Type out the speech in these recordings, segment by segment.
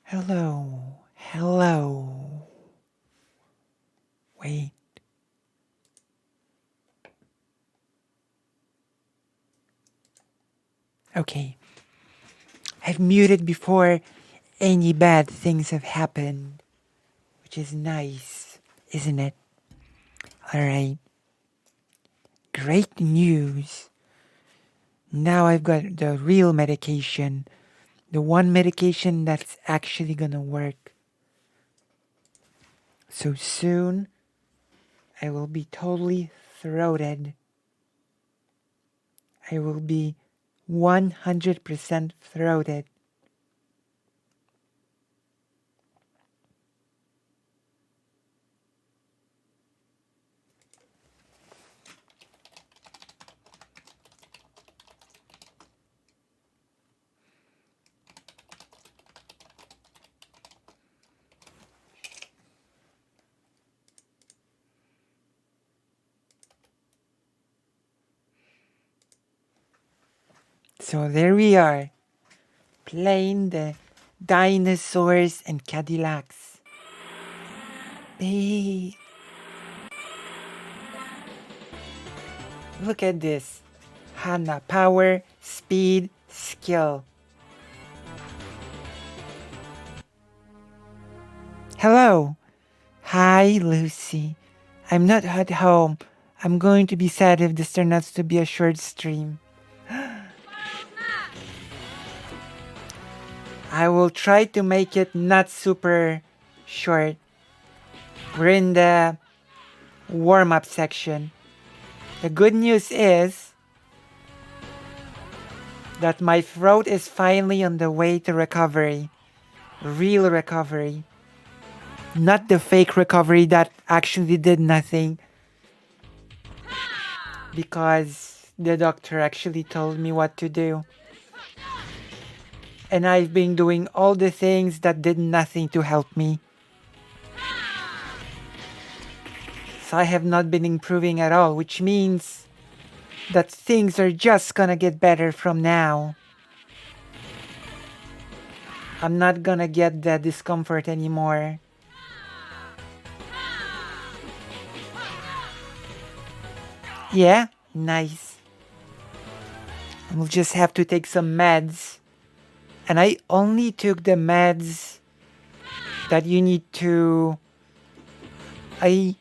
Hello. Hello. Wait. Okay. I've muted before any bad things have happened, which is nice, isn't it? Alright. Great news. Now I've got the real medication. The one medication that's actually gonna work. So soon, I will be totally throated. I will be 100% throated. So there we are, playing the dinosaurs and Cadillacs. Hey, look at this. Hana, power, speed, skill. Hello. Hi, Lucy. I'm not at home. I'm going to be sad if this turns out to be a short stream. I will try to make it not super short. We're in the warm-up section. The good news is that my throat is finally on the way to recovery. Real recovery. Not the fake recovery that actually did nothing. Because the doctor actually told me what to do. And I've been doing all the things that did nothing to help me. So I have not been improving at all, which means that things are just gonna get better from now. I'm not gonna get that discomfort anymore. Yeah, nice. We'll just have to take some meds. And I only took the meds that you need to... I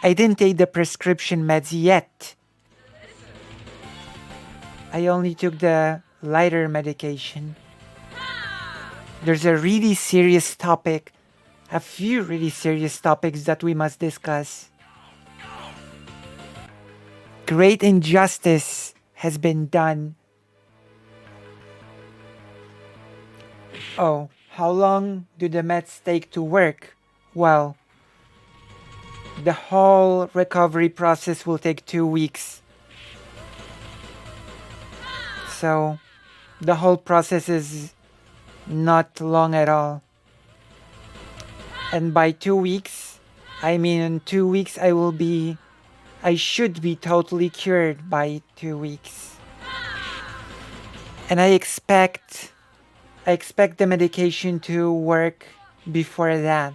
didn't take the prescription meds yet. I only took the lighter medication. There's a really serious topic, a few really serious topics that we must discuss. Great injustice has been done. Oh, how long do the meds take to work? Well, the whole recovery process will take 2 weeks. So, the whole process is not long at all. And by 2 weeks, I mean in 2 weeks I should be totally cured by 2 weeks. And I expect the medication to work before that,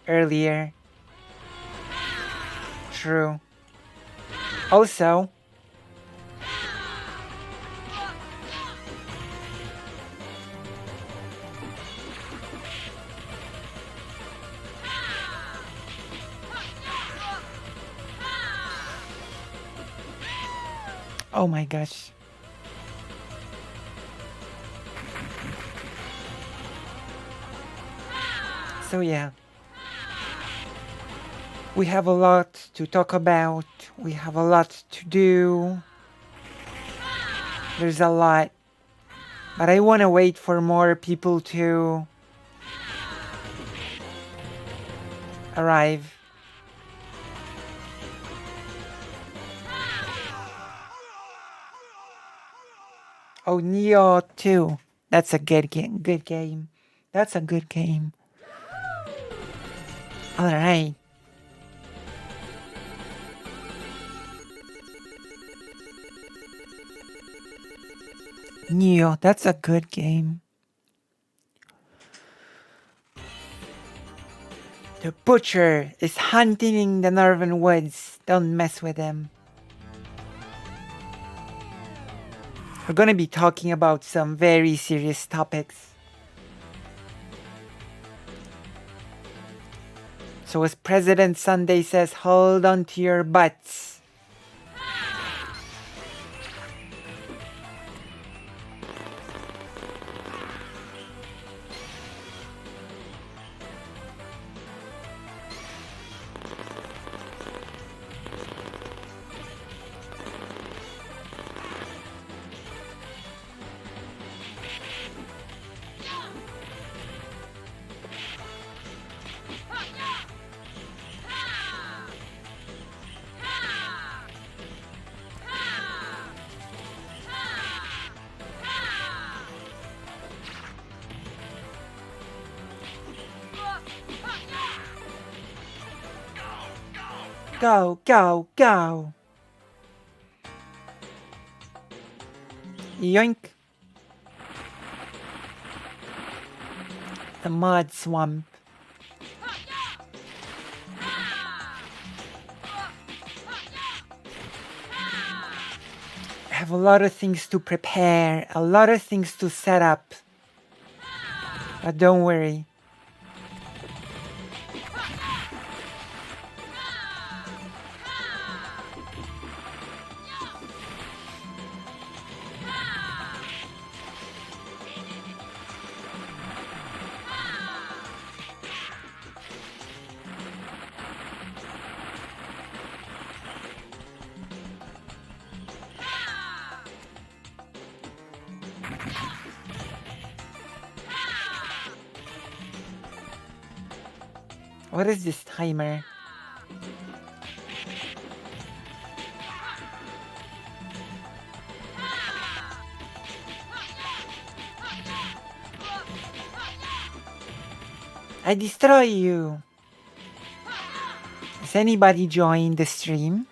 earlier. True. Also, oh my gosh. So yeah. We have a lot to talk about. We have a lot to do. There's a lot. But I want to wait for more people to arrive. Oh, Neo 2. That's a good game. Good game. That's a good game. Alright. Neo, that's a good game. The butcher is hunting in the northern woods. Don't mess with him. We're gonna be talking about some very serious topics. So as President Sunday says, hold on to your butts. Go, go, go. Yoink. The mud swamp. I have a lot of things to prepare, a lot of things to set up. But don't worry. What is this timer? I destroy you. Has anybody joined the stream?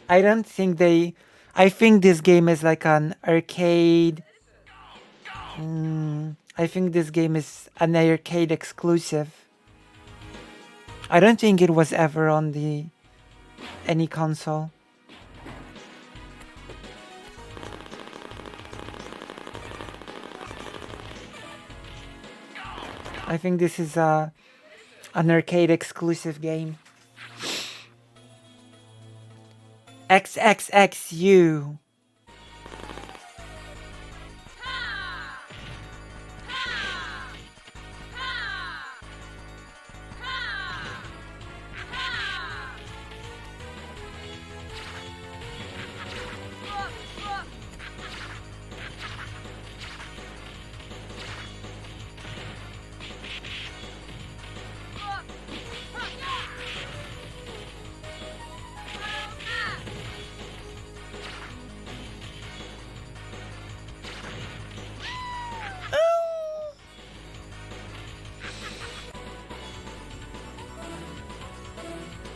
I don't think they... I think this game is like an arcade... I think this game is an arcade exclusive. I don't think it was ever on any console. I think this is an arcade exclusive game. XXXU.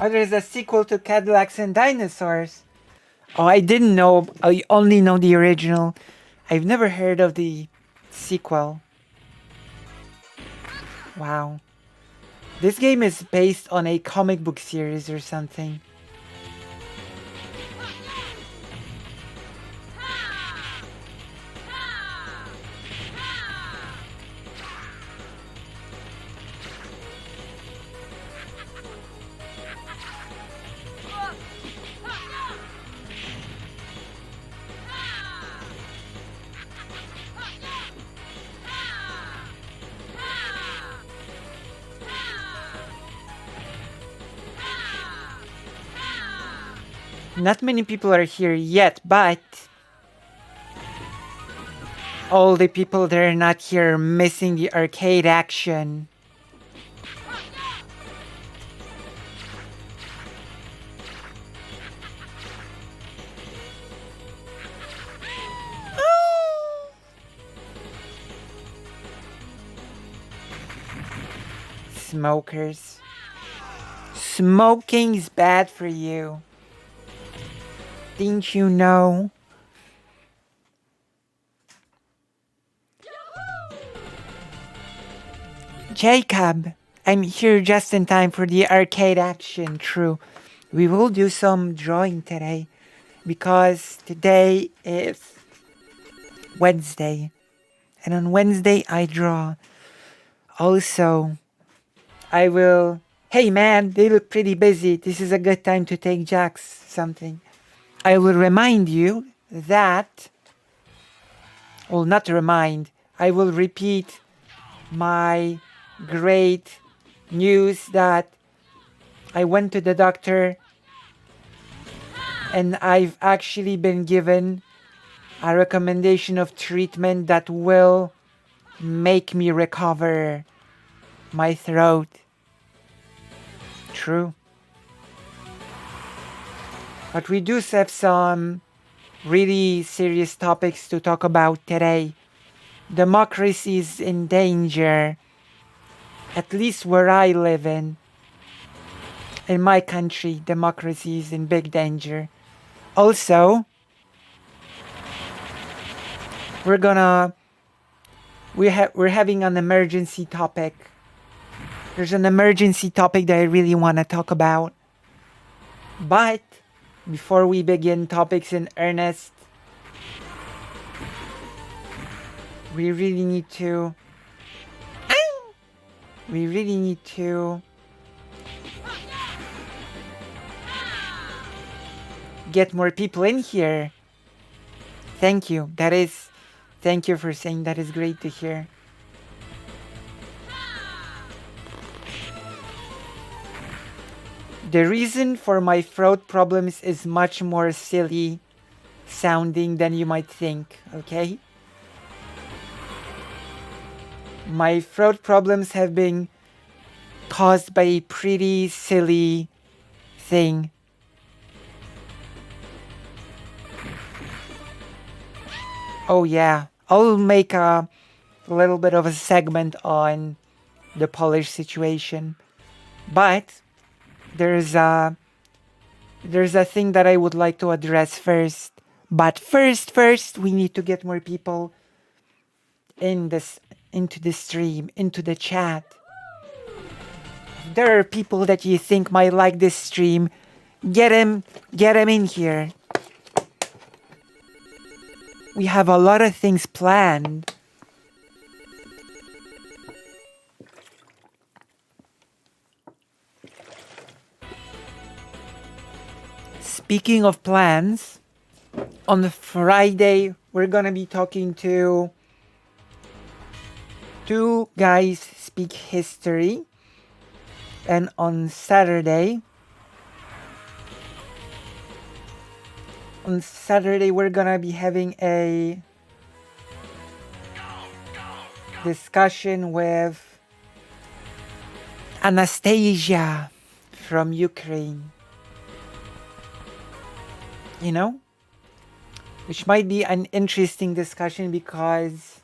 Oh, there's a sequel to Cadillacs and Dinosaurs. Oh, I didn't know. I only know the original. I've never heard of the sequel. Wow. This game is based on a comic book series or something. Not many people are here yet, but all the people that are not here are missing the arcade action. Smokers. Smoking is bad for you. Didn't you know? Jacob, I'm here just in time for the arcade action. True. We will do some drawing today because today is Wednesday. And on Wednesday I draw. Also, I will... Hey man, they look pretty busy. This is a good time to take Jax something. I will remind you that... Well, not remind. I will repeat my great news that I went to the doctor and I've actually been given a recommendation of treatment that will make me recover my throat. True. But we do have some really serious topics to talk about today. Democracy is in danger. At least where I live in my country, democracy is in big danger. Also, we're having an emergency topic. There's an emergency topic that I really want to talk about. But before we begin topics in earnest, we really need to get more people in here. Thank you. Thank you for saying that. Is great to hear. The reason for my throat problems is much more silly sounding than you might think, okay? My throat problems have been caused by a pretty silly thing. Oh yeah, I'll make a little bit of a segment on the Polish situation. But there's a thing that I would like to address first. But first, we need to get more people into the stream, into the chat. If there are people that you think might like this stream, get them in here. We have a lot of things planned. Speaking of plans, on Friday, we're gonna be talking to Two Guys Speak History. And on Saturday, we're gonna be having a discussion with Anastasia from Ukraine. You know? Which might be an interesting discussion because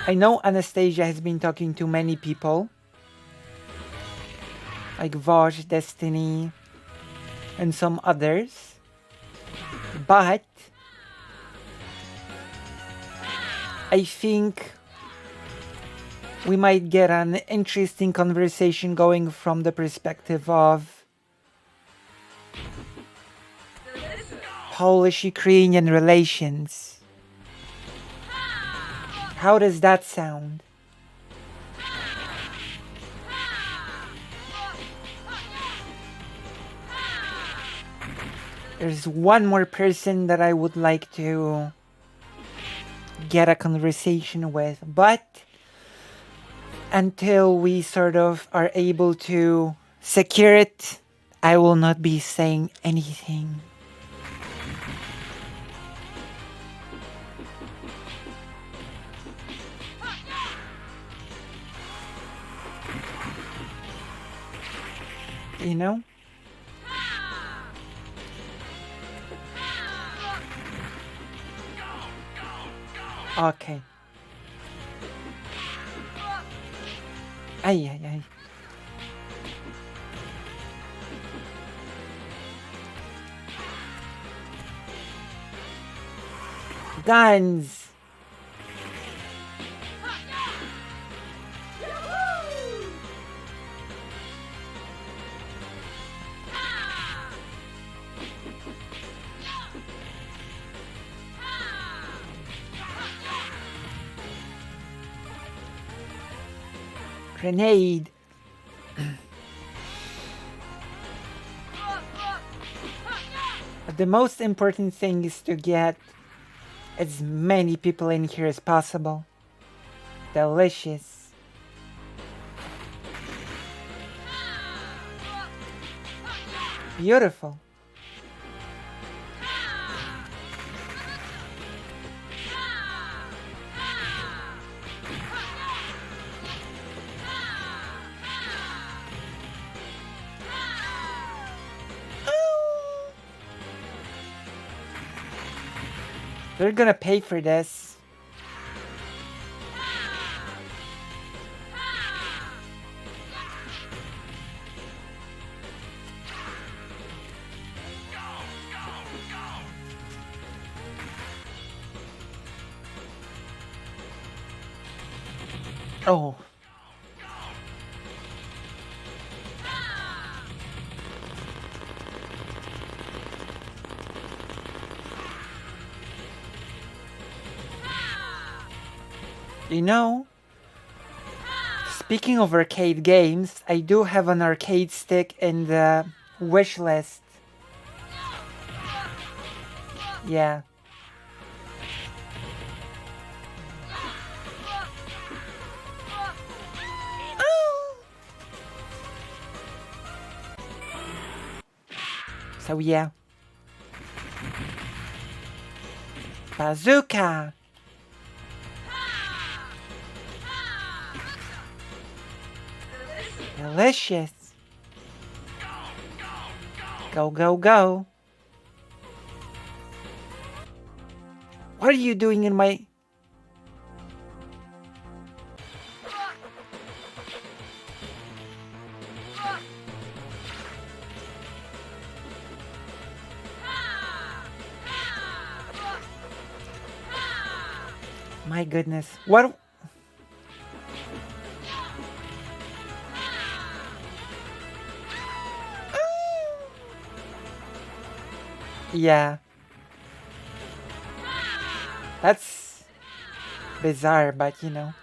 I know Anastasia has been talking to many people. Like Vosh, Destiny, and some others. But I think we might get an interesting conversation going from the perspective of Polish-Ukrainian relations. How does that sound? There's one more person that I would like to get a conversation with, but until we sort of are able to secure it, I will not be saying anything. You know? Okay. Ay. Guns! Grenade. But the most important thing is to get as many people in here as possible. Delicious. Beautiful. They're gonna pay for this. Oh. You know, speaking of arcade games, I do have an arcade stick in the wish list. Yeah. So yeah. Bazooka! Delicious! Go, go, go! What are you doing in my... My goodness. What... Yeah. That's bizarre, but you know.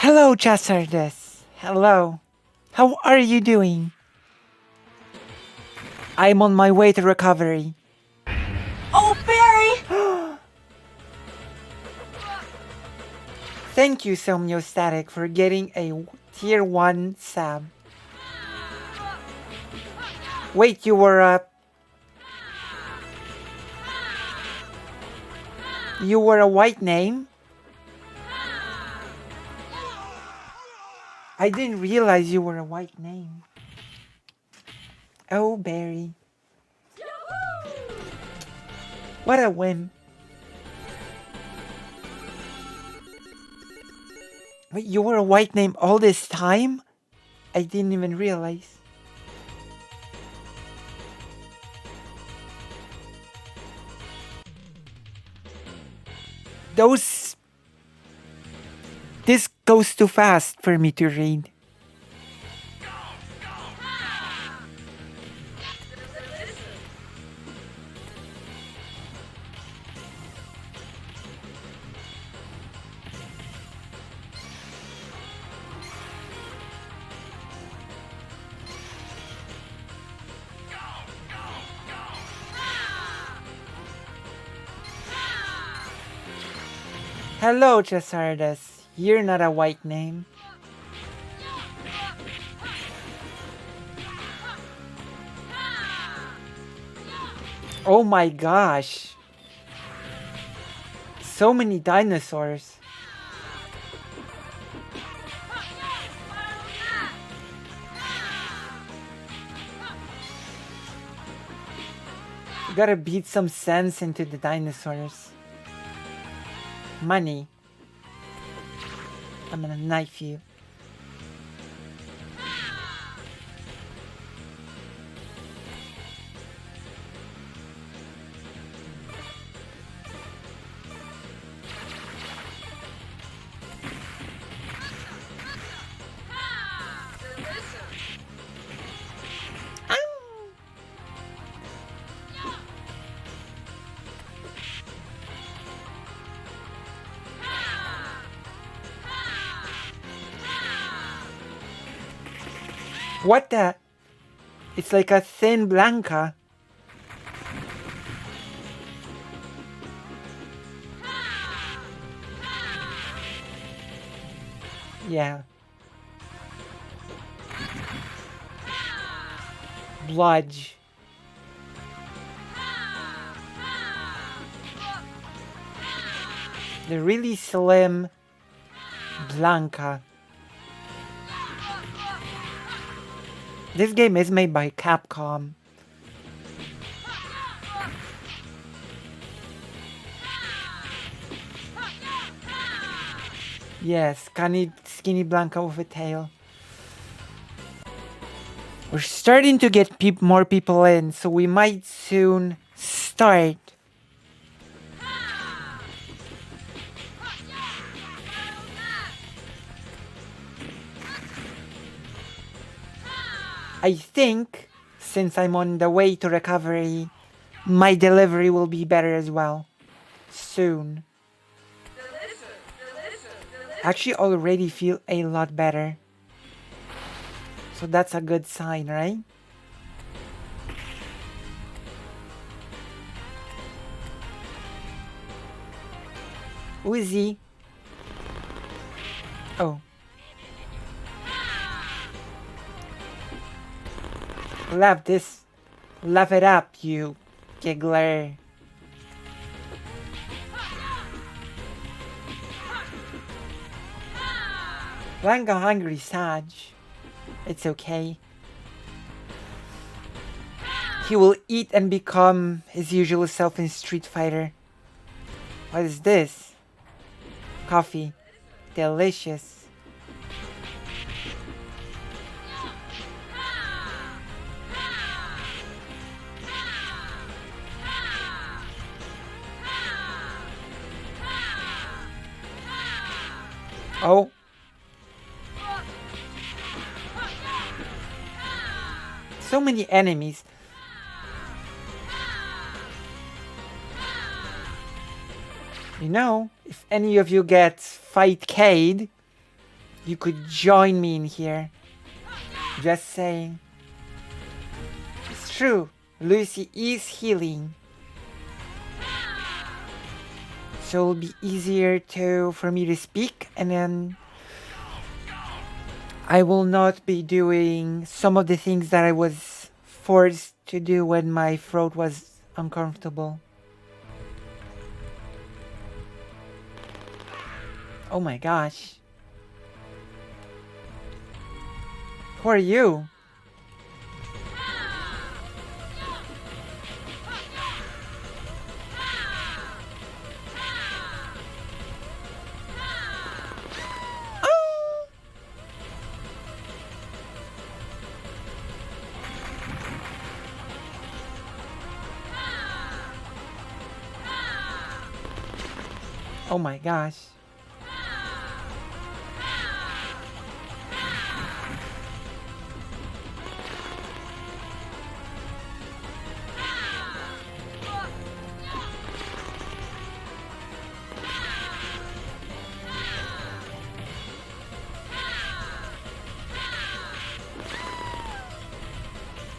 Hello, Chasardus. Hello. How are you doing? I'm on my way to recovery. Oh, Barry! Thank you, Somniostatic, for getting a tier 1 sub. Wait, you were a... You were a white name? I didn't realize you were a white name. Oh, Barry. What a win. Wait, you were a white name all this time? I didn't even realize. Those... This goes too fast for me to read. Hello, Chasardus. You're not a white name. Oh my gosh. So many dinosaurs. You gotta beat some sense into the dinosaurs. Money. I'm gonna knife you. What the? It's like a thin Blanca. Yeah. Bludge. The really slim Blanca. This game is made by Capcom. Yes, skinny Blanca with a tail. We're starting to get more people in, so we might soon start. I think, since I'm on the way to recovery, my delivery will be better as well. Soon. Actually, already feel a lot better. So that's a good sign, right? Uzi. Oh. Laugh it up, you giggler. Blanca hungry, Saj. It's okay. He will eat and become his usual self in Street Fighter. What is this? Coffee. Delicious. Oh. So many enemies. You know, if any of you gets Fightcade, you could join me in here. Just saying. It's true. Lucy is healing. So it'll be easier for me to speak, and then I will not be doing some of the things that I was forced to do when my throat was uncomfortable. Oh my gosh. Who are you? Oh my gosh.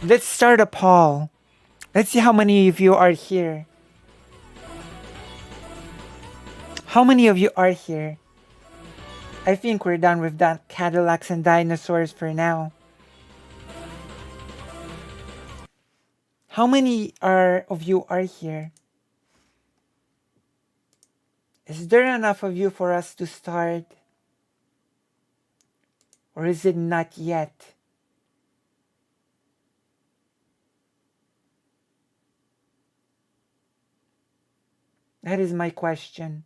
Let's start a poll. Let's see how many of you are here. How many of you are here? I think we're done with that Cadillacs and dinosaurs for now. How many of you are here? Is there enough of you for us to start? Or is it not yet? That is my question.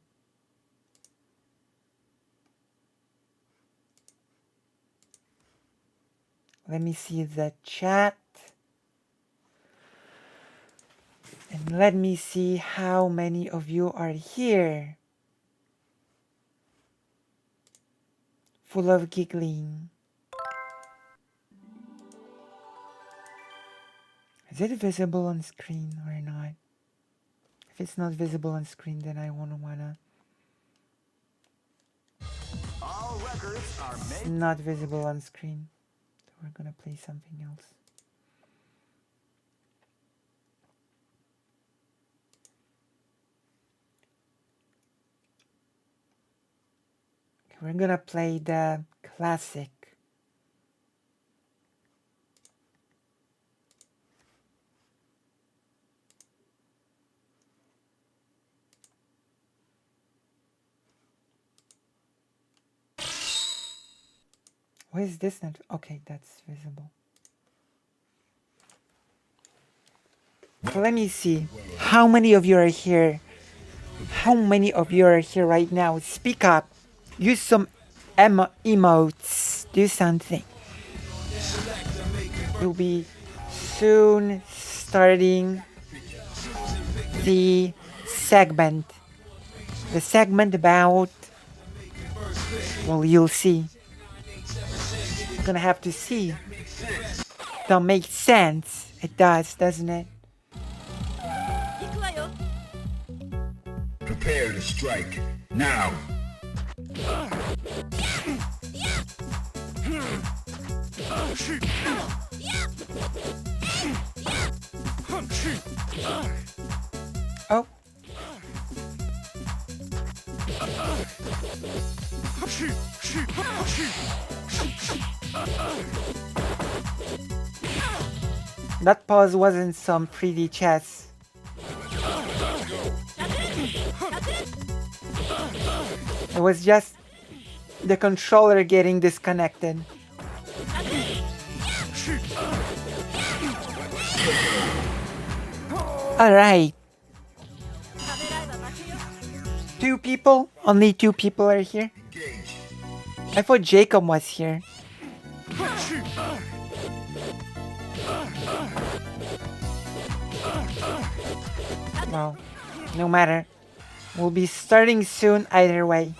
Let me see the chat. And let me see how many of you are here. Full of giggling. Is it visible on screen or not? If it's not visible on screen, then I won't wanna. All records are It's made. not visible on screen. So we're gonna play something else. Okay, we're gonna play the classic. Why is this not? Okay, that's visible. So let me see. How many of you are here? How many of you are here right now? Speak up. Use some emotes. Do something. We'll be soon starting the segment. The segment about, well, you'll see. You're gonna have to see. Don't make sense. It does, doesn't it? Prepare to strike. Now! Oh. That pause wasn't some pretty chess. It was just the controller getting disconnected. Alright. 2 people? Only 2 people are here? I thought Jacob was here. Well, no matter. We'll be starting soon either way.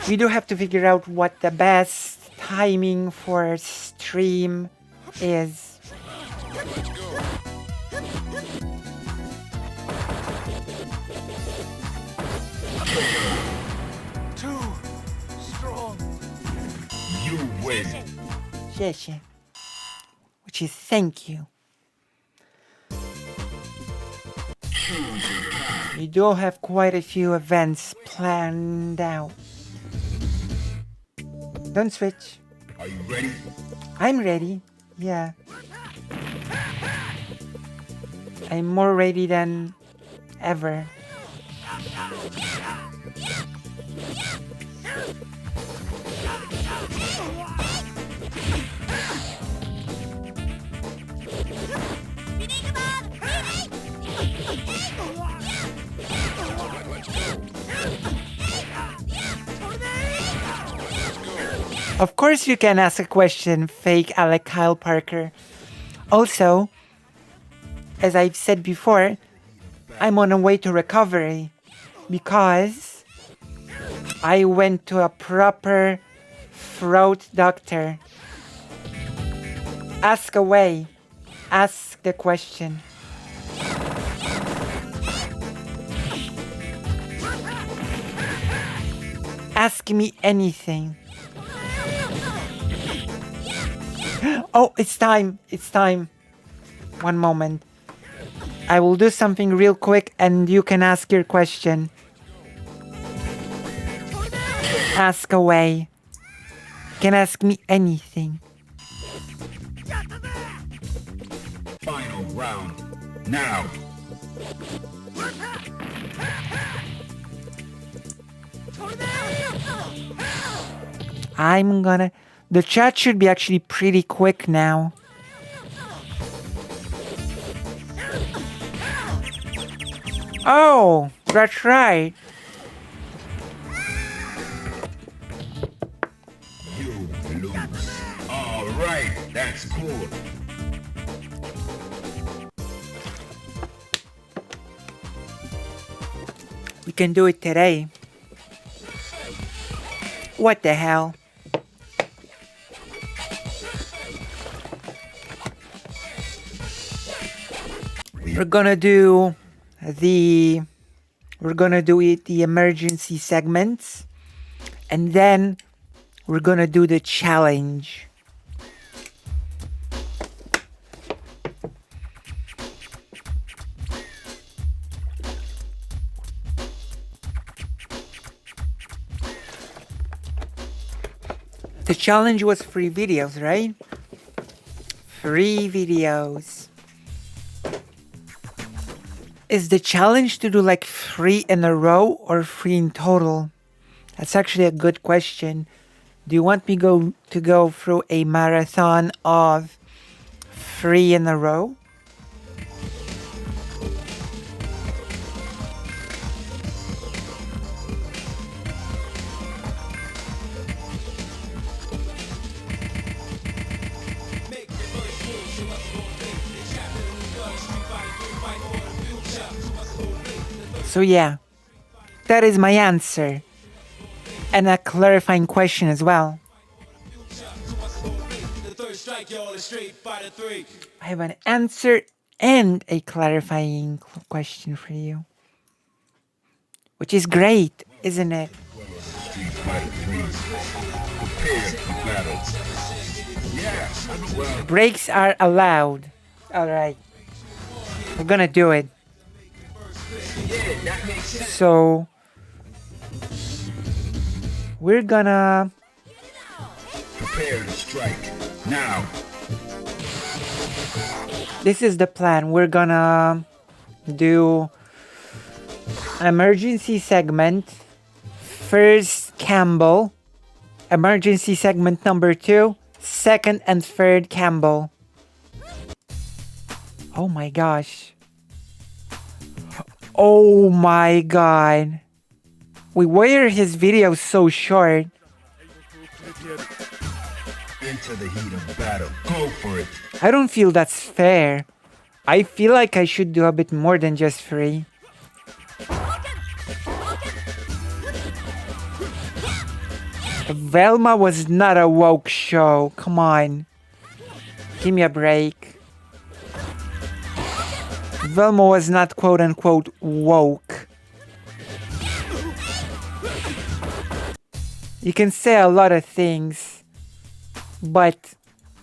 We do have to figure out what the best timing for stream is. Too strong. You win. 谢谢. Which is thank you. We do have quite a few events planned out. Don't switch. Are you ready? I'm ready. Yeah. I'm more ready than ever. Of course you can ask a question, fake Alec Kyle Parker. Also, as I've said before, I'm on a way to recovery because I went to a proper throat doctor. Ask away. Ask the question. Ask me anything. Oh, it's time. It's time. One moment. I will do something real quick and you can ask your question. Ask away. You can ask me anything. Final round. Now. I'm gonna... The chat should be actually pretty quick now. Oh, that's right. You lose. All right. That's cool. We can do it today. What the hell? We're gonna do the emergency segments, and then we're gonna do the challenge. The challenge was 3 videos, right? 3 videos. Is the challenge to do like 3 in a row or 3 in total? That's actually a good question. Do you want me to go through a marathon of 3 in a row? So yeah, that is my answer. And a clarifying question as well. I have an answer and a clarifying question for you. Which is great, isn't it? Street Fighter 3. Prepare for battle. Yeah, well, Breaks are allowed. Alright. We're gonna do it. yeah, that makes sense. So we're gonna Prepare to strike. Now. this is the plan. We're gonna do emergency segment. First Campbell. Emergency segment number 2. Second and third Campbell. Oh my gosh. Oh my god. Why are his videos so short? Into the heat of battle. Go for it. I don't feel that's fair. I feel like I should do a bit more than just 3. Velma was not a woke show. Come on. Give me a break. Velma was not quote unquote woke. You can say a lot of things, but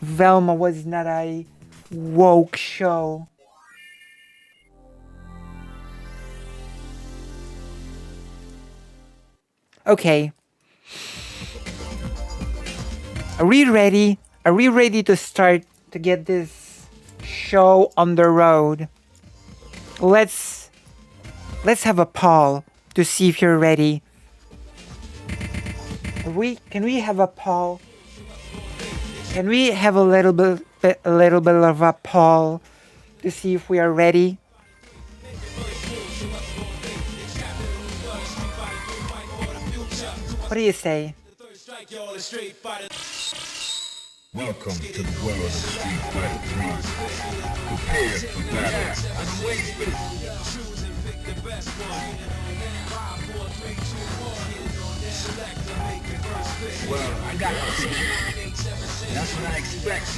Velma was not a woke show. Okay. Are we ready? Are we ready to start to get this show on the road? Let's have a poll to see if you're ready. Can we have a poll? Can we have a little bit of a poll to see if we are ready? What do you say? Welcome to the world of Street Fighter 3. Prepare for battle. Well, I got the That's what I expect.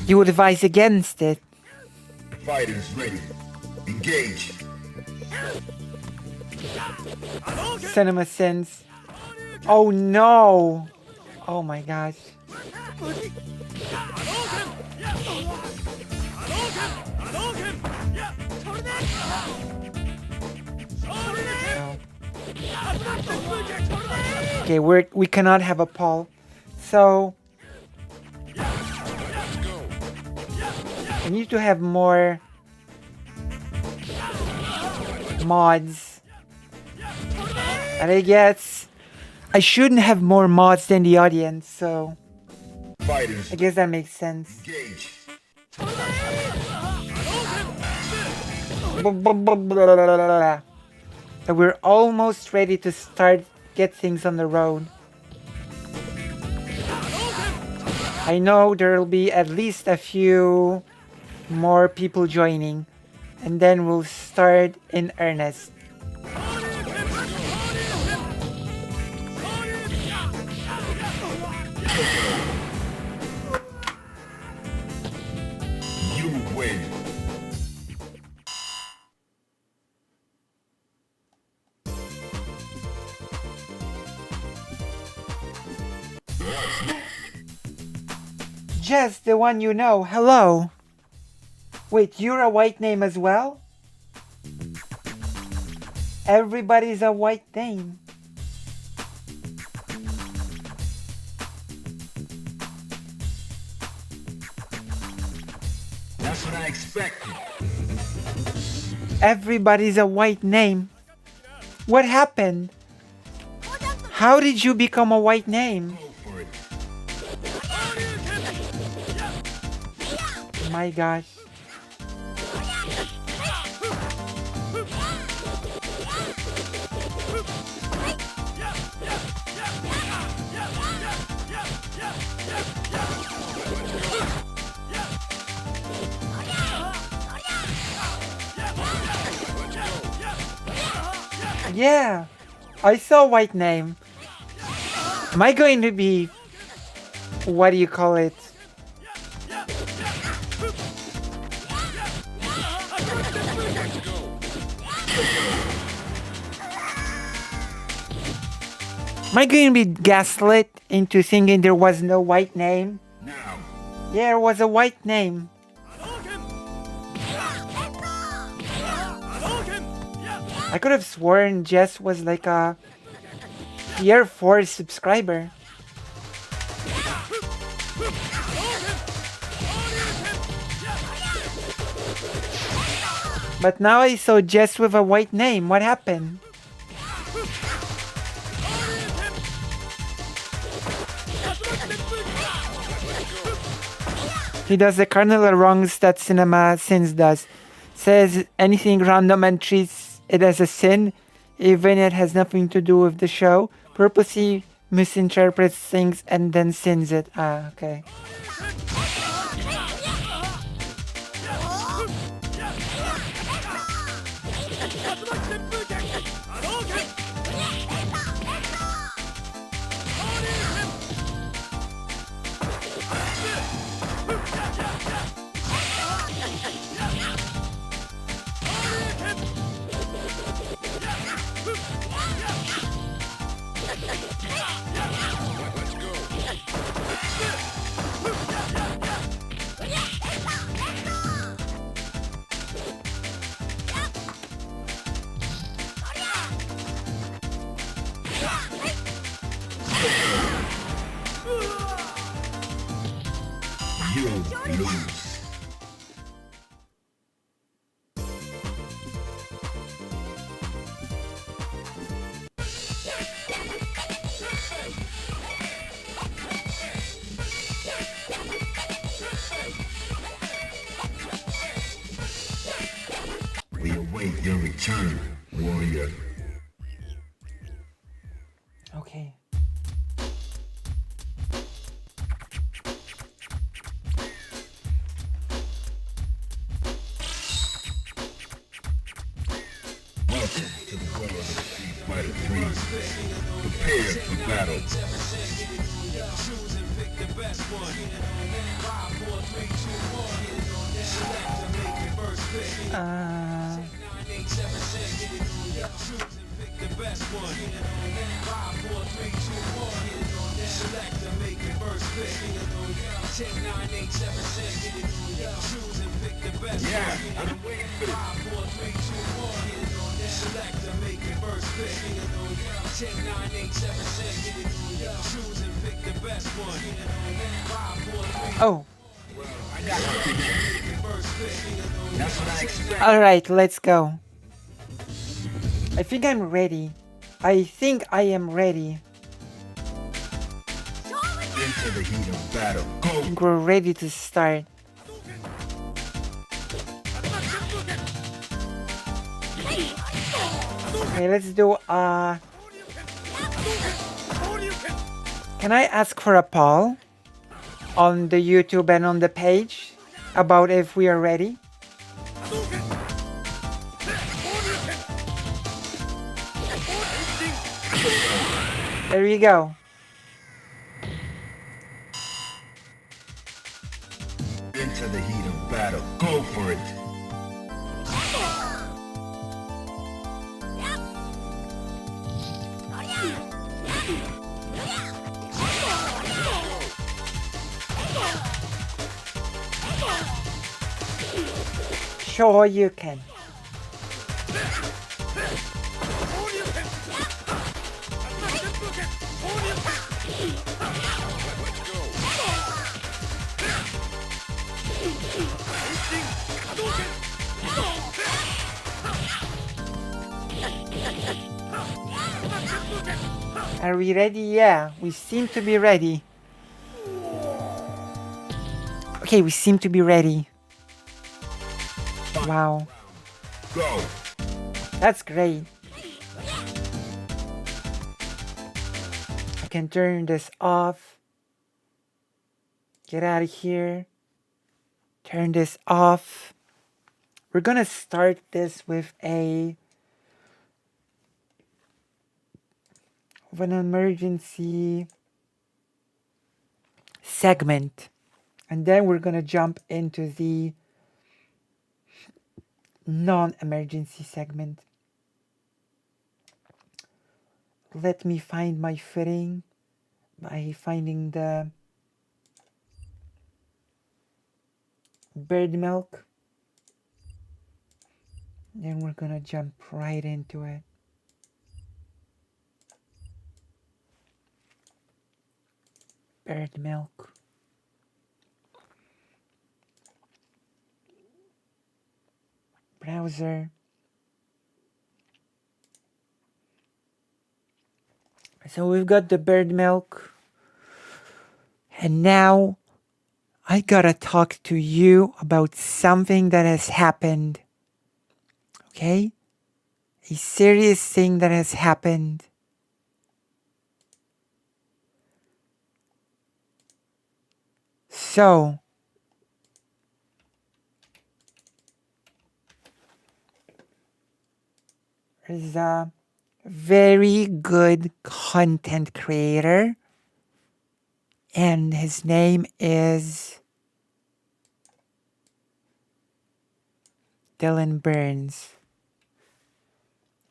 You would advise against it. Fighters ready. Engage. Cinema Sins. Oh no! Oh my gosh. No. Okay, we cannot have a poll. So we need to have more mods. And I guess I shouldn't have more mods than the audience, so Fighters, I guess that makes sense. engage. So we're almost ready to start get things on the road. I know there'll be at least a few more people joining, and then we'll start in earnest. You win. Jess, the one you know, hello. Wait, you're a white name as well? Everybody's a white name. That's what I expected. Everybody's a white name. What happened? How did you become a white name? Go for it. My gosh. Yeah, I saw white name. Am I going to be, what do you call it? Am I going to be gaslit into thinking there was no white name? Now, Yeah, there was a white name. I could have sworn Jess was like a Tier 4 subscriber. But now I saw Jess with a white name. What happened? He does the cardinal wrongs that Cinema Sins does. Says anything random and treats it as a sin, even it has nothing to do with the show. Purposely misinterprets things and then sins it. Ah, okay. you lose. We await your return, warrior. Okay. Welcome to the world of Street Fighter 3. Prepare for battle. Yeah, I've been waiting for this. Oh, I got the picture. That's what I expect. all right, let's go. I think I'm ready. I think I am ready. Into the heat of battle. I Go. think we're ready to start. Okay, let's do can I ask for a poll on the YouTube and on the page about if we are ready? There you go. Into the heat of battle. Go for it. Sure you can. Are we ready? Yeah, we seem to be ready. Okay, we seem to be ready. Wow, Go. that's great. I can turn this off. Get out of here. Turn this off. We're gonna start this with an emergency segment, and then we're gonna jump into the non-emergency segment. Let me find my footing by finding the bird milk. Then we're gonna jump right into it. Bird milk. Browser. So we've got the bird milk. And now I gotta talk to you about something that has happened. Okay? A serious thing that has happened. So, there's a very good content creator, and his name is Dylan Burns.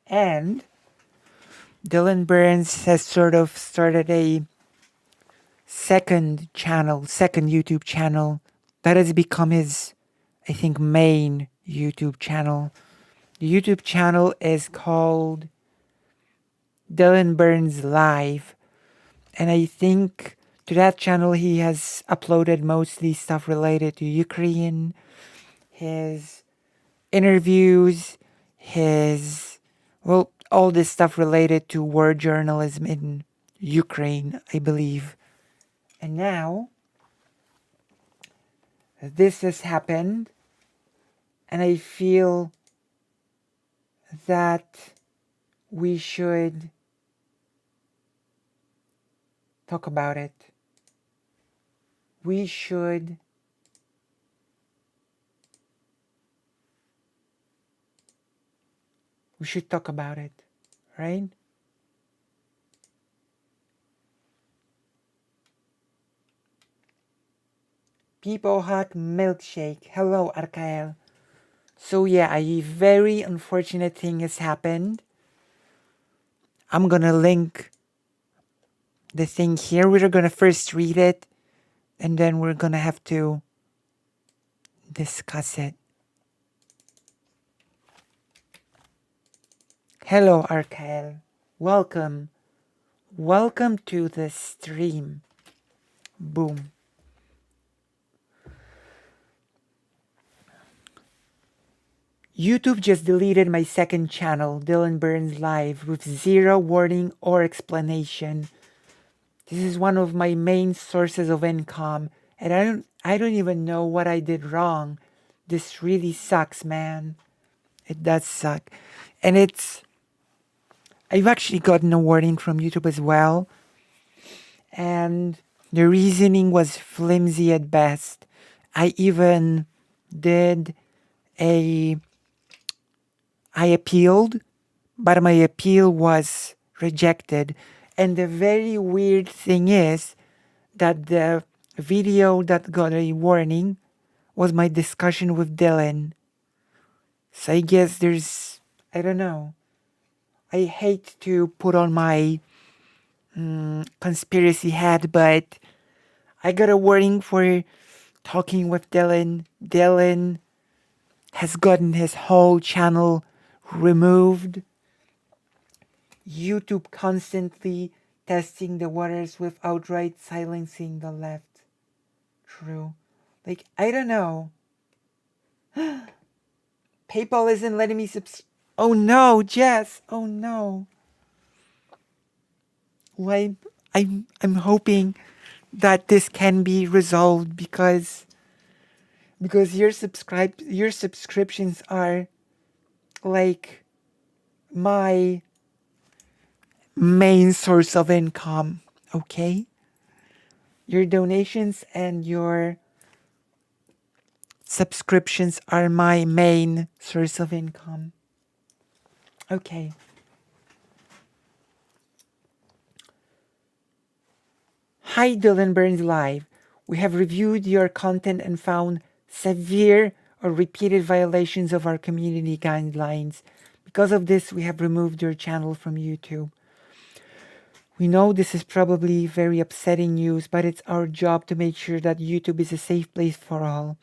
And Dylan Burns has sort of started a second YouTube channel that has become his, I think, main YouTube channel. The YouTube channel is called Dylan Burns Live, and I think to that channel he has uploaded mostly stuff related to Ukraine, his interviews, all this stuff related to war journalism in Ukraine, I believe. And now this has happened, and I feel that we should talk about it. We should talk about it, right? People Hot Milkshake. Hello, Arkael. So yeah, a very unfortunate thing has happened. I'm gonna link the thing here. We're gonna first read it, and then we're gonna have to discuss it. Hello, Arkel. Welcome. Welcome to the stream. Boom. YouTube just deleted my second channel, Dylan Burns Live, with zero warning or explanation. This is one of my main sources of income, and I don't even know what I did wrong. This really sucks, man. It does suck. And I've actually gotten a warning from YouTube as well. And the reasoning was flimsy at best. I even I appealed, but my appeal was rejected. And the very weird thing is that the video that got a warning was my discussion with Dylan. So I guess I don't know. I hate to put on my conspiracy hat, but I got a warning for talking with Dylan. Dylan has gotten his whole channel removed. YouTube constantly testing the waters with outright silencing the left. True. Like, I don't know. PayPal isn't letting me Oh no, Jess. Oh no. Like, I'm hoping that this can be resolved because your subscriptions are like my main source of income, okay? Your donations and your subscriptions are my main source of income. Okay. Hi, Dylan Burns Live. We have reviewed your content and found severe or repeated violations of our community guidelines. Because of this, we have removed your channel from YouTube. We know this is probably very upsetting news, but it's our job to make sure that YouTube is a safe place for all.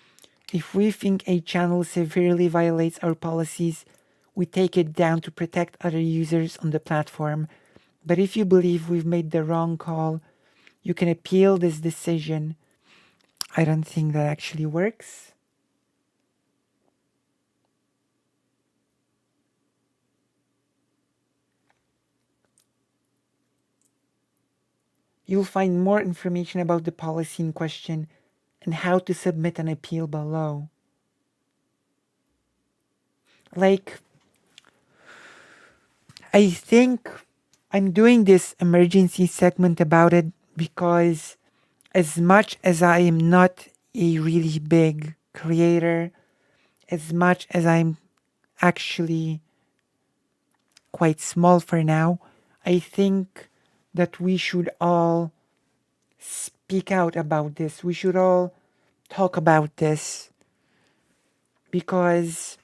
If we think a channel severely violates our policies, we take it down to protect other users on the platform. But if you believe we've made the wrong call, you can appeal this decision. I don't think that actually works. You'll find more information about the policy in question and how to submit an appeal below. Like, I think I'm doing this emergency segment about it because as much as I am not a really big creator, as much as I'm actually quite small for now, I think that we should all speak out about this. We should all talk about this. Because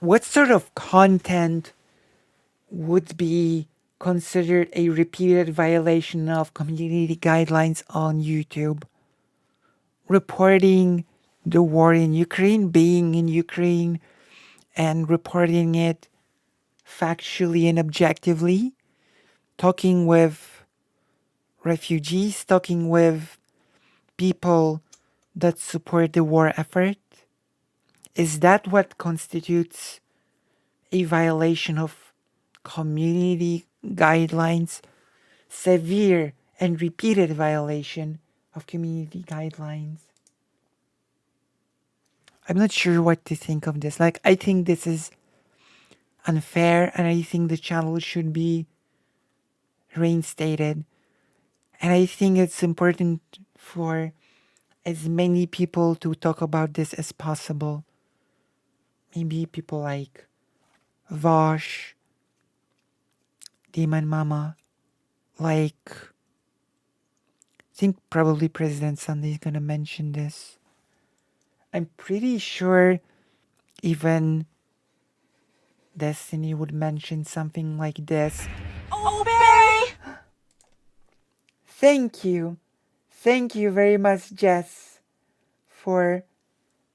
what sort of content would be considered a repeated violation of community guidelines on YouTube? Reporting the war in Ukraine, being in Ukraine, and reporting it factually and objectively, talking with refugees, talking with people that support the war effort. Is that what constitutes a violation of community guidelines? Severe and repeated violation of community guidelines. I'm not sure what to think of this. Like, I think this is unfair, and I think the channel should be reinstated. And I think it's important for as many people to talk about this as possible. Maybe people like Vosh, Demon Mama, like, I think probably President Sunday is gonna mention this. I'm pretty sure even Destiny would mention something like this. Oh, Barry! Thank you. Thank you very much, Jess, for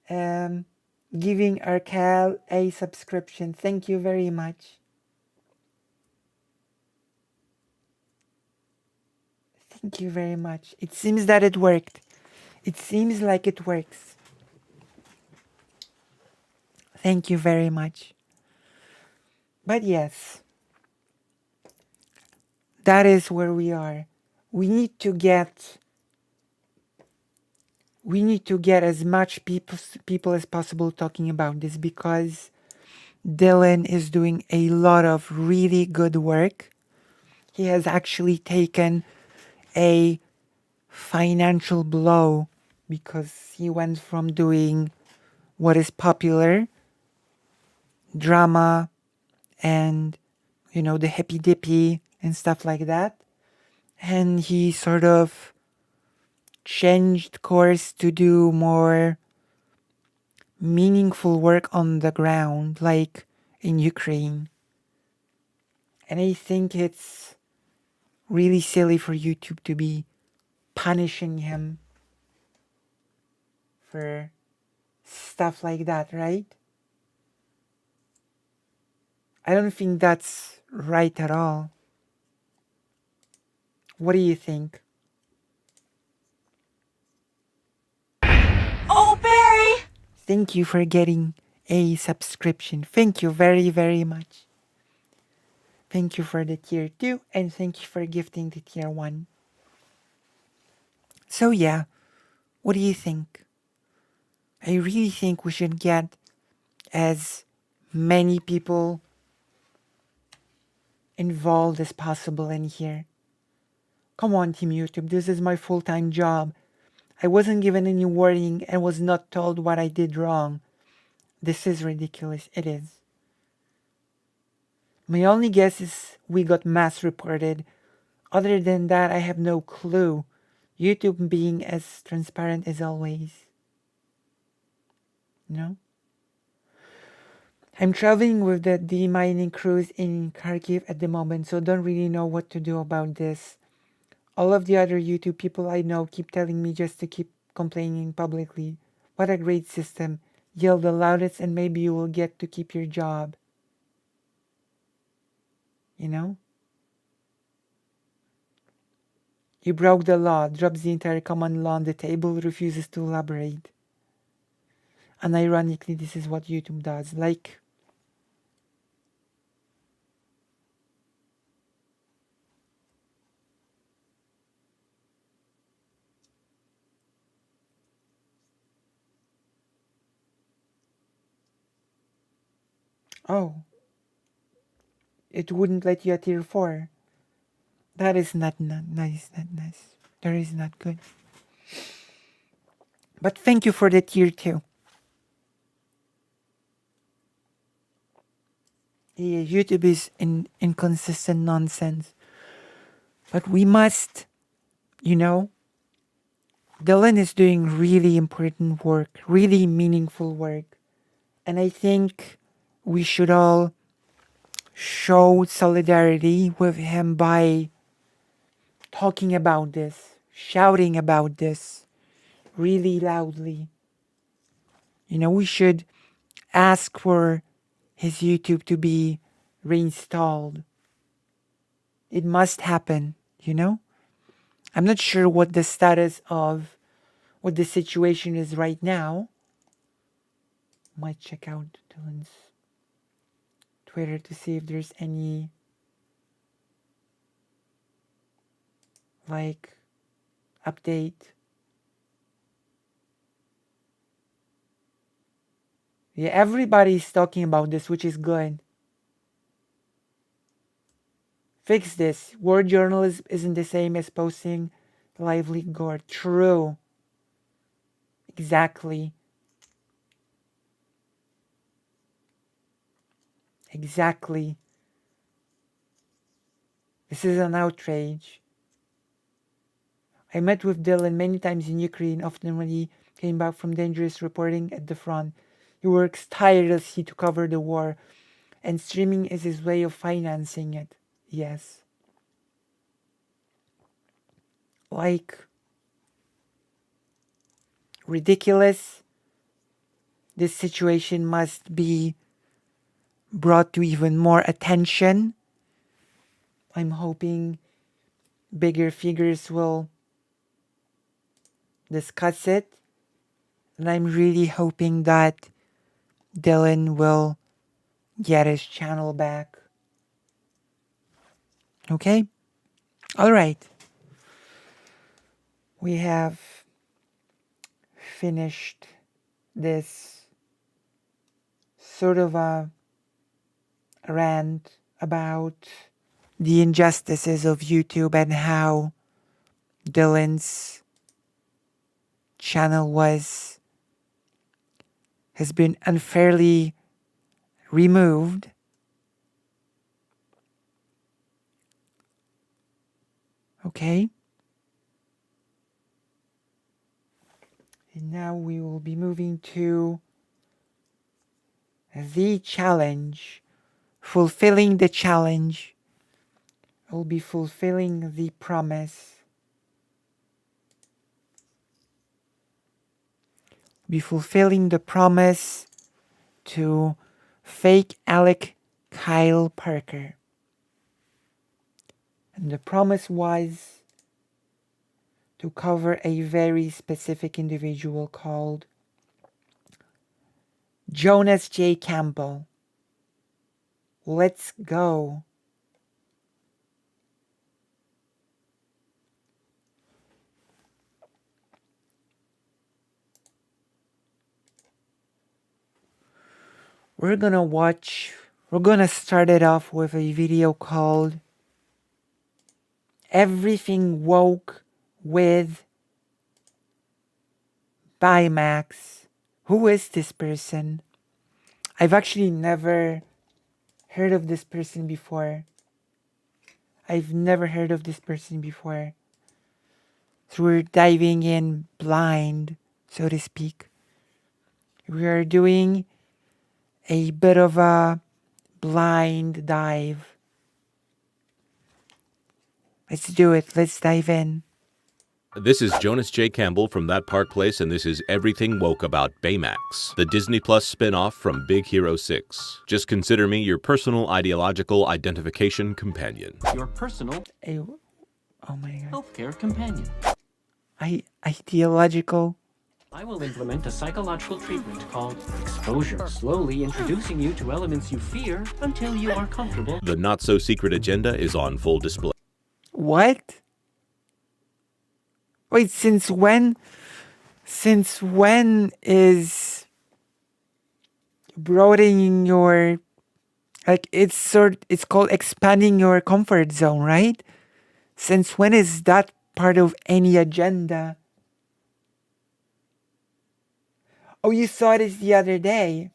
giving our Cal a subscription. Thank you very much. Thank you very much. It seems that it worked. It seems like it works. Thank you very much. But yes, that is where we are. We need to get as much people as possible talking about this, because Dylan is doing a lot of really good work. He has actually taken a financial blow because he went from doing what is popular, drama, and the hippy dippy and stuff like that, and he sort of changed course to do more meaningful work on the ground, like in Ukraine. And I think it's really silly for YouTube to be punishing him for stuff like that, right? I don't think that's right at all. What do you think? Oh, Barry! Thank you for getting a subscription. Thank you very, very much. Thank you for the tier 2 and thank you for gifting the tier 1. So yeah, what do you think? I really think we should get as many people involved as possible in here. Come on, Team YouTube, this is my full-time job. I wasn't given any warning and was not told what I did wrong. This is ridiculous. It is. My only guess is we got mass reported. Other than that, I have no clue. YouTube being as transparent as always. No? I'm traveling with the demining cruise in Kharkiv at the moment, so don't really know what to do about this. All of the other YouTube people I know keep telling me just to keep complaining publicly. What a great system. Yell the loudest and maybe you will get to keep your job. You know? You broke the law, drops the entire common law on the table, refuses to elaborate. And ironically, this is what YouTube does. Like, oh, it wouldn't let you at tier 4. That is not nice, not nice. That is not good. But thank you for the tier 2. Yeah, YouTube is inconsistent nonsense. But we must, Dylan is doing really important work, really meaningful work. And I think we should all show solidarity with him by talking about this, shouting about this really loudly. We should ask for his YouTube to be reinstalled. It must happen, I'm not sure what the status of what the situation is right now. Might check out Dylan's Twitter to see if there's any update. Yeah, everybody's talking about this, which is good. Fix this. Word journalism isn't the same as posting lively gore. True. Exactly. Exactly. This is an outrage. I met with Dylan many times in Ukraine, often when he came back from dangerous reporting at the front. He works tirelessly to cover the war. And streaming is his way of financing it. Yes. Like, ridiculous. This situation must be brought to even more attention. I'm hoping bigger figures will discuss it. And I'm really hoping that Dylan will get his channel back. Okay? Alright. We have finished this sort of a rant about the injustices of YouTube and how Dylan's channel has been unfairly removed. Okay. And now we will be moving to the challenge. Fulfilling the challenge. I will be fulfilling the promise. Be fulfilling the promise to fake Alec Kyle Parker. And the promise was to cover a very specific individual called Jonas J. Campbell. Let's go. We're gonna start it off with a video called Everything Woke with Baymax. Who is this person? I've actually never heard of this person before. I've never heard of this person before. So we're diving in blind, so to speak. We are doing a bit of a blind dive. Let's do it. Let's dive in. This is Jonas J. Campbell from That Park Place, and this is Everything Woke About Baymax, the Disney Plus spin-off from Big Hero 6. Just consider me your personal ideological identification companion. Your personal Oh my god. healthcare companion. Ideological. I will implement a psychological treatment called exposure, slowly introducing you to elements you fear until you are comfortable. The not-so-secret agenda is on full display. What? Wait, since when is broadening your, like, it's called expanding your comfort zone, right? Since when is that part of any agenda? Oh, you saw this the other day.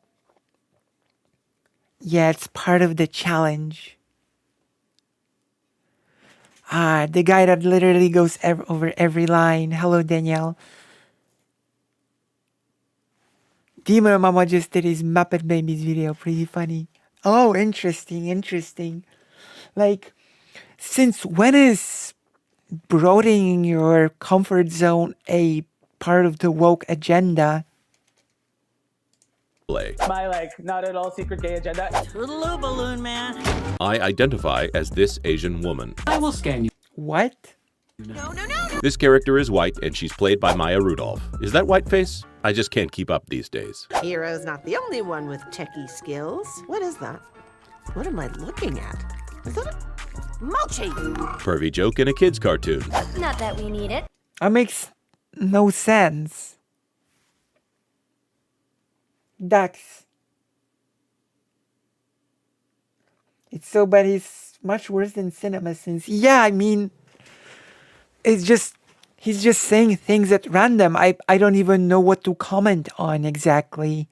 Yeah, it's part of the challenge. The guy that literally goes over every line. Hello, Danielle. Demon Mama just did his Muppet Babies video. Pretty funny. Oh, interesting. Like, since when is broadening your comfort zone a part of the woke agenda? My, not at all secret gay agenda. Toodaloo, balloon man. I identify as this Asian woman. I will scan you. What? No. This character is white, and she's played by Maya Rudolph. Is that whiteface? I just can't keep up these days. Hero's not the only one with techie skills. What is that? What am I looking at? Is that a mochi? Pervy joke in a kid's cartoon. Not that we need it. That makes no sense. Dax. It's so bad he's much worse than CinemaSins. Yeah, I mean, it's just, he's just saying things at random. I don't even know what to comment on exactly.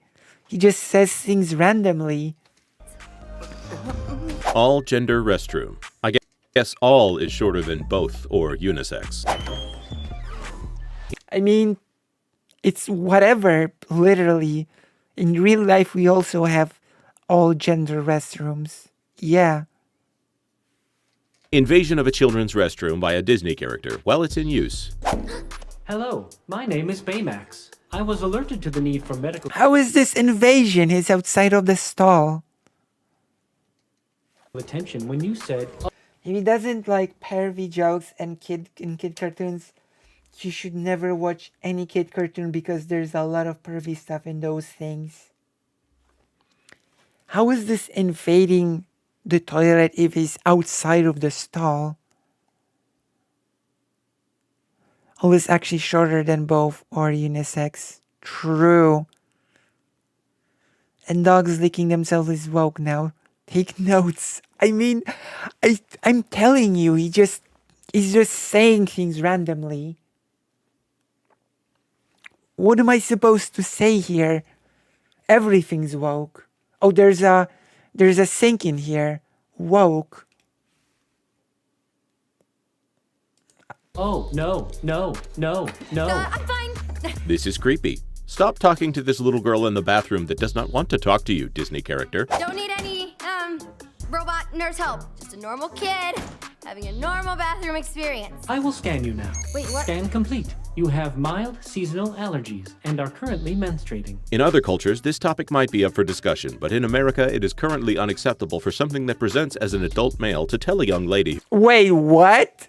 He just says things randomly. All gender restroom. I guess all is shorter than both or unisex. I mean, it's whatever, literally. In real life, we also have all gender restrooms. Yeah. Invasion of a children's restroom by a Disney character while it's in use. Hello, my name is Baymax. I was alerted to the need for medical How is this invasion? He's outside of the stall. attention when you said, If he doesn't like pervy jokes and kid cartoons, you should never watch any kid cartoon because there's a lot of pervy stuff in those things. How is this invading the toilet if he's outside of the stall? Oh, it's actually shorter than both or unisex. True. And dogs licking themselves is woke now. Take notes. I mean, I'm telling you, he's just saying things randomly. What am I supposed to say here? Everything's woke. Oh, there's a sink in here. Woke. oh, no, no, no, no. I'm fine. This is creepy. Stop talking to this little girl in the bathroom that does not want to talk to you, Disney character. Don't need any, robot nurse help. Just a normal kid having a normal bathroom experience. I will scan you now. Wait, what? Scan complete. You have mild seasonal allergies and are currently menstruating. In other cultures, this topic might be up for discussion, but in America, it is currently unacceptable for something that presents as an adult male to tell a young lady. Wait, what?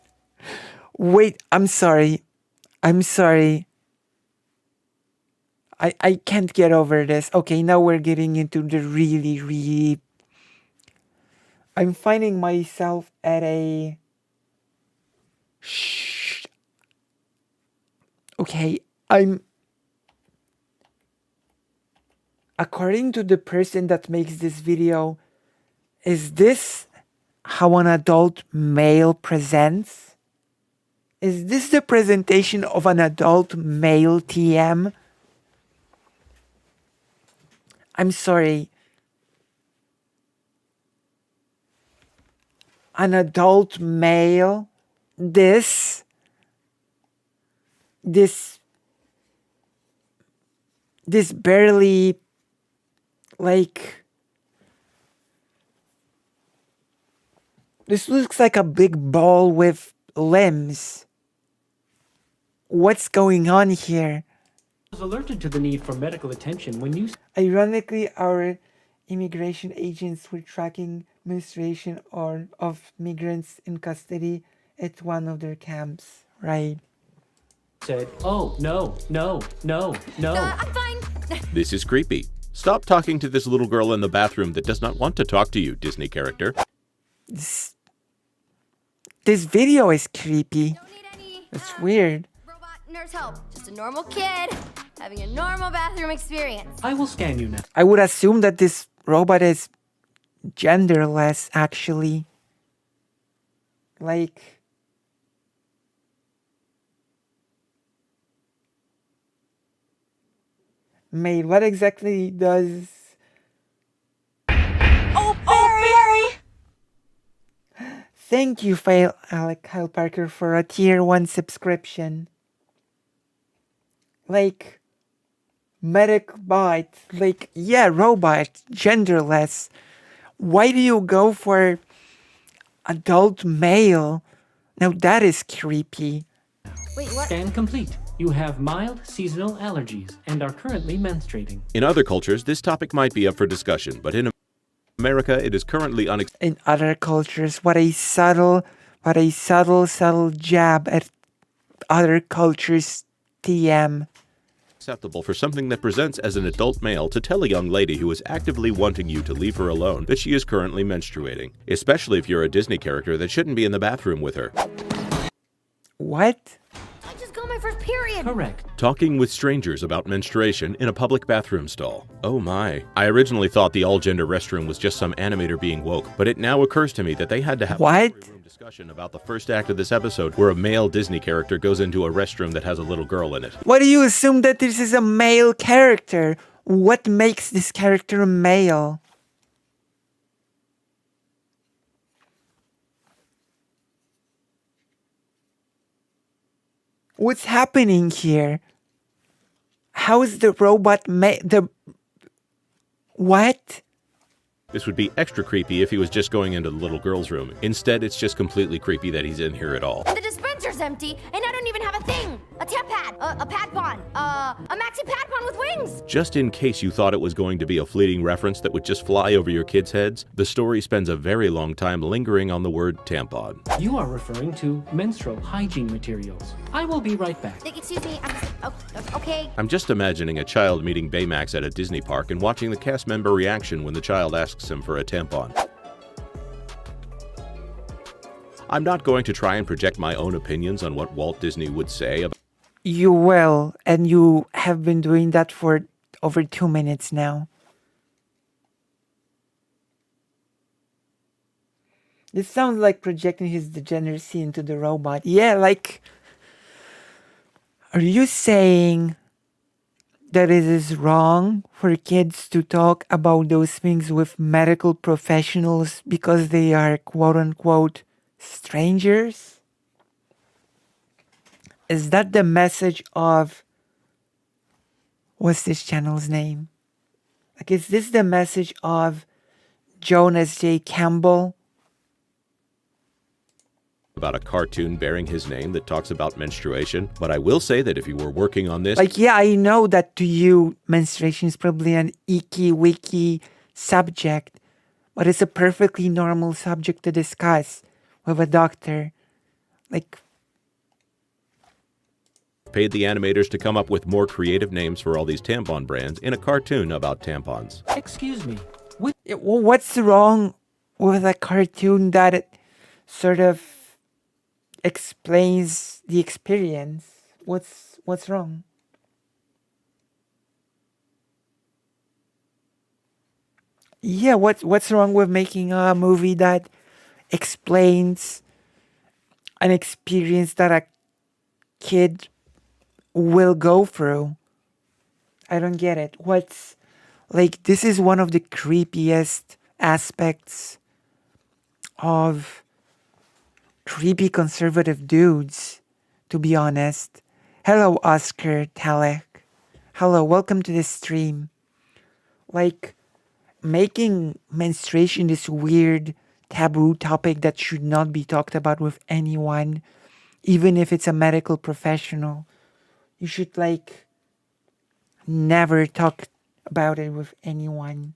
Wait, I'm sorry. I can't get over this. Okay, now we're getting into the really... I'm finding myself at a... Shh. Okay, according to the person that makes this video, is this how an adult male presents? Is this the presentation of an adult male TM? I'm sorry. An adult male? This barely, like, this looks like a big ball with limbs. What's going on here? I was alerted to the need for medical attention when you Ironically, our immigration agents were tracking menstruation of migrants in custody at one of their camps, right? said, oh, no, no, no, no. I'm fine. This is creepy. Stop talking to this little girl in the bathroom that does not want to talk to you, Disney character. This video is creepy. Don't need any, It's weird. robot nurse help. Just a normal kid having a normal bathroom experience. I will scan you now. I would assume that this robot is genderless, actually. Like... May, what exactly does... Oh, Barry! Thank you, Kyle Parker, for a tier 1 subscription. Like... Medic bot. Like, yeah, robot. Genderless. Why do you go for... adult male? Now that is creepy. Wait, what? Scan complete. You have mild seasonal allergies and are currently menstruating. In other cultures, this topic might be up for discussion, but in America, it is currently unacceptable. In other cultures, what a subtle jab at other cultures TM. Acceptable for something that presents as an adult male to tell a young lady who is actively wanting you to leave her alone that she is currently menstruating, especially if you're a Disney character that shouldn't be in the bathroom with her. What? I just got my first period. Correct. Talking with strangers about menstruation in a public bathroom stall. Oh my. I originally thought the all-gender restroom was just some animator being woke, but it now occurs to me that they had to have What? a room discussion about the first act of this episode where a male Disney character goes into a restroom that has a little girl in it. Why do you assume that this is a male character? What makes this character male? What's happening here? How is the robot What? This would be extra creepy if he was just going into the little girl's room. Instead, it's just completely creepy that he's in here at all. The dispenser's empty, and I don't even have a thing. A temp pad, a pad pon, a maxi pad pon with wings. Just in case you thought it was going to be a fleeting reference that would just fly over your kids' heads, the story spends a very long time lingering on the word tampon. You are referring to menstrual hygiene materials. I will be right back. Excuse me, okay. I'm just imagining a child meeting Baymax at a Disney park and watching the cast member reaction when the child asks him for a tampon. I'm not going to try and project my own opinions on what Walt Disney would say about. You will, and you have been doing that for over 2 minutes now. This sounds like projecting his degeneracy into the robot. Yeah, like, are you saying that it is wrong for kids to talk about those things with medical professionals because they are quote-unquote strangers? Is that the message of... what's this channel's name? Like, is this the message of Jonas J. Campbell? About a cartoon bearing his name that talks about menstruation, but I will say that if you were working on this... Like, yeah, I know that to you, menstruation is probably an icky-wicky subject, but it's a perfectly normal subject to discuss with a doctor. Like... paid the animators to come up with more creative names for all these tampon brands in a cartoon about tampons. Excuse me. Well, what's wrong with a cartoon that it sort of explains the experience? What's wrong? Yeah, what's wrong with making a movie that explains an experience that a kid will go through? I don't get it. What's like, this is one of the creepiest aspects of creepy conservative dudes, to be honest. Hello, Oscar Talek. Hello, welcome to the stream. Like, making menstruation this weird taboo topic that should not be talked about with anyone, even if it's a medical professional. You should, like, never talk about it with anyone.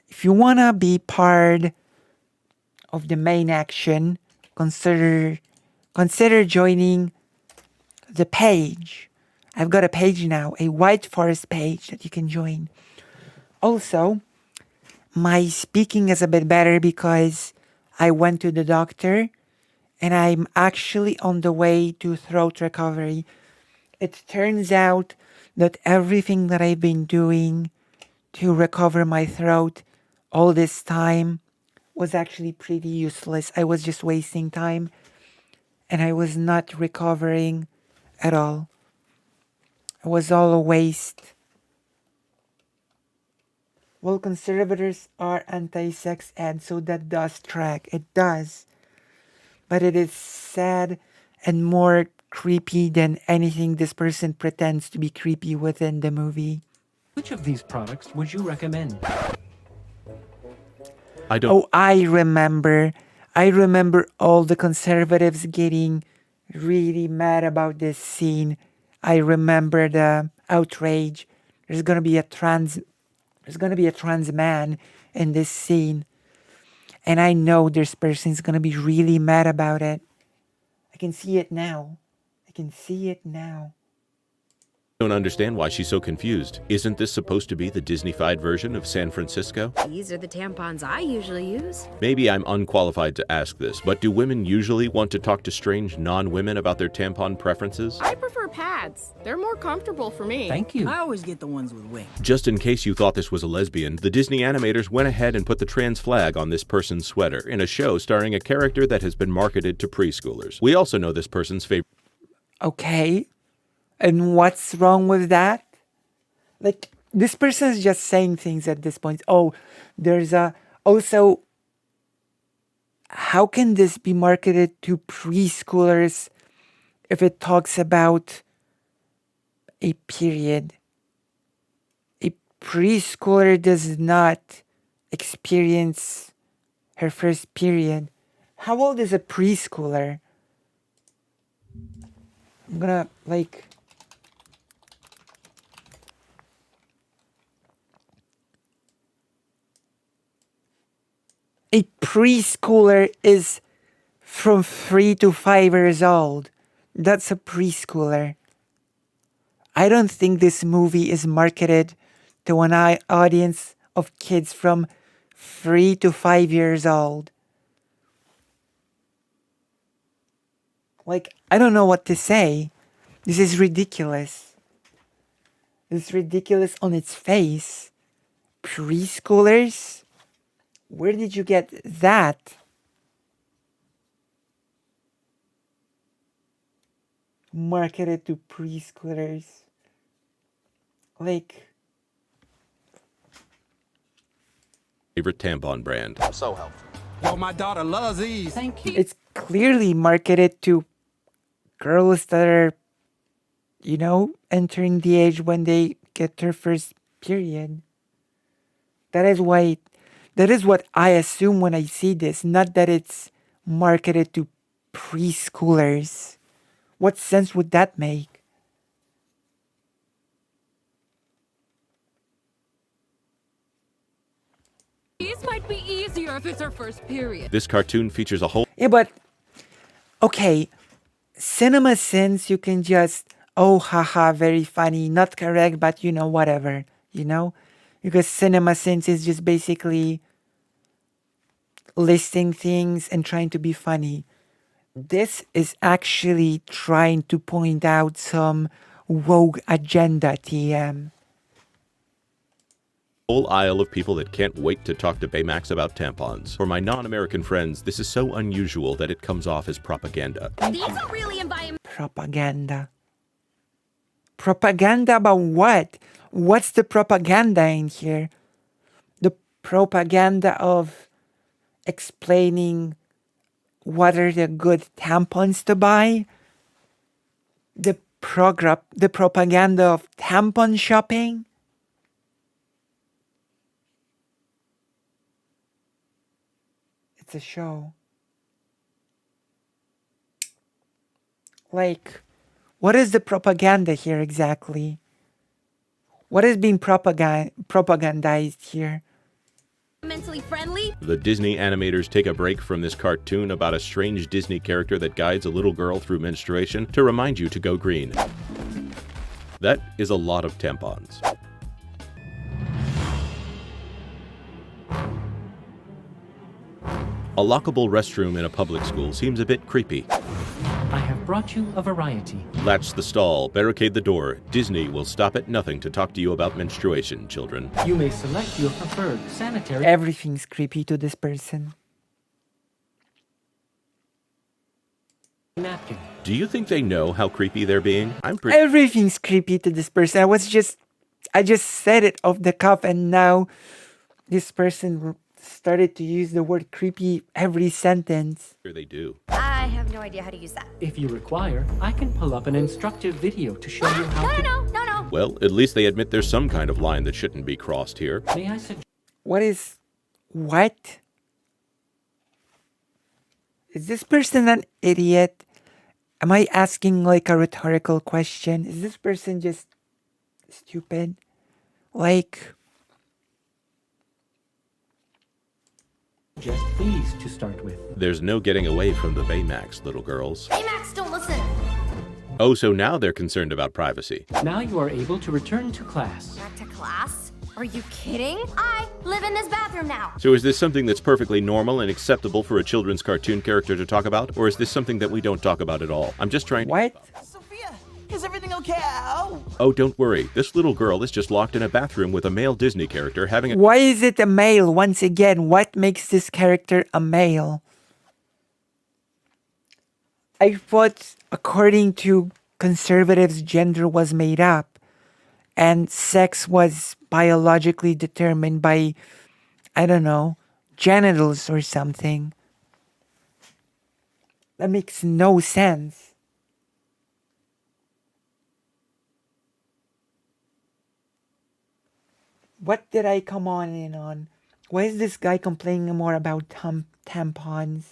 If you wanna be part of the main action, consider joining the page. I've got a page now, a White Forest page that you can join. Also, my speaking is a bit better because I went to the doctor and I'm actually on the way to throat recovery. It turns out that everything that I've been doing to recover my throat all this time was actually pretty useless. I was just wasting time and I was not recovering at all. It was all a waste. Well, conservators are anti-sex ed, so that does track. It does. But it is sad and more creepy than anything this person pretends to be creepy within the movie. Which of these products would you recommend? I remember all the conservatives getting really mad about this scene. I remember the outrage. There's gonna be a trans man in this scene. And I know this person's gonna be really mad about it. I can see it now. Don't understand why she's so confused. Isn't this supposed to be the Disney-fied version of San Francisco? These are the tampons I usually use. Maybe I'm unqualified to ask this, but do women usually want to talk to strange non-women about their tampon preferences? I prefer pads. They're more comfortable for me. Thank you. I always get the ones with wings. Just in case you thought this was a lesbian, the Disney animators went ahead and put the trans flag on this person's sweater in a show starring a character that has been marketed to preschoolers. We also know this person's favorite... Okay. And what's wrong with that? Like, this person is just saying things at this point. Oh, there's a... Also, how can this be marketed to preschoolers if it talks about a period? preschooler does not experience her first period. How old is a preschooler? I'm gonna like... A preschooler is from 3 to 5 years old. That's a preschooler. I don't think this movie is marketed to an audience of kids from 3 to 5 years old. Like, I don't know what to say. This is ridiculous. It's ridiculous on its face. Preschoolers? Where did you get that? Marketed to preschoolers. Like... Favorite tampon brand. So helpful. Yo, my daughter loves these. Thank you. It's clearly marketed to girls that are, you know, entering the age when they get their first period. That is what I assume when I see this, not that it's marketed to preschoolers. What sense would that make? These might be easier if it's her first period. This cartoon features a whole Yeah, but okay, cinema sins you can just, oh haha, very funny, not correct, but you know, whatever, you know? Because cinema sins is just basically listing things and trying to be funny. This is actually trying to point out some woke agenda, TM. whole aisle of people that can't wait to talk to Baymax about tampons. For my non-American friends, this is so unusual that it comes off as propaganda. These are really environmental. Propaganda. Propaganda about what? What's the propaganda in here? The propaganda of explaining what are the good tampons to buy? The propaganda of tampon shopping? It's a show. Like, what is the propaganda here exactly? What is being propagandized here? Mentally friendly? The Disney animators take a break from this cartoon about a strange Disney character that guides a little girl through menstruation to remind you to go green. That is a lot of tampons. A lockable restroom in a public school seems a bit creepy. I have brought you a variety. Latch the stall, barricade the door. Disney will stop at nothing to talk to you about menstruation, children. You may select your preferred sanitary Everything's creepy to this person. napkin. Do you think they know how creepy they're being? I'm pretty... Everything's creepy to this person. I just said it off the cuff, and now this person started to use the word creepy every sentence. sure they do. I have no idea how to use that. If you require, I can pull up an instructive video to show you how to... No. Well, at least they admit there's some kind of line that shouldn't be crossed here. May I suggest... What? Is this person an idiot? Am I asking like a rhetorical question? Is this person just stupid? Like, Just these to start with. There's no getting away from the Baymax, little girls. Hey, Max, don't listen. Oh, so now they're concerned about privacy. Now you are able to return to class. Back to class? Are you kidding? I live in this bathroom now. So is this something that's perfectly normal and acceptable for a children's cartoon character to talk about? Or is this something that we don't talk about at all? I'm just trying to... what? Sophia, is everything okay? Ow. Oh, don't worry. This little girl is just locked in a bathroom with a male Disney character having a... Why is it a male? Once again, what makes this character a male? I thought, according to conservatives, gender was made up and sex was biologically determined by, I don't know, genitals or something. That makes no sense. What did I come on in on? Why is this guy complaining more about tampons?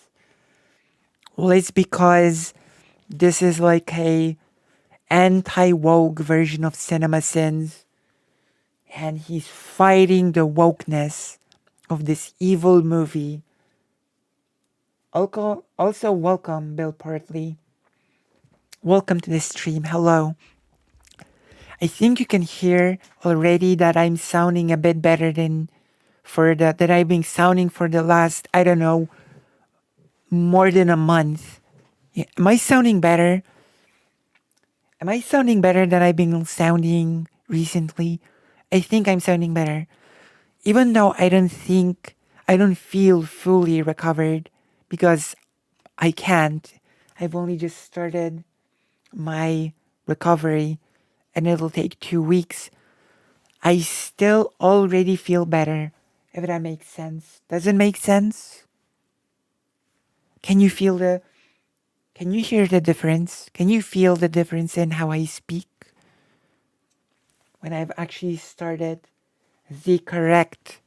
Well, it's because this is like a anti-woke version of Cinema Sins. And he's fighting the wokeness of this evil movie. Also, welcome, Bill Portley. Welcome to the stream. Hello. I think you can hear already that I'm sounding a bit better that I've been sounding for the last, I don't know, more than a month. Yeah. Am I sounding better? Am I sounding better than I've been sounding recently? I think I'm sounding better. Even though I don't feel fully recovered because I can't. I've only just started my recovery and it'll take 2 weeks. I still already feel better, if that makes sense. Does it make sense? Can you hear the difference? Can you feel the difference in how I speak? When I've actually started the correct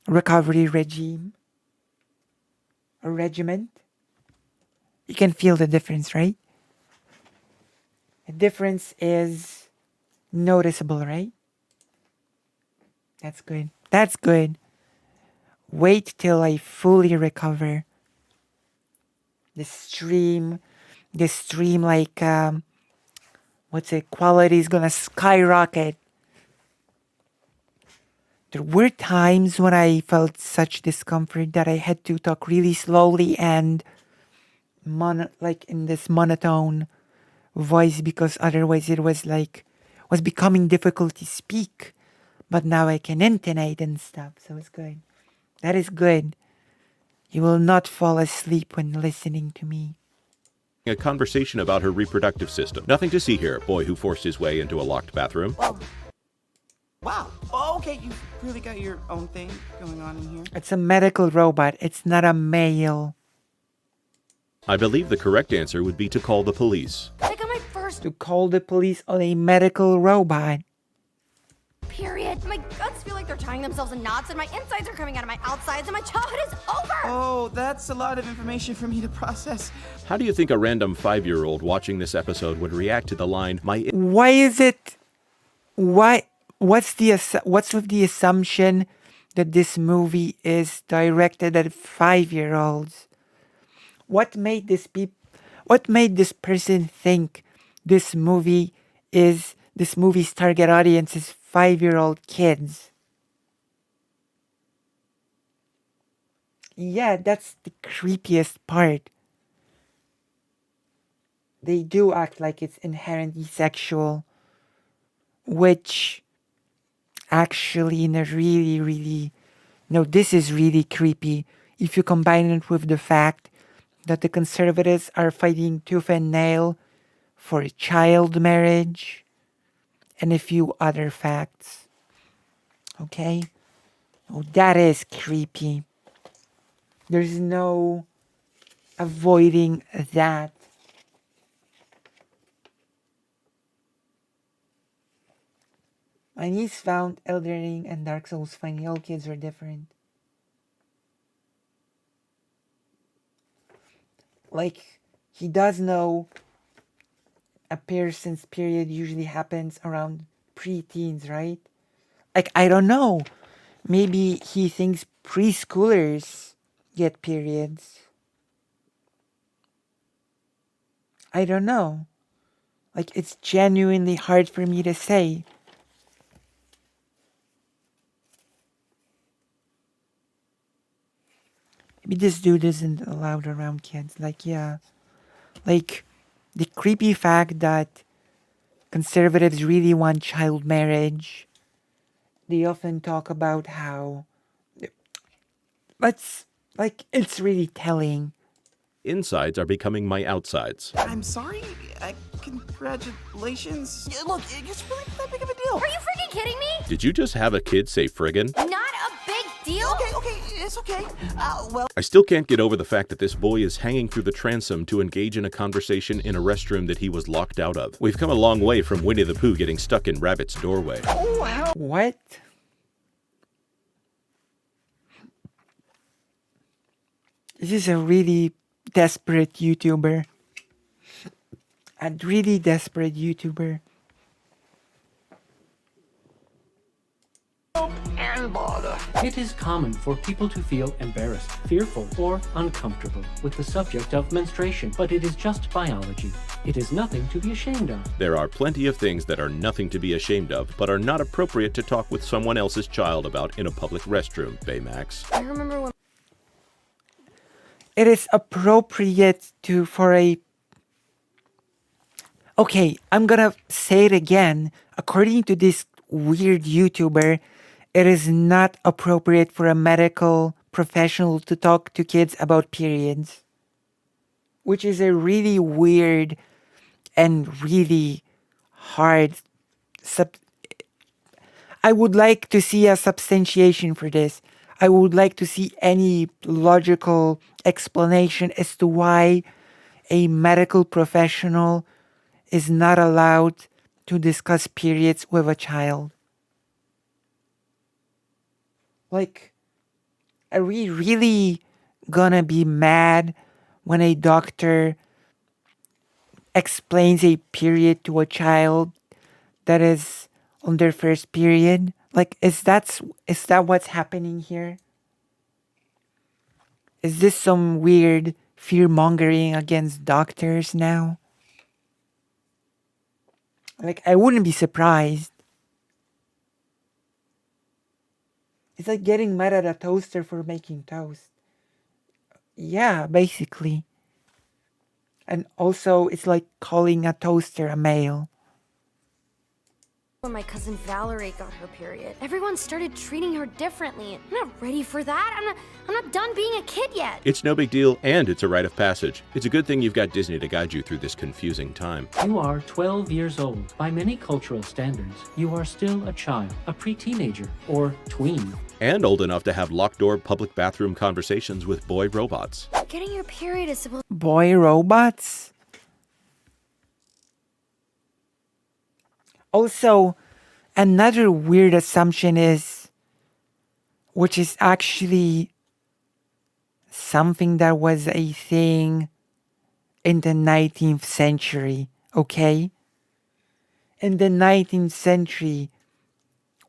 recovery regime or regiment, you can feel the difference, right? The difference is noticeable, right? That's good. That's good. Wait till I fully recover. The stream like, quality is gonna skyrocket. There were times when I felt such discomfort that I had to talk really slowly and in this monotone voice because otherwise it was becoming difficult to speak. But now I can intonate and stuff, so it's good. That is good. You will not fall asleep when listening to me. A conversation about her reproductive system. Nothing to see here. Boy who forced his way into a locked bathroom. Well, wow. Okay, you've really got your own thing going on in here. It's a medical robot. It's not a male. I believe the correct answer would be to call the police. I got my first To call the police on a medical robot. period. My guts feel like they're tying themselves in knots, and my insides are coming out of my outsides, and my childhood is over. Oh, that's a lot of information for me to process. How do you think a random 5-year-old watching this episode would react to the line, Why is it? What's with the assumption that this movie is directed at 5-year-olds? What made this person think this movie's target audience is 5-year-old kids? Yeah, that's the creepiest part. They do act like it's inherently sexual, which actually this is really creepy if you combine it with the fact that the conservatives are fighting tooth and nail for child marriage and a few other facts. Okay? Oh, that is creepy. There's no avoiding that. My niece found Elden Ring and Dark Souls funny. All kids are different. Like, he does know a person's period usually happens around pre-teens, right? Like, I don't know. Maybe he thinks preschoolers get periods. I don't know. Like, it's genuinely hard for me to say. Maybe this dude isn't allowed around kids. Like, yeah. Like, the creepy fact that conservatives really want child marriage. They often talk about how... it's really telling. Insides are becoming my outsides. I'm sorry. Congratulations. Yeah, look, it's really not that big of a deal. Are you freaking kidding me? Did you just have a kid say friggin'? Not a big deal. Okay, it's okay. Well, I still can't get over the fact that this boy is hanging through the transom to engage in a conversation in a restroom that he was locked out of. We've come a long way from Winnie the Pooh getting stuck in Rabbit's doorway. What? This is a really desperate YouTuber. A really desperate YouTuber. It is common for people to feel embarrassed, fearful, or uncomfortable with the subject of menstruation, but it is just biology. It is nothing to be ashamed of. There are plenty of things that are nothing to be ashamed of, but are not appropriate to talk with someone else's child about in a public restroom, Baymax. I remember when It is appropriate for a... Okay, I'm gonna say it again. According to this weird YouTuber, it is not appropriate for a medical professional to talk to kids about periods. Which is a really weird and really hard... I would like to see a substantiation for this. I would like to see any logical explanation as to why a medical professional is not allowed to discuss periods with a child. Like, are we really gonna be mad when a doctor explains a period to a child that is on their first period? Like, is that what's happening here? Is this some weird fear-mongering against doctors now? Like, I wouldn't be surprised. It's like getting mad at a toaster for making toast. Yeah, basically. And also, it's like calling a toaster a male. when my cousin Valerie got her period, everyone started treating her differently. I'm not ready for that. I'm not done being a kid yet. It's no big deal, and it's a rite of passage. It's a good thing you've got Disney to guide you through this confusing time. You are 12 years old. By many cultural standards, you are still a child, a pre-teenager, or tween. And old enough to have locked-door public bathroom conversations with boy robots. Getting your period is supposed Boy robots? Also, another weird assumption is, which is actually something that was a thing in the 19th century, okay? In the 19th century,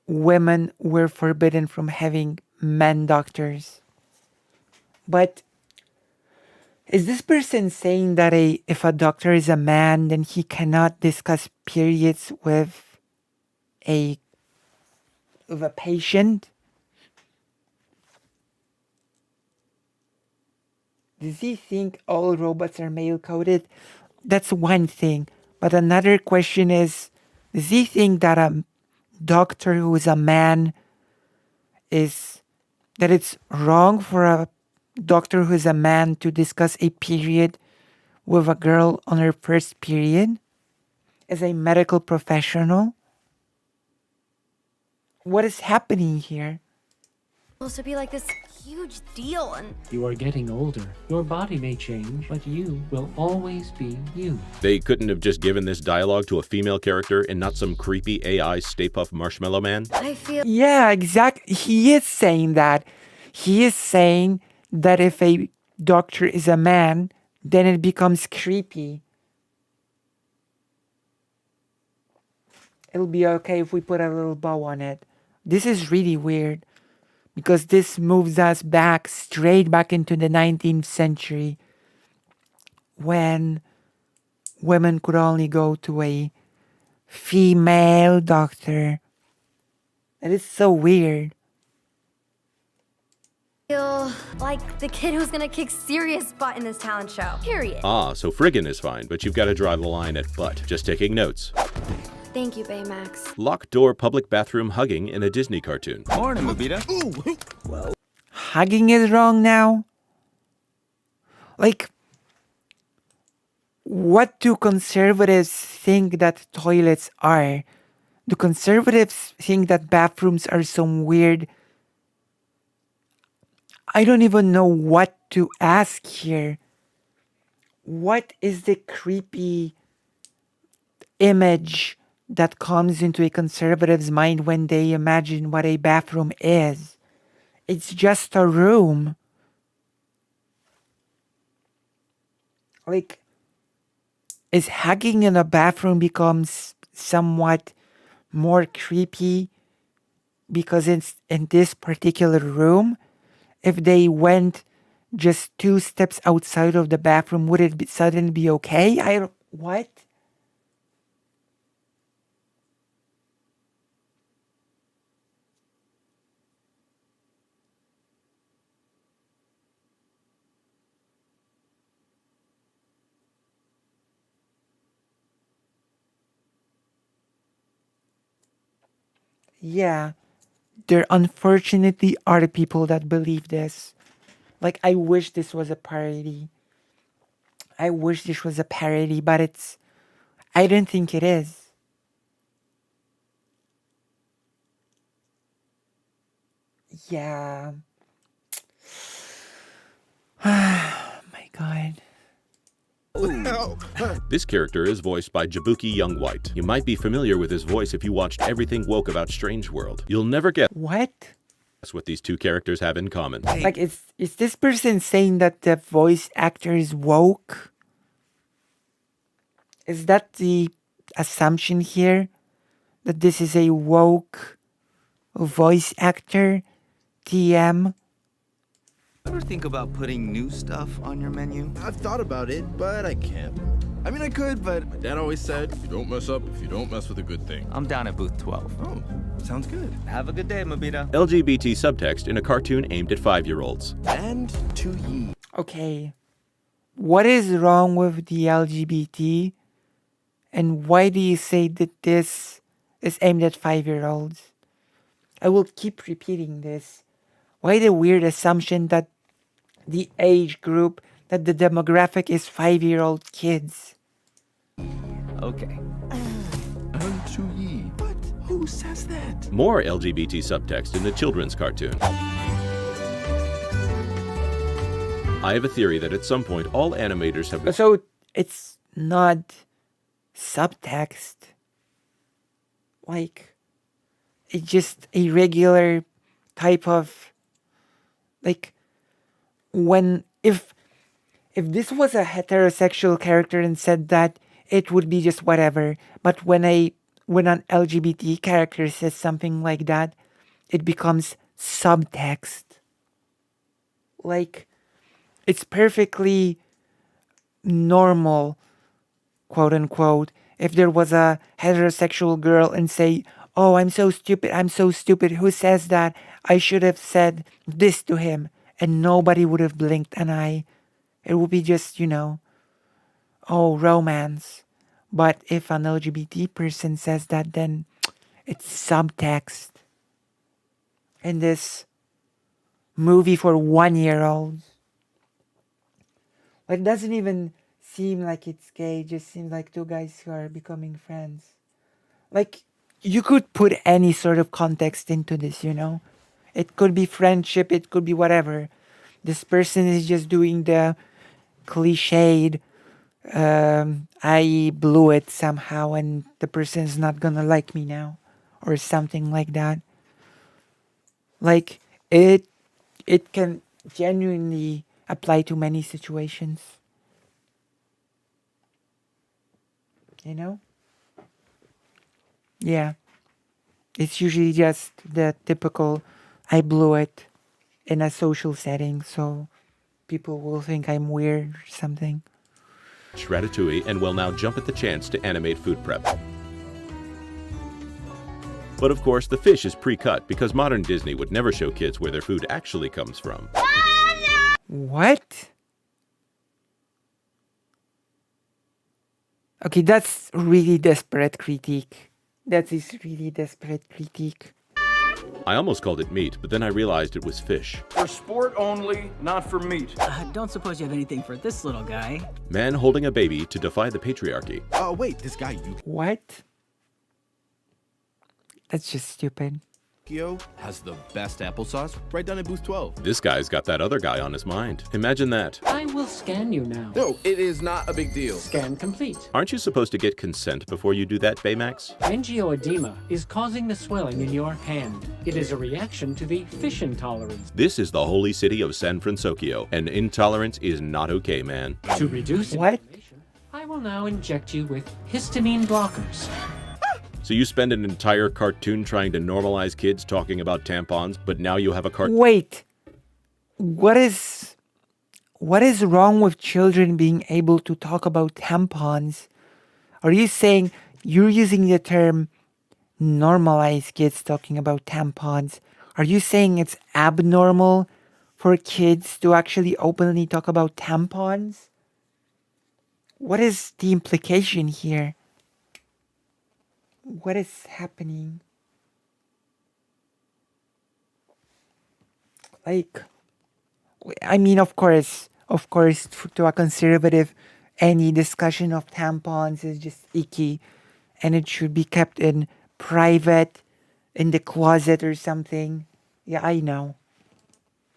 women were forbidden from having men doctors. But is this person saying that if a doctor is a man, then he cannot discuss periods with a patient? Does he think all robots are male-coded? That's one thing. But another question is, does he think that a doctor who is a man that it's wrong for a doctor who is a man to discuss a period with a girl on her first period as a medical professional? What is happening here? to be like this huge deal, and You are getting older. Your body may change, but you will always be you. They couldn't have just given this dialogue to a female character and not some creepy AI Stay Puft Marshmallow Man? I feel Yeah, exactly. He is saying that. He is saying that if a doctor is a man, then it becomes creepy. It'll be okay if we put a little bow on it. This is really weird because this moves us straight back into the 19th century when women could only go to a female doctor. That is so weird. like the kid who's gonna kick serious butt in this talent show. Period. Ah, so friggin' is fine, but you've got to draw the line at butt. Just taking notes. Thank you, Baymax. Locked door public bathroom hugging in a Disney cartoon. Morning, Mobita. Hugging is wrong now? Like, what do conservatives think that toilets are? Do conservatives think that bathrooms are some weird... I don't even know what to ask here. What is the creepy image that comes into a conservative's mind when they imagine what a bathroom is? It's just a room. like, is hugging in a bathroom becomes somewhat more creepy because it's in this particular room. If they went just 2 steps outside of the bathroom, would it suddenly be okay? What? Yeah, there unfortunately are people that believe this. Like, I wish this was a parody. I wish this was a parody, but I don't think it is. Yeah. My God. This character is voiced by Jabuki Youngwhite. You might be familiar with his voice if you watched Everything Woke About Strange World. You'll never guess What? what these two characters have in common. Like, is this person saying that the voice actor is woke? Is that the assumption here? That this is a woke voice actor? TM? Ever think about putting new stuff on your menu? I've thought about it, but I can't. I mean, I could, but my dad always said, if you don't mess up, if you don't mess with a good thing. I'm down at booth 12. Oh, sounds good. Have a good day, Mobita. LGBT subtext in a cartoon aimed at 5-year-olds. And to ye. Okay. What is wrong with the LGBT? And why do you say that this is aimed at 5-year-olds? I will keep repeating this. Why the weird assumption that the age group, that the demographic is 5-year-old kids? Okay. And to ye. But who says that? More LGBT subtext in the children's cartoon. I have a theory that at some point all animators have... So it's not subtext. Like, it's just a regular type of, like, when if this was a heterosexual character and said that, it would be just whatever. But when an LGBT character says something like that, it becomes subtext. Like, it's perfectly normal, quote unquote, if there was a heterosexual girl and say, oh, I'm so stupid, who says that? I should have said this to him, and nobody would have blinked an eye. It would be just, oh, romance. But if an LGBT person says that, then it's subtext. In this movie for 1-year-olds. It doesn't even seem like it's gay. It just seems like two guys who are becoming friends. Like, you could put any sort of context into this, It could be friendship, it could be whatever. This person is just doing the cliched, I blew it somehow and the person is not gonna like me now. Or something like that. Like, it can genuinely apply to many situations. Yeah. It's usually just the typical, I blew it in a social setting, so people will think I'm weird or something. Ratatouille and will now jump at the chance to animate food prep. But of course, the fish is pre-cut because modern Disney would never show kids where their food actually comes from. What? Okay, that's really desperate critique. That is really desperate critique. I almost called it meat, but then I realized it was fish. For sport only, not for meat. Don't suppose you have anything for this little guy. Man holding a baby to defy the patriarchy. Wait, this guy you... What? That's just stupid. Yukio has the best applesauce right down at booth 12. This guy's got that other guy on his mind. Imagine that. I will scan you now. No, it is not a big deal. Scan complete. Aren't you supposed to get consent before you do that, Baymax? Angioedema is causing the swelling in your hand. It is a reaction to the fish intolerance. This is the holy city of San Francisco, and intolerance is not okay, man. To reduce inflammation, I will now inject you with histamine blockers. So you spend an entire cartoon trying to normalize kids talking about tampons, but now you have a cartoon. Wait. What is wrong with children being able to talk about tampons? Are you saying you're using the term normalize kids talking about tampons? Are you saying it's abnormal for kids to actually openly talk about tampons? What is the implication here? What is happening? Like, I mean, of course, to a conservative, any discussion of tampons is just icky, and it should be kept in private, in the closet or something. Yeah, I know.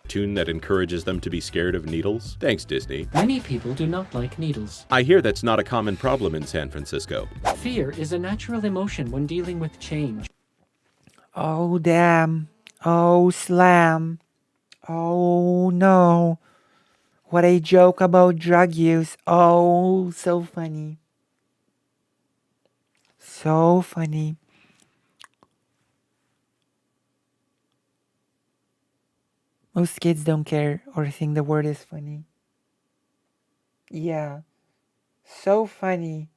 Cartoon that encourages them to be scared of needles? Thanks, Disney. Many people do not like needles. I hear that's not a common problem in San Francisco. Fear is a natural emotion when dealing with change. Oh, damn. Oh, slam. Oh, no. What a joke about drug use. Oh, so funny. So funny. Most kids don't care or think the word is funny. Yeah. So funny.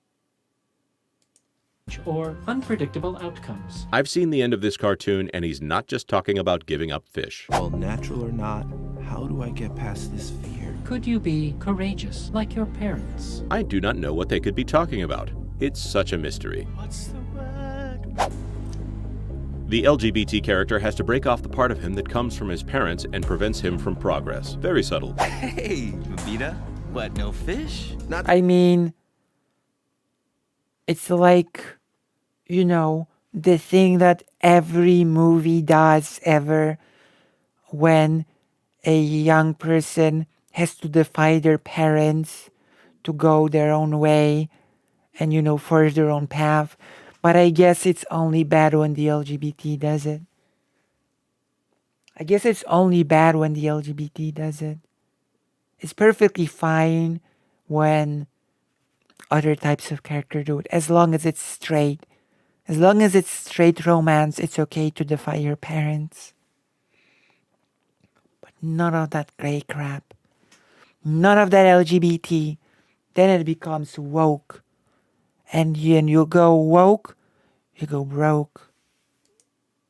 Or unpredictable outcomes. I've seen the end of this cartoon, and he's not just talking about giving up fish. Well, natural or not, how do I get past this fear? Could you be courageous like your parents? I do not know what they could be talking about. It's such a mystery. What's the word? The LGBT character has to break off the part of him that comes from his parents and prevents him from progress. Very subtle. Hey, Mabita. What, no fish? I mean, it's like, you know, the thing that every movie does ever when a young person has to defy their parents to go their own way and, you know, forge their own path. But I guess it's only bad when the LGBT does it. I guess it's only bad when the LGBT does it. It's perfectly fine when other types of character do it, as long as it's straight. As long as it's straight romance, it's okay to defy your parents. But none of that gray crap. None of that LGBT. Then it becomes woke. And you go woke, you go broke.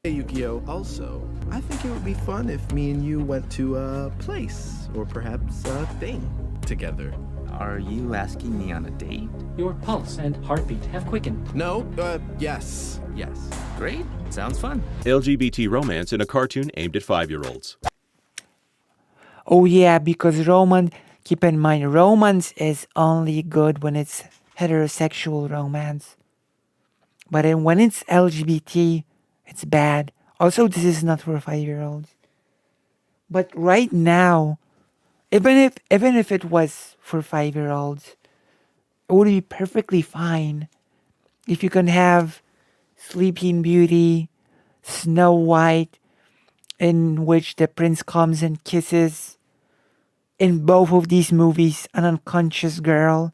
Hey, Yukio. Also, I think it would be fun if me and you went to a place, or perhaps a thing, together. Are you asking me on a date? Your pulse and heartbeat have quickened. No, yes. Yes. Great. Sounds fun. LGBT romance in a cartoon aimed at 5-year-olds. Oh yeah, because keep in mind, romance is only good when it's heterosexual romance. But then when it's LGBT, it's bad. Also, this is not for 5-year-olds. But right now, even if it was for 5-year-olds, it would be perfectly fine if you can have Sleeping Beauty, Snow White, in which the prince comes and kisses, in both of these movies, an unconscious girl,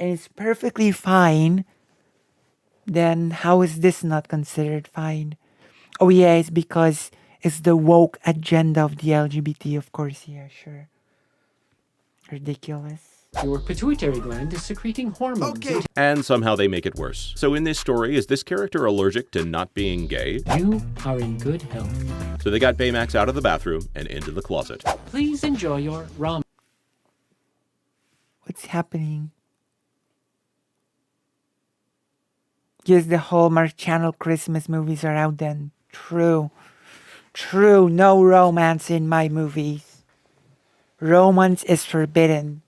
and it's perfectly fine. Then how is this not considered fine? Oh yeah, it's because it's the woke agenda of the LGBT, of course. Yeah, sure. Ridiculous. Your pituitary gland is secreting hormones. Okay. And somehow they make it worse. So in this story, is this character allergic to not being gay? You are in good health. So they got Baymax out of the bathroom and into the closet. Please enjoy your ramen. What's happening? Yes, the Hallmark Channel Christmas movies are out then. True. True, no romance in my movies. Romance is forbidden.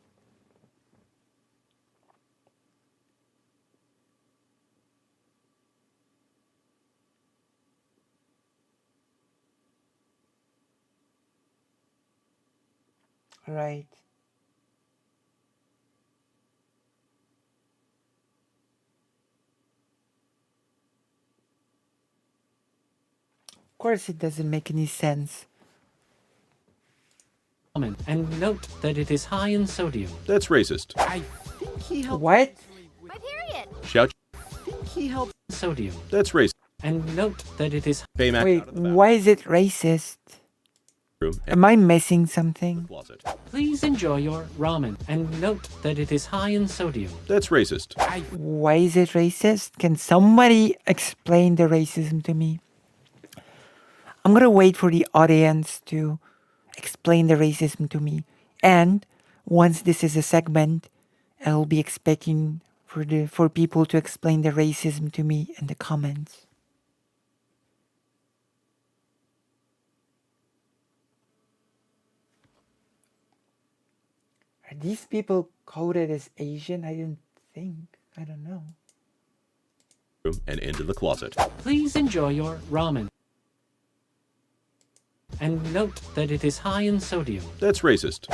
Right. Of course, it doesn't make any sense. And note that it is high in sodium. That's racist. I think he helped. What? My period. Shout. He helped. Sodium. That's racist. And note that it is Baymax Wait, out of the why is it racist? bathroom and Am I missing something? closet. Please enjoy your ramen. And note that it is high in sodium. That's racist. Why is it racist? Can somebody explain the racism to me? I'm gonna wait for the audience to explain the racism to me. And once this is a segment, I'll be expecting for people to explain the racism to me in the comments. Are these people coded as Asian? I didn't think. I don't know. And into the closet. Please enjoy your ramen. And note that it is high in sodium. That's racist.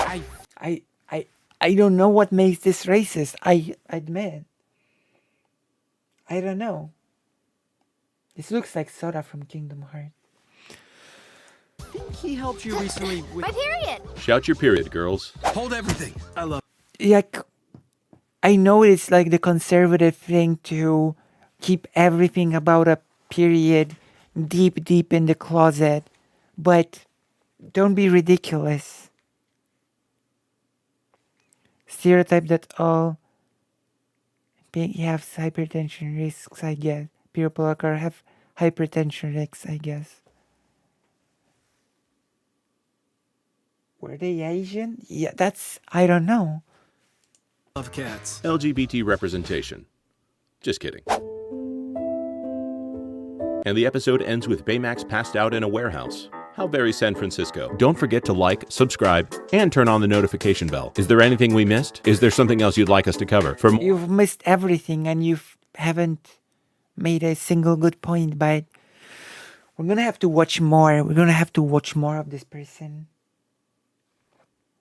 I don't know what makes this racist. I admit. I don't know. This looks like Sora from Kingdom Hearts. He helped you recently with. My period. Shout your period, girls. Hold everything. I love. Yeah, I know it's like the conservative thing to keep everything about a period deep in the closet, but don't be ridiculous. Stereotype that all have hypertension risks, I guess. People have hypertension risks, I guess. Were they Asian? Yeah, I don't know. Love cats. LGBT representation. Just kidding. And the episode ends with Baymax passed out in a warehouse. How very San Francisco. Don't forget to like, subscribe, and turn on the notification bell. Is there anything we missed? Is there something else you'd like us to cover? You've missed everything and you haven't made a single good point, but we're gonna have to watch more. We're gonna have to watch more of this person.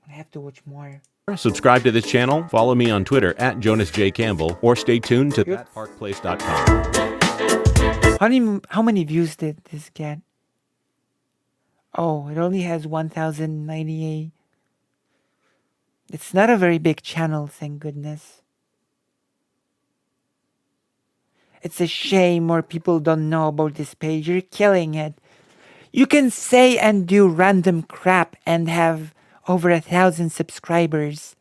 I have to watch more. Subscribe to this channel, follow me on Twitter at Jonas J. Campbell, or stay tuned to thatparkplace.com. How many views did this get? Oh, it only has 1,098. It's not a very big channel, thank goodness. It's a shame more people don't know about this page. You're killing it. You can say and do random crap and have over 1,000 subscribers.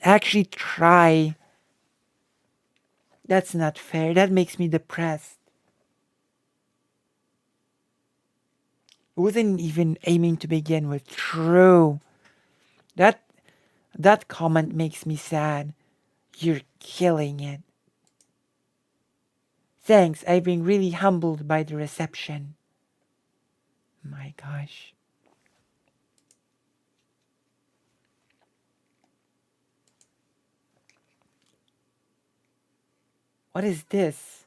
Actually try. That's not fair. That makes me depressed. It wasn't even aiming to begin with. True. That comment makes me sad. You're killing it. Thanks. I've been really humbled by the reception. My gosh. What is this?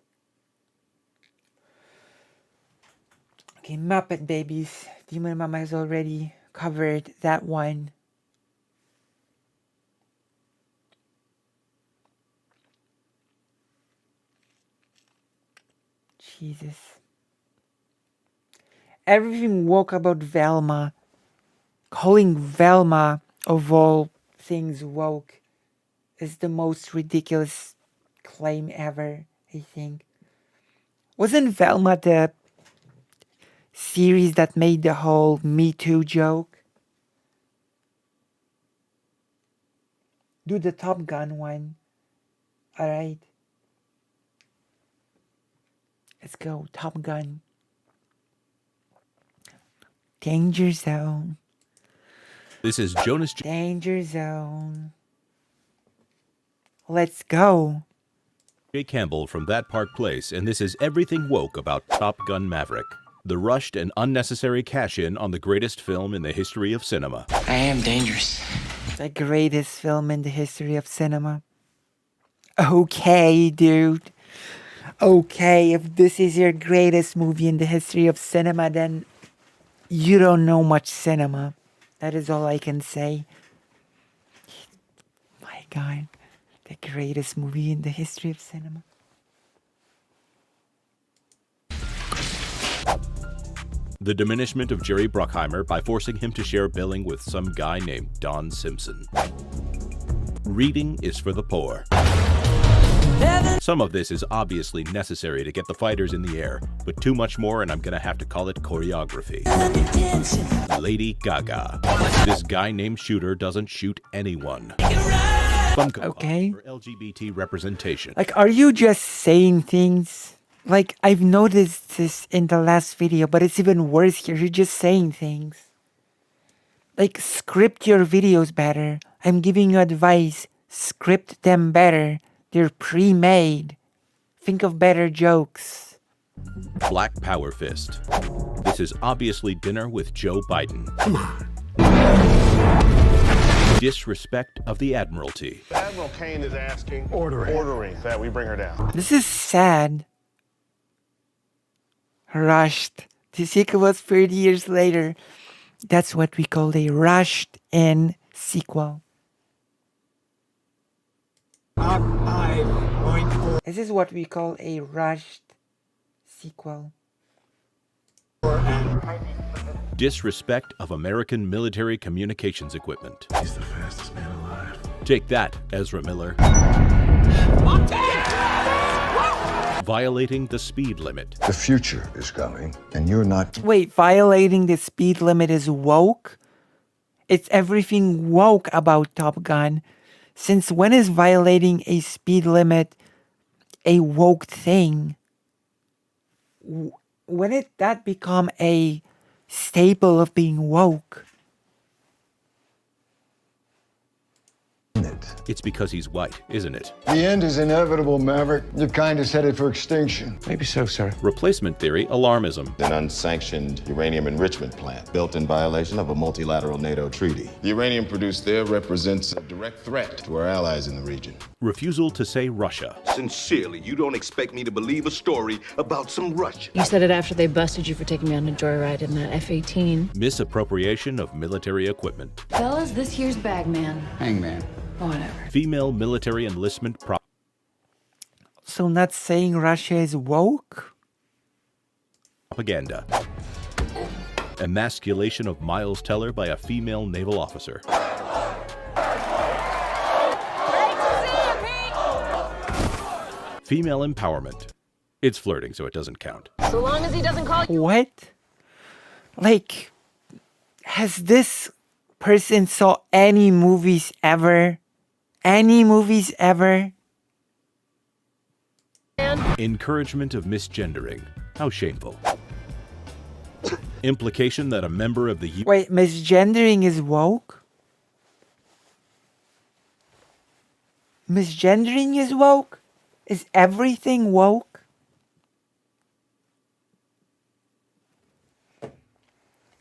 Okay, Muppet Babies. Demon Mama has already covered that one. Jesus. Everything woke about Velma. Calling Velma of all things woke is the most ridiculous claim ever, I think. Wasn't Velma the series that made the whole Me Too joke? Do the Top Gun one. Alright. Let's go, Top Gun. Danger Zone. This is Jonas J. Danger Zone. Let's go. Campbell from That Park Place, and this is Everything Woke about Top Gun Maverick. The rushed and unnecessary cash-in on the greatest film in the history of cinema. I am dangerous. The greatest film in the history of cinema. Okay, dude. Okay, if this is your greatest movie in the history of cinema, then you don't know much cinema. That is all I can say. god. The greatest movie in the history of cinema. The diminishment of Jerry Bruckheimer by forcing him to share billing with some guy named Don Simpson. Reading is for the poor. Some of this is obviously necessary to get the fighters in the air, but too much more and I'm gonna have to call it choreography. Lady Gaga. This guy named Shooter doesn't shoot anyone. Funko Pop for LGBT representation. Like, are you just saying things? Like, I've noticed this in the last video, but it's even worse here. You're just saying things. Like, script your videos better. I'm giving you advice. Script them better. They're pre-made. Think of better jokes. Black Power Fist. This is obviously dinner with Joe Biden. Come on. Disrespect of the Admiralty. Admiral Kane is asking, ordering that we bring her down. This is sad. Rushed. The sequel was 30 years later. That's what we call a rushed-in sequel. This is what we call a rushed sequel. Disrespect of American military communications equipment. He's the fastest man alive. Take that, Ezra Miller. Violating the speed limit. The future is coming, and you're not. Wait, violating the speed limit is woke? It's everything woke about Top Gun. Since when is violating a speed limit a woke thing? When did that become a staple of being woke? It's because he's white, isn't it? The end is inevitable, Maverick. Your kind is headed for extinction. Maybe so, sir. Replacement theory, alarmism. An unsanctioned uranium enrichment plant built in violation of a multilateral NATO treaty. The uranium produced there represents a direct threat to our allies in the region. Refusal to say Russia. Sincerely, you don't expect me to believe a story about some Russian. You said it after they busted you for taking me on a joyride in that F-18. Misappropriation of military equipment. Fellas, this here's Bagman. Hangman. Whatever. Female military enlistment So not saying Russia is woke? propaganda. Emasculation of Miles Teller by a female naval officer. Female empowerment. It's flirting, so it doesn't count. So long as he doesn't call you. What? Like, has this person saw any movies ever? Any movies ever? Encouragement of misgendering. How shameful. Implication that a member of the Wait, misgendering is woke? Misgendering is woke? Is everything woke?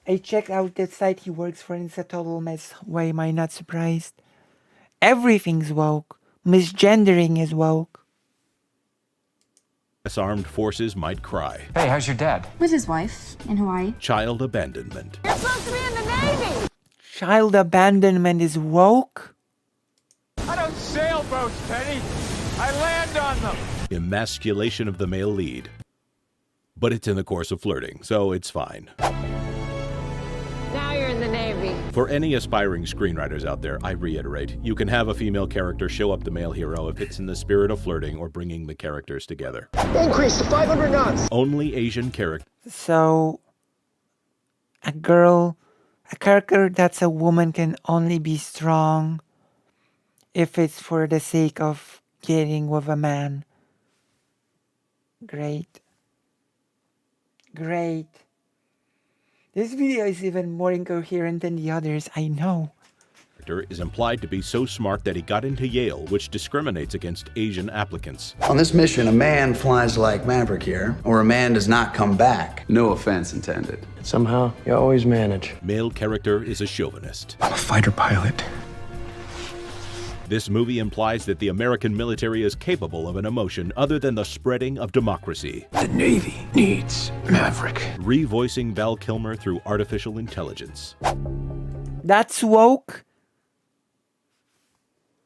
I checked out the site he works for and it's a total mess. Why am I not surprised? Everything's woke. Misgendering is woke. armed forces might cry. Hey, how's your dad? With his wife in Hawaii. Child abandonment. You're supposed to be in the Navy! Child abandonment is woke? I don't sail boats, Penny. I land on them. Emasculation of the male lead. But it's in the course of flirting, so it's fine. Now you're in the Navy. For any aspiring screenwriters out there, I reiterate, you can have a female character show up the male hero if it's in the spirit of flirting or bringing the characters together. Increase to 500 knots. Only Asian characters. So, a character that's a woman can only be strong if it's for the sake of getting with a man. Great. Great. This video is even more incoherent than the others, I know. Is implied to be so smart that he got into Yale, which discriminates against Asian applicants. On this mission, a man flies like Maverick here, or a man does not come back. No offense intended. Somehow, you always manage. Male character is a chauvinist. I'm a fighter pilot. This movie implies that the American military is capable of an emotion other than the spreading of democracy. The Navy needs Maverick. Revoicing Val Kilmer through artificial intelligence. That's woke?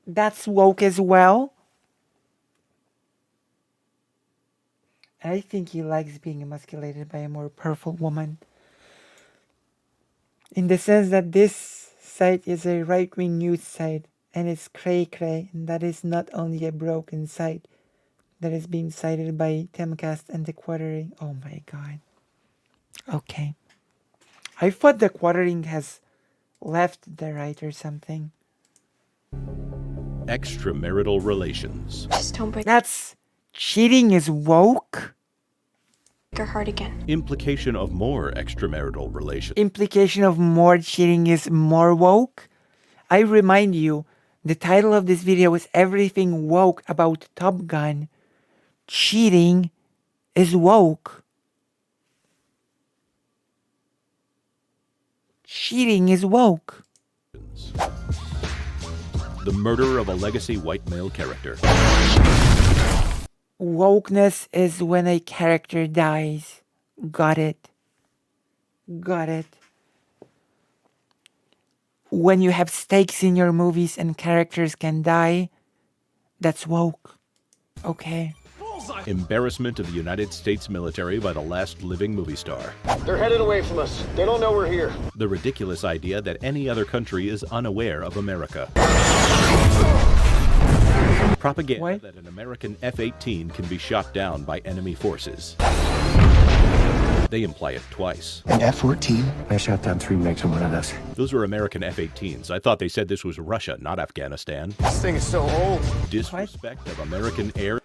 That's woke as well. I think he likes being emasculated by a more powerful woman. In the sense that this site is a right-wing news site and it's cray-cray, and that is not only a broken site that is being cited by Timcast and the Quartering. Oh my god. Okay. I thought the Quartering has left the right or something. Extramarital relations. Just don't break That's cheating is woke. her heart again. Implication of more extramarital relations. Implication of more cheating is more woke. I remind you, the title of this video is Everything Woke About Top Gun. Cheating is woke. Cheating is woke. The murder of a legacy white male character. Wokeness is when a character dies. Got it. Got it. When you have stakes in your movies and characters can die, that's woke. Okay. Embarrassment of the United States military by the last living movie star. They're headed away from us. They don't know we're here. The ridiculous idea that any other country is unaware of America. Propaganda that an American F-18 can be shot down by enemy forces. They imply it twice. An F-14? I shot down 3 MiGs on one of those. Those were American F-18s. I thought they said this was Russia, not Afghanistan. This thing is so old. Disrespect of American air.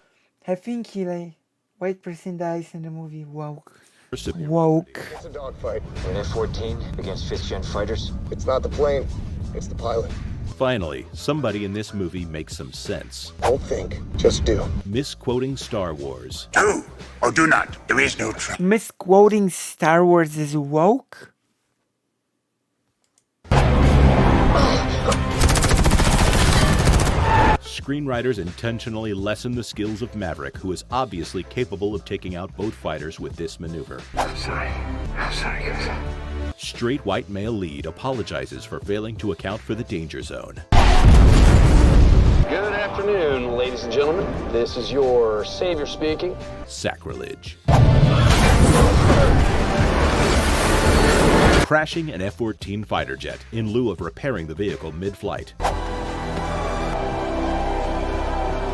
I think a white person dies in the movie woke. Woke. It's a dogfight. An F-14 against 5th-gen fighters? It's not the plane. It's the pilot. Finally, somebody in this movie makes some sense. Don't think. Just do. Misquoting Star Wars. Do or do not. There is no trouble. Misquoting Star Wars is woke? Screenwriters intentionally lessen the skills of Maverick, who is obviously capable of taking out both fighters with this maneuver. I'm sorry, guys. Straight white male lead apologizes for failing to account for the danger zone. Good afternoon, ladies and gentlemen. This is your savior speaking. Sacrilege. Crashing an F-14 fighter jet in lieu of repairing the vehicle mid-flight.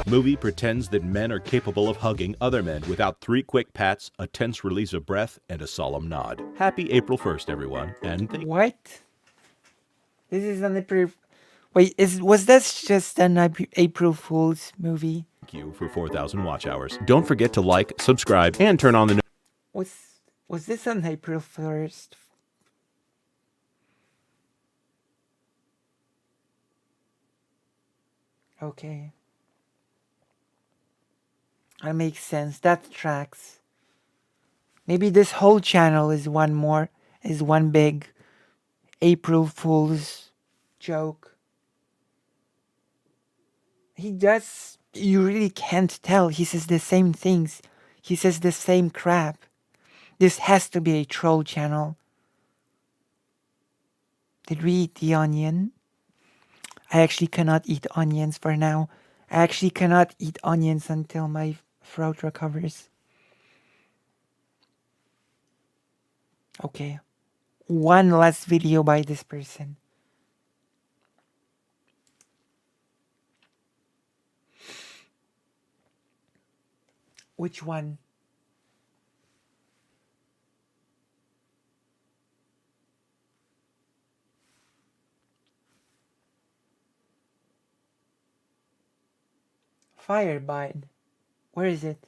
Movie pretends that men are capable of hugging other men without 3 quick pats, a tense release of breath, and a solemn nod. Happy April 1st, everyone. And what? This is an April... Wait, was this just an April Fool's movie? Thank you for 4,000 watch hours. Don't forget to like, subscribe, and turn on the... Was this on April 1st? Okay. That makes sense. That tracks. Maybe this whole channel is one big April Fool's joke. You really can't tell. He says the same things. He says the same crap. This has to be a troll channel. Did we eat the onion? I actually cannot eat onions for now. I actually cannot eat onions until my throat recovers. Okay. One last video by this person. Which one? Firebud. Where is it?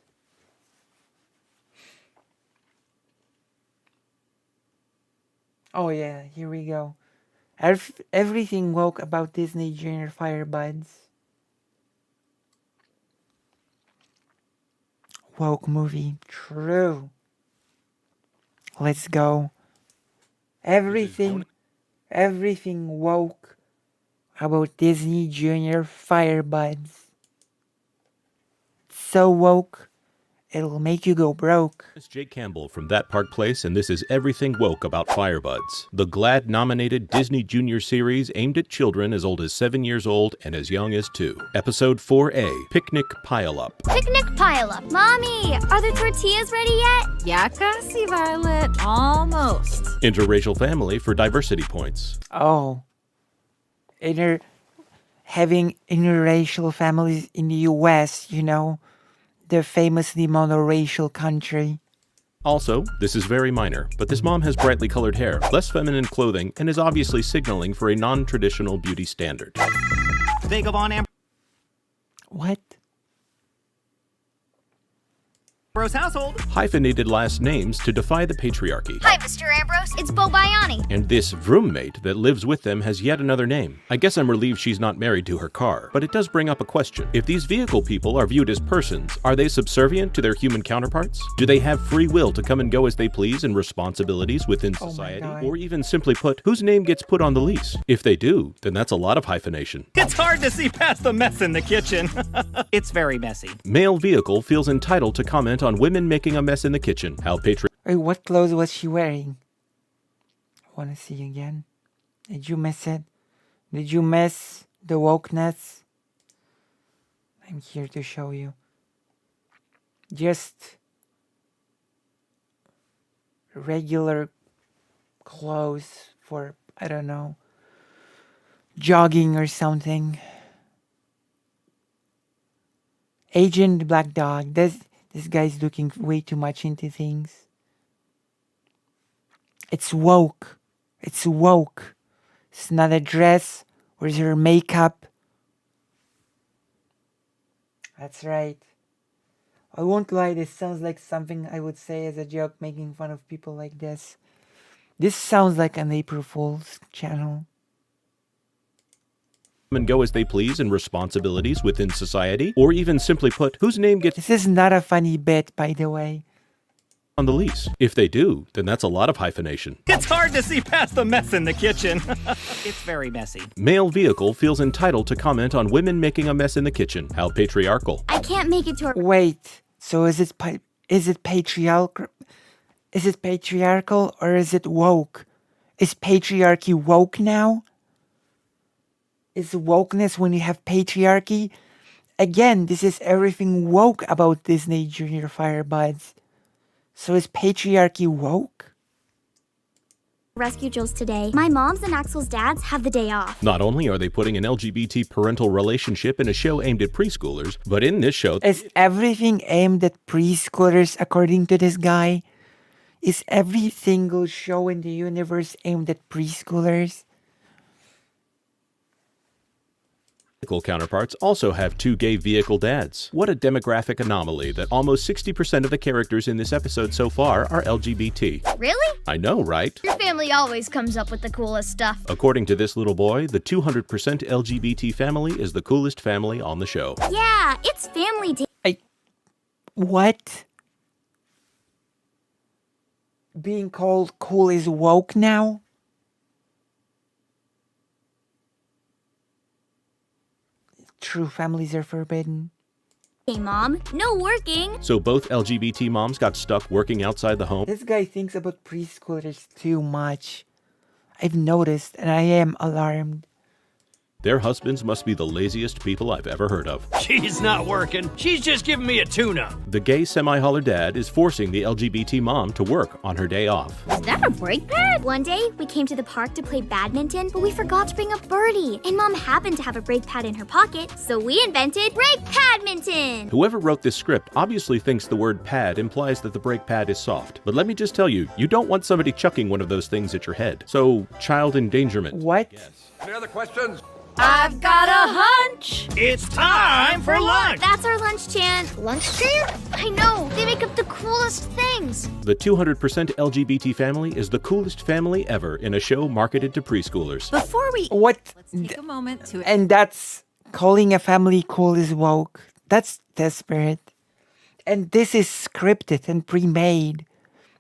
Oh yeah, here we go. Everything woke about Disney Junior Firebuds. Woke movie. True. Let's go. Everything woke about Disney Junior Firebuds. So woke, It'll make you go broke. It's Jake Campbell from That Park Place, and this is Everything Woke About Firebuds, the GLAAD-nominated Disney Junior series aimed at children as old as 7 years old and as young as 2. Episode 4A, Picnic Pile-Up. Picnic pile-up. Mommy, are the tortillas ready yet? Yeah, casi, Violet. Almost. Interracial family for diversity points. Oh. Having interracial families in the US, you know, the famously monoracial country. Also, this is very minor, but this mom has brightly colored hair, less feminine clothing, and is obviously signaling for a non-traditional beauty standard. Think of on What? Ambrose household. Hyphenated last names to defy the patriarchy. Hi, Mr. Ambrose. It's Bo Biani. And this roommate that lives with them has yet another name. I guess I'm relieved she's not married to her car, but it does bring up a question. If these vehicle people are viewed as persons, are they subservient to their human counterparts? Do they have free will to come and go as they please and responsibilities within society? Or even simply put, whose name gets put on the lease? If they do, then that's a lot of hyphenation. It's hard to see past the mess in the kitchen. It's very messy. Male vehicle feels entitled to comment on women making a mess in the kitchen. How Wait, what clothes was she wearing? I want to see again. Did you miss it? Did you miss the wokeness? I'm here to show you. Just regular clothes for, I don't know, jogging or something. Agent Black Dog. This guy's looking way too much into things. It's woke. It's woke. It's not a dress. Where's her makeup? That's right. I won't lie, this sounds like something I would say as a joke, making fun of people like this. This sounds like an April Fool's channel. And go as they please and responsibilities within society? Or even simply put, whose name gets... This is not a funny bit, by the way. ...on the lease? If they do, then that's a lot of hyphenation. It's hard to see past the mess in the kitchen. It's very messy. Male vehicle feels entitled to comment on women making a mess in the kitchen. How patriarchal. I can't make it to her. Wait, so is it patriarchal? Is it patriarchal or is it woke? Is patriarchy woke now? Is wokeness when you have patriarchy? Again, this is everything woke about Disney Junior Firebuds. So is patriarchy woke? Rescue Jules today. My mom's and Axel's dads have the day off. Not only are they putting an LGBT parental relationship in a show aimed at preschoolers, but in this show... Is everything aimed at preschoolers according to this guy? Is every single show in the universe aimed at preschoolers? Counterparts also have 2 gay vehicle dads. What a demographic anomaly that almost 60% of the characters in this episode so far are LGBT. Really? I know, right? Your family always comes up with the coolest stuff. According to this little boy, the 200% LGBT family is the coolest family on the show. Yeah, it's family day. What? Being called cool is woke now? True families are forbidden. Hey, Mom, no working. So both LGBT moms got stuck working outside the home? This guy thinks about preschoolers too much. I've noticed, and I am alarmed. Their husbands must be the laziest people I've ever heard of. She's not working. She's just giving me a tune-up. The gay semi-holler dad is forcing the LGBT mom to work on her day off. Is that a brake pad? One day, we came to the park to play badminton, but we forgot to bring a birdie. And Mom happened to have a brake pad in her pocket, so we invented brake padminton. Whoever wrote this script obviously thinks the word pad implies that the brake pad is soft. But let me just tell you, you don't want somebody chucking one of those things at your head. So, child endangerment. What? Any other questions? I've got a hunch. It's time for lunch. That's our lunch chant. Lunch chant? I know. They make up the coolest things. The 200% LGBT family is the coolest family ever in a show marketed to preschoolers. Before we... What? Let's take a moment to... And that's calling a family cool is woke. That's desperate. And this is scripted and pre-made.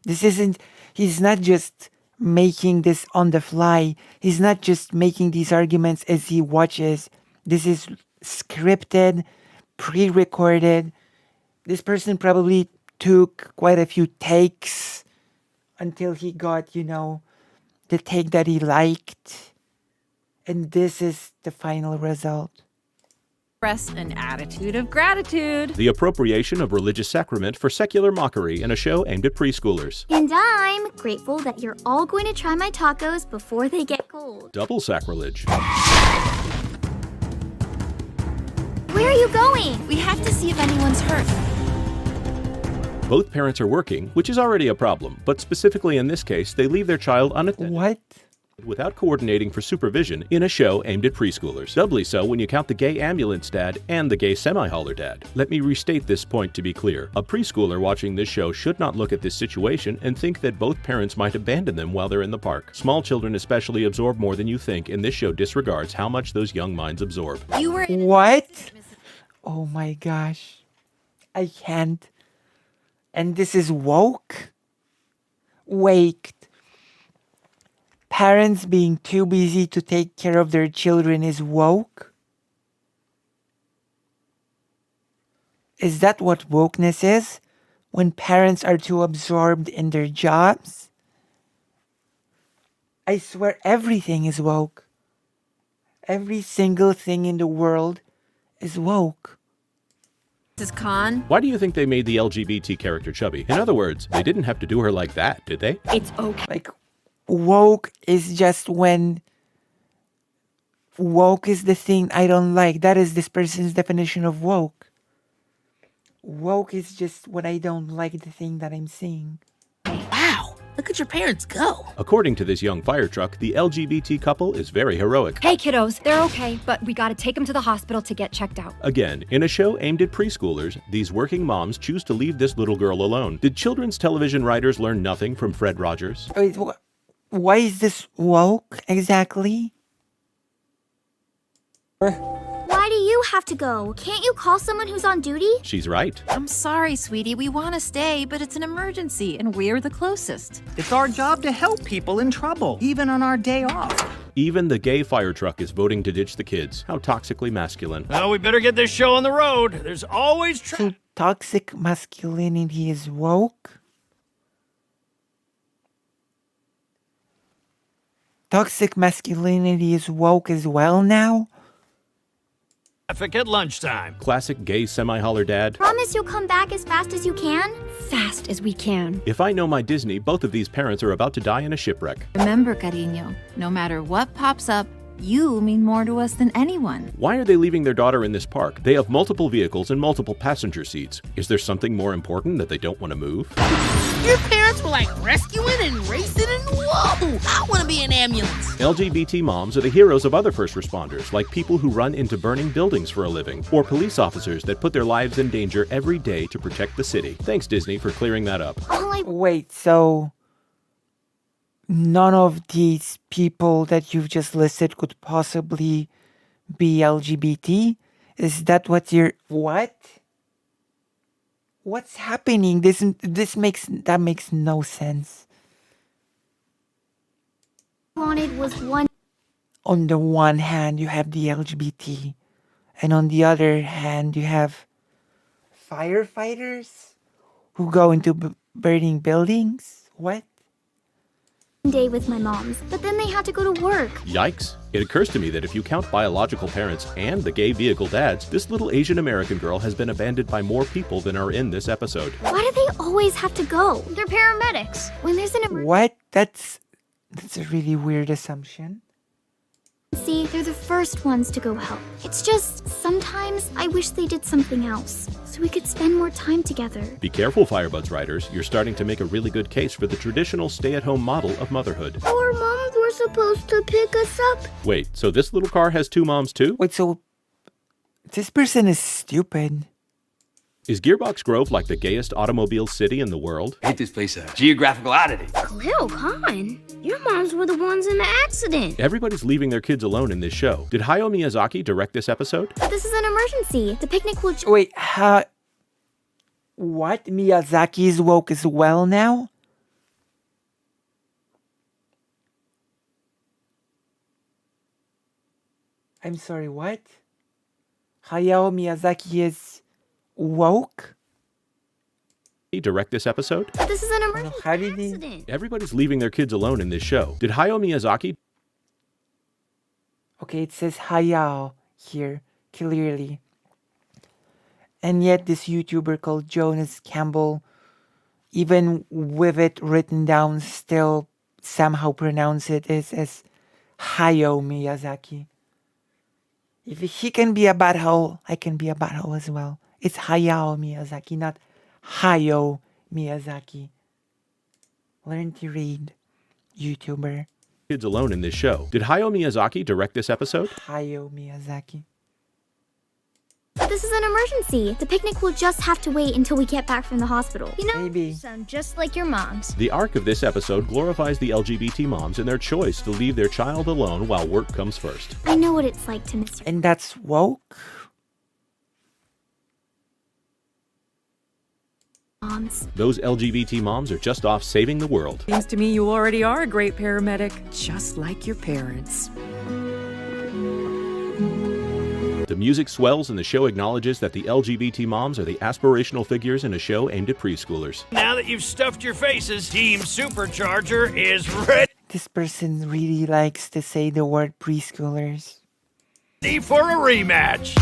This isn't... He's not just making this on the fly. He's not just making these arguments as he watches. This is scripted, pre-recorded. This person probably took quite a few takes until he got, the take that he liked. And this is the final result. Express an attitude of gratitude. The appropriation of religious sacrament for secular mockery in a show aimed at preschoolers. And I'm grateful that you're all going to try my tacos before they get cold. Double sacrilege. Where are you going? We have to see if anyone's hurt. Both parents are working, which is already a problem, but specifically in this case, they leave their child unattended. What? Without coordinating for supervision in a show aimed at preschoolers. Doubly so when you count the gay ambulance dad and the gay semi-hauler dad. Let me restate this point to be clear. A preschooler watching this show should not look at this situation and think that both parents might abandon them while they're in the park. Small children especially absorb more than you think, and this show disregards how much those young minds absorb. What? Oh my gosh. I can't. And this is woke? Wait. Parents being too busy to take care of their children is woke? Is that what wokeness is? When parents are too absorbed in their jobs? I swear everything is woke. Every single thing in the world is woke. Mrs. Khan? Why do you think they made the LGBT character chubby? In other words, they didn't have to do her like that, did they? It's okay. Like, woke is just when woke is the thing I don't like. That is this person's definition of woke. Woke is just when I don't like the thing that I'm seeing. Wow, look at your parents go. According to this young fire truck, the LGBT couple is very heroic. Hey kiddos, they're okay, but we gotta take them to the hospital to get checked out. Again, in a show aimed at preschoolers, these working moms choose to leave this little girl alone. Did children's television writers learn nothing from Fred Rogers? Wait, why is this woke exactly? Why do you have to go? Can't you call someone who's on duty? She's right. I'm sorry, sweetie. We want to stay, but it's an emergency, and we're the closest. It's our job to help people in trouble, even on our day off. Even the gay fire truck is voting to ditch the kids. How toxically masculine. Well, we better get this show on the road. There's always So toxic masculinity is woke? Toxic masculinity is woke as well now? traffic at lunchtime. Classic gay semi-holler dad. Promise you'll come back as fast as you can? Fast as we can. If I know my Disney, both of these parents are about to die in a shipwreck. Remember, cariño, no matter what pops up, you mean more to us than anyone. Why are they leaving their daughter in this park? They have multiple vehicles and multiple passenger seats. Is there something more important that they don't want to move? Your parents were like rescuing and racing and whoa, I want to be an ambulance. LGBT moms are the heroes of other first responders, like people who run into burning buildings for a living, or police officers that put their lives in danger every day to protect the city. Thanks, Disney, for clearing that up. Wait, so none of these people that you've just listed could possibly be LGBT? Is that what you're... What? What's happening? That makes no sense. Wanted was one. On the one hand, you have the LGBT, and on the other hand, you have firefighters who go into burning buildings. What? Day with my moms, but then they had to go to work. Yikes. It occurs to me that if you count biological parents and the gay vehicle dads, this little Asian American girl has been abandoned by more people than are in this episode. Why do they always have to go? They're paramedics. When there's an emergency, What? That's a really weird assumption. they're the first ones to go help. It's just, sometimes I wish they did something else, so we could spend more time together. Be careful, Firebuds riders. You're starting to make a really good case for the traditional stay-at-home model of motherhood. Our moms were supposed to pick us up. Wait, so this little car has two moms too? Wait, so this person is stupid. Is Gearbox Grove like the gayest automobile city in the world? Ain't this place a geographical oddity? Cleo Khan, your moms were the ones in the accident. Everybody's leaving their kids alone in this show. Did Hayao Miyazaki direct this episode? But this is an emergency. The picnic will... Wait, what? Miyazaki is woke as well now? I'm sorry, what? Hayao Miyazaki is woke? direct this episode? This is an emergency How did he? accident. Everybody's leaving their kids alone in this show. Did Hayao Miyazaki Okay, it says Hayao here clearly. And yet this YouTuber called Jonas Campbell, even with it written down, still somehow pronounce it as Hayao Miyazaki. If he can be a butthole, I can be a butthole as well. It's Hayao Miyazaki, not Hayao Miyazaki. Learn to read, YouTuber. kids alone in this show? Did Hayao Miyazaki direct this episode? Hayao Miyazaki. This is an emergency. The picnic will just have to wait until we get back from the hospital. You know, Maybe. you sound just like your mom's. The arc of this episode glorifies the LGBT moms and their choice to leave their child alone while work comes first. I know what it's like to miss your And that's woke? moms. Those LGBT moms are just off saving the world. Seems to me you already are a great paramedic, just like your parents. The music swells and the show acknowledges that the LGBT moms are the aspirational figures in a show aimed at preschoolers. Now that you've stuffed your faces, Team Supercharger is ready This person really likes to say the word preschoolers. for a rematch.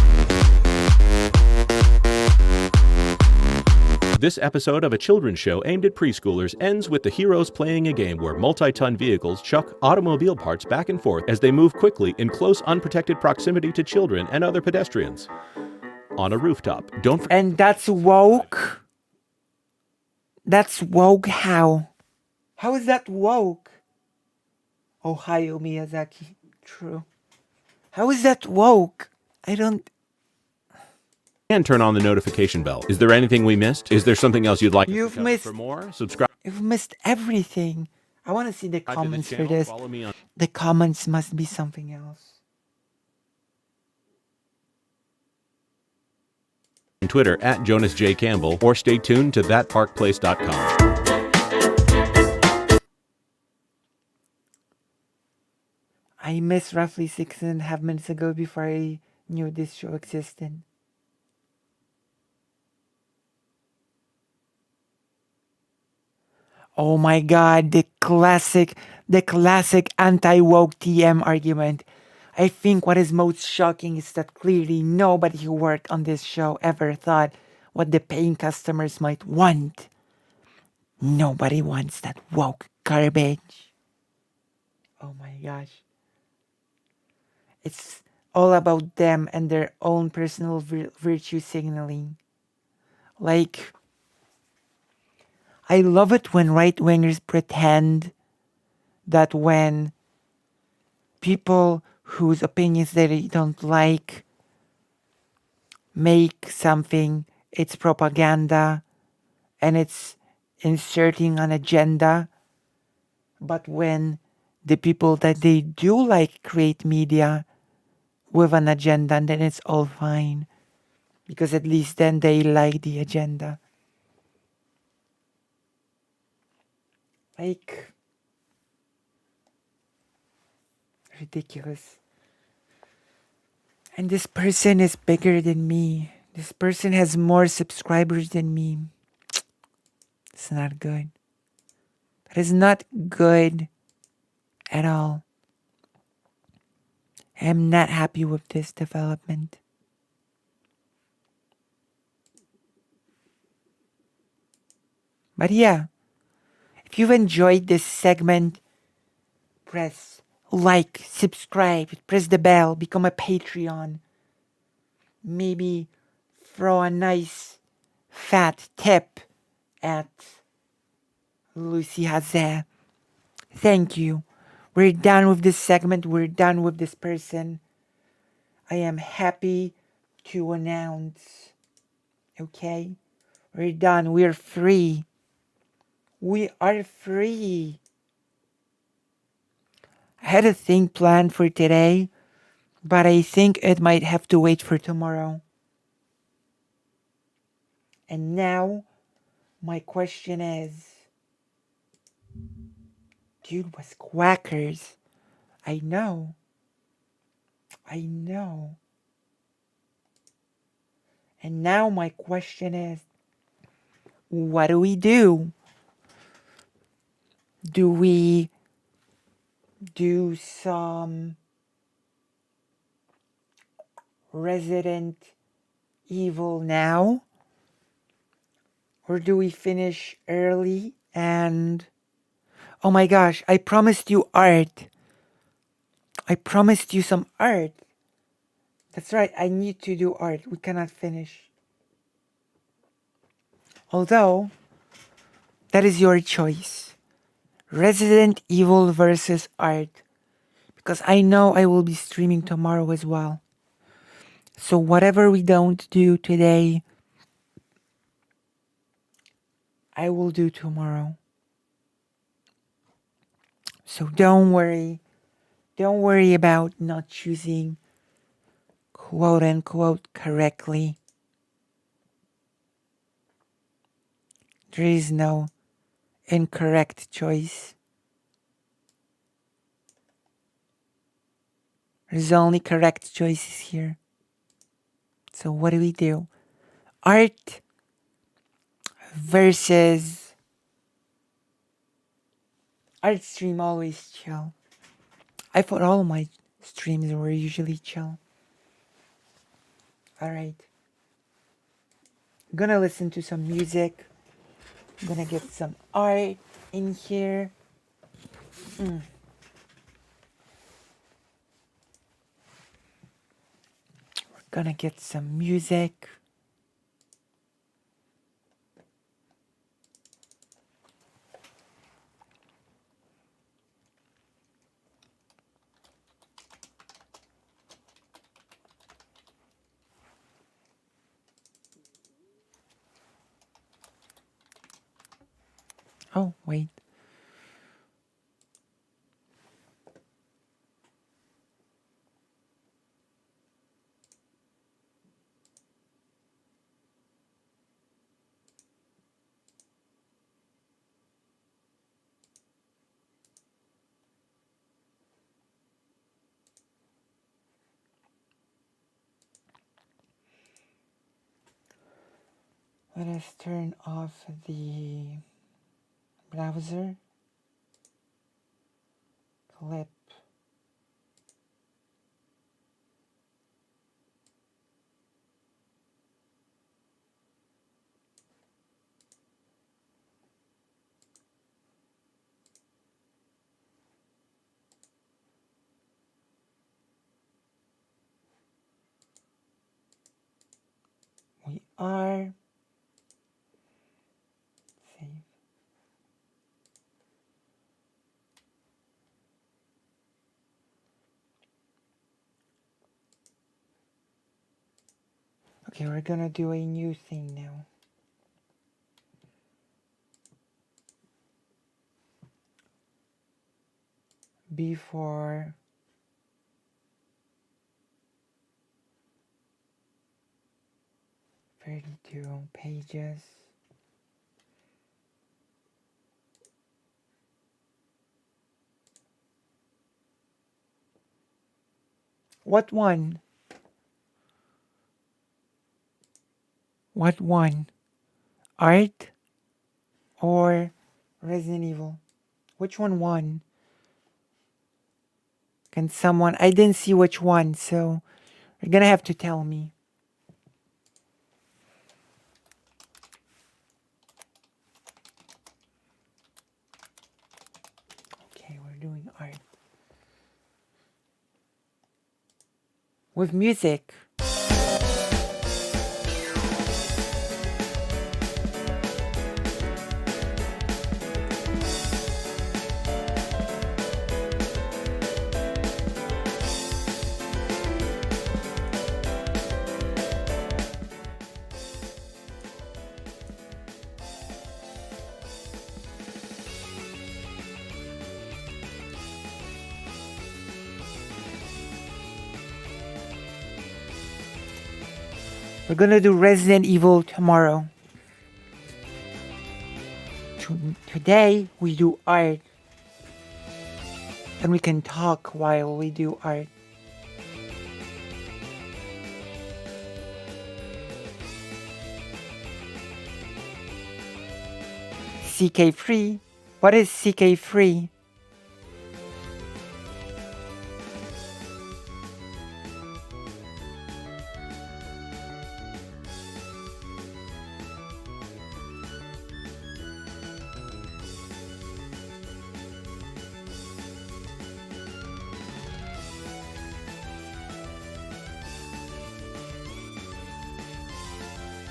This episode of a children's show aimed at preschoolers ends with the heroes playing a game where multi-ton vehicles chuck automobile parts back and forth as they move quickly in close, unprotected proximity to children and other pedestrians. On a rooftop. And that's woke? That's woke how? How is that woke? Hayao Miyazaki. True. How is that woke? I don't... And turn on the notification bell. Is there anything we missed? Is there something else you'd like us to You've cover? missed... For more, subscribe. You've missed everything. I want to see the to the comments for channel. this. Follow me on The comments must be something else. Twitter at Jonas J. Campbell or stay tuned to thatparkplace.com. I missed roughly 6.5 minutes ago before I knew this show existed. Oh my god, the classic anti-woke TM argument. I think what is most shocking is that clearly nobody who worked on this show ever thought what the paying customers might want. Nobody wants that woke garbage. Oh my gosh. It's all about them and their own personal virtue signaling. Like, I love it when right-wingers pretend that when people whose opinions they don't like make something, it's propaganda and it's inserting an agenda. But when the people that they do like create media with an agenda, then it's all fine. Because at least then they like the agenda. Like, ridiculous. And this person is bigger than me. This person has more subscribers than me. It's not good. That is not good at all. I am not happy with this development. But yeah, if you've enjoyed this segment, press like, subscribe, press the bell, become a Patreon. Maybe throw a nice fat tip at Lucy Haze. Thank you. We're done with this segment. We're done with this person. I am happy to announce. Okay? We're done. We're free. We are free. I had a thing planned for today, but I think it might have to wait for tomorrow. And now, my question is, dude was quackers. I know. And now my question is, what do we do? Do we do some Resident Evil now? Or do we finish early and... Oh my gosh, I promised you art. I promised you some art. That's right, I need to do art. We cannot finish. Although, that is your choice. Resident Evil versus art. Because I know I will be streaming tomorrow as well. So whatever we don't do today, I will do tomorrow. So don't worry. Don't worry about not choosing quote unquote correctly. There is no incorrect choice. There's only correct choices here. So what do we do? Art versus art stream always chill. I thought all my streams were usually chill. Alright. I'm gonna listen to some music. I'm gonna get some art in here. We're gonna get some music. Oh, wait. Let us turn off the browser. Clip. We are save. Okay, we're gonna do a new thing now. Before pages. What one? What one? Art or Resident Evil? Which one won? Can someone... I didn't see which one, so you're gonna have to tell me. Okay, we're doing art. With music. We're gonna do Resident Evil tomorrow. Today we do art. And we can talk while we do art. CK free. What is CK free?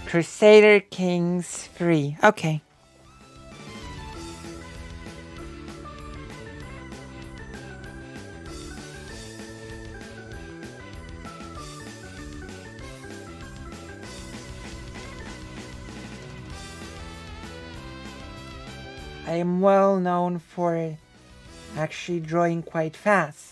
Crusader Kings free. Okay. I am well known for actually drawing quite fast.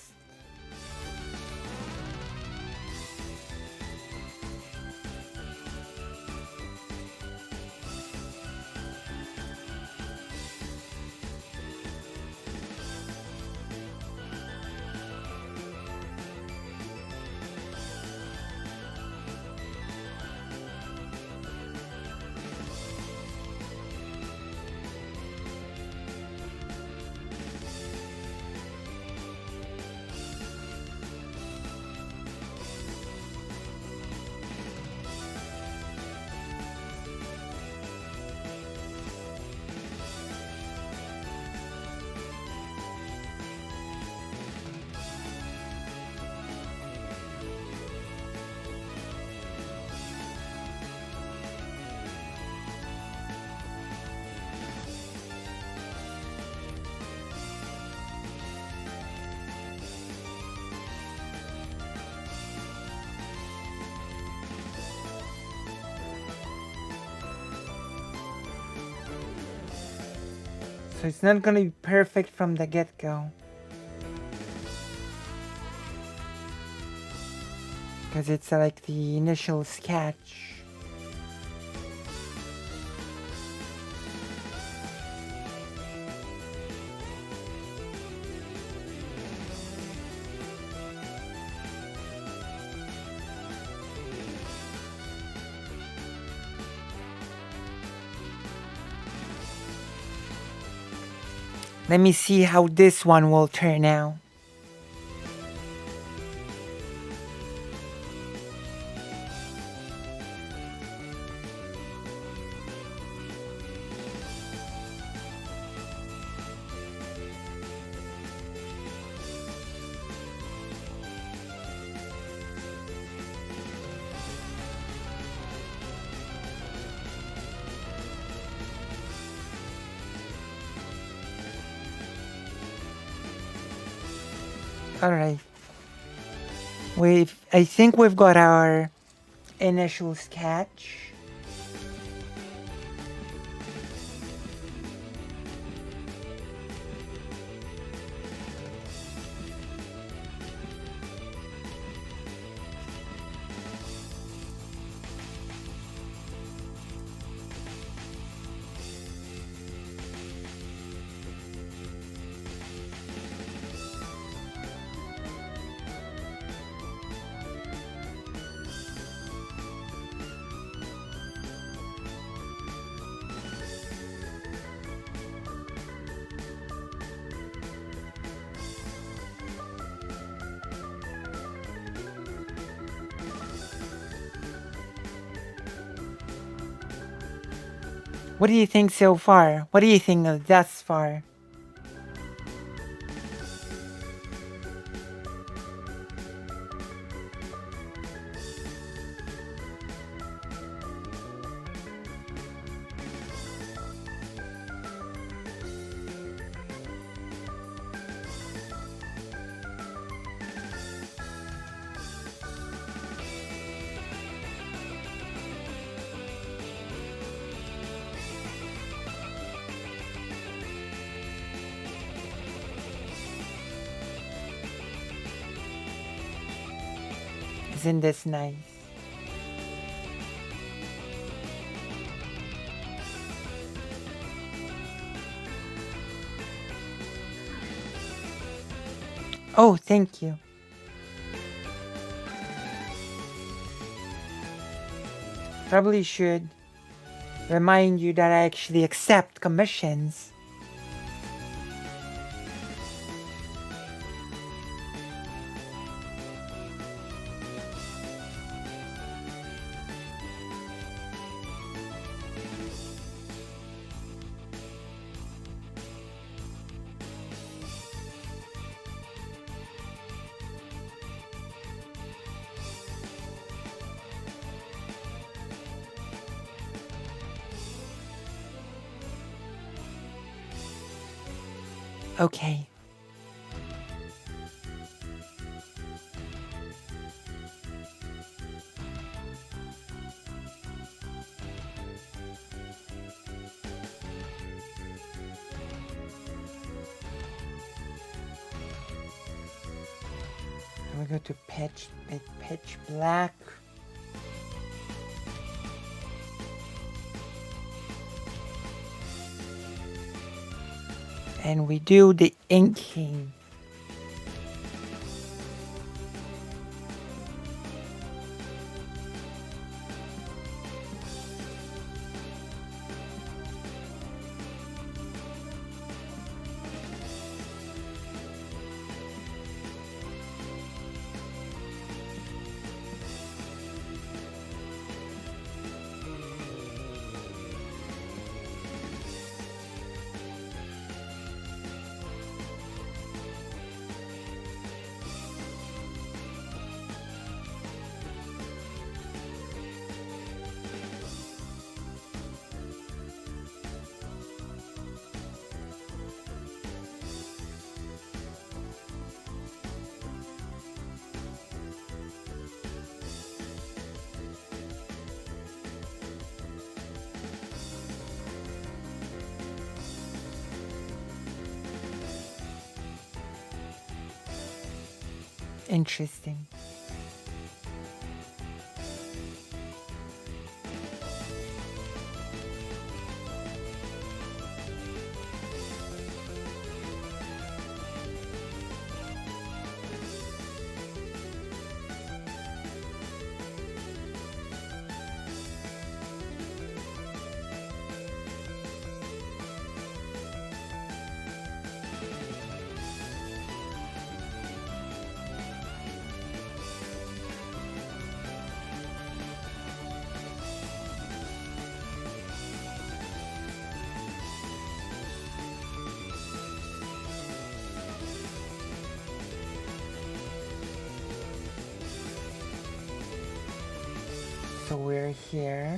So it's not gonna be perfect from the get-go. Because it's like the initial sketch. Let me see how this one will turn out. Alright. I think we've got our initial sketch. What do you think so far? What do you think of thus far? Isn't this nice? Oh, thank you. Probably should remind you that I actually accept commissions. Okay. We go to pitch black. And we do the inking. Interesting. So we're here.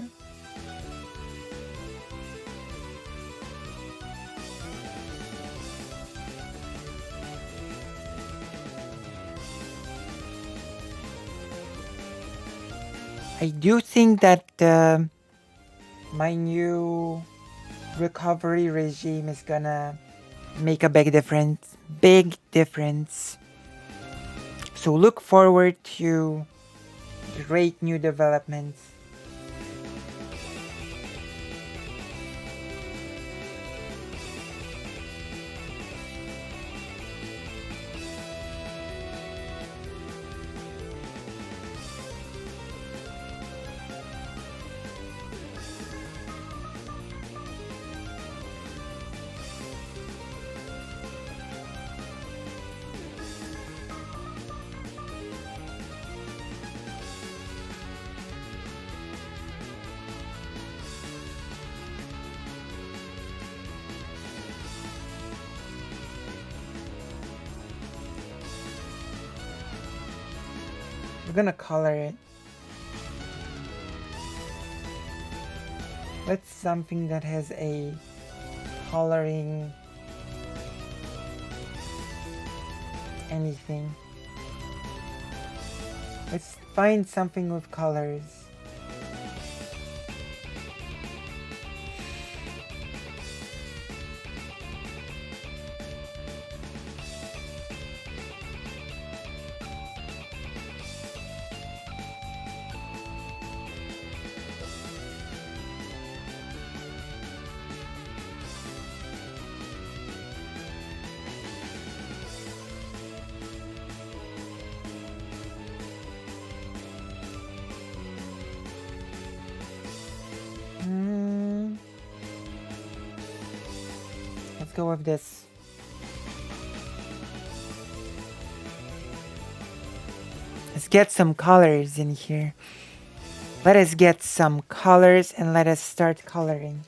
I do think that my new recovery regime is gonna make a big difference. Big difference. So look forward to great new developments. We're gonna color it. Let's something that has a coloring anything. Let's find something with colors. let's go with this. Let's get some colors in here. Let us get some colors and let us start coloring.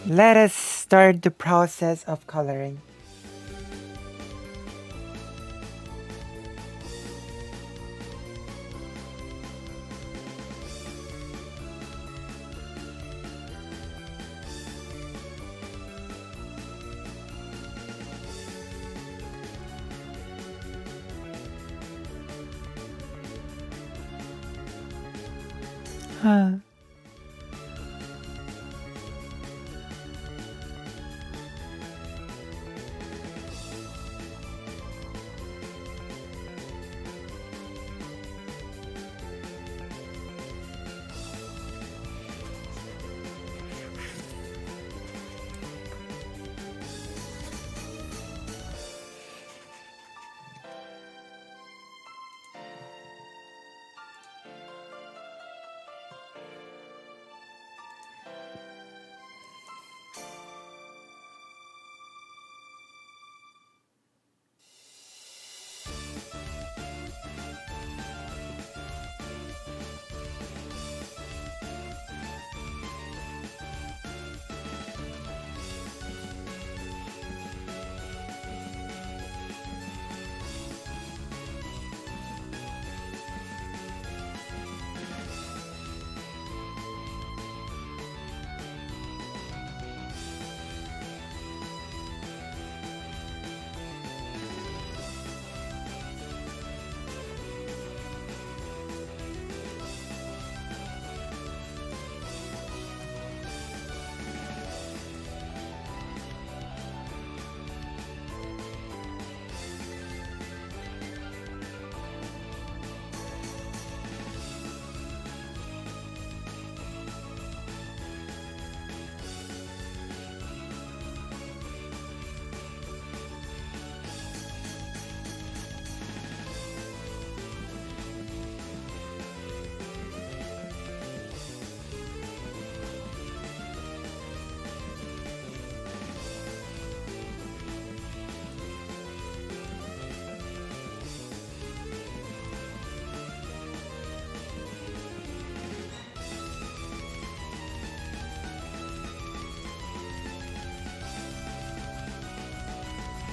Let us start the process of coloring. Huh.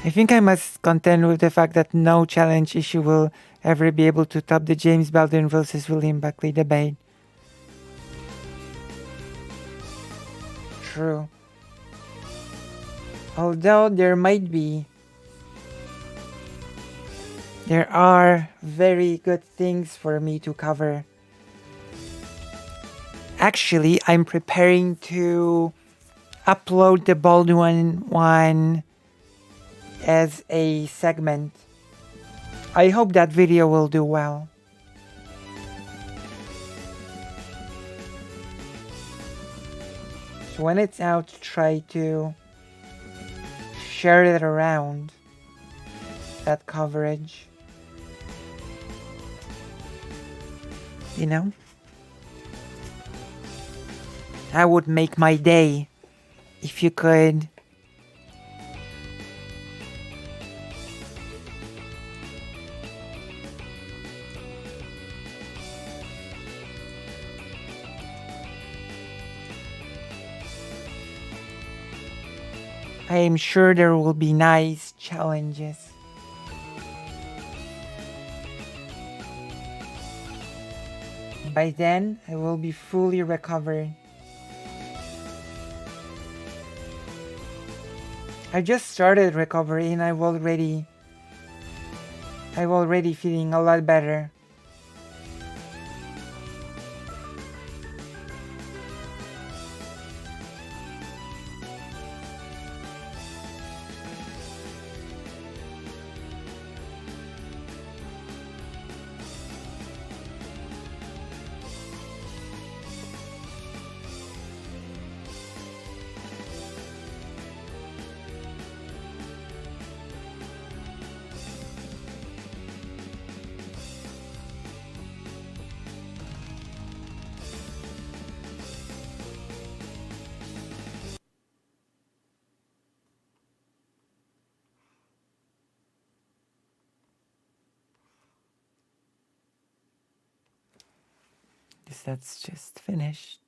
I think I must contend with the fact that no challenge issue will ever be able to top the James Baldwin versus William Buckley debate. True. Although there are very good things for me to cover. Actually, I'm preparing to upload the Baldwin one as a segment. I hope that video will do well. So when it's out, try to share it around, that coverage. You know? That would make my day if you could. I am sure there will be nice challenges. By then, I will be fully recovered. I just started recovery and I'm already feeling a lot better. Guess that's just finished.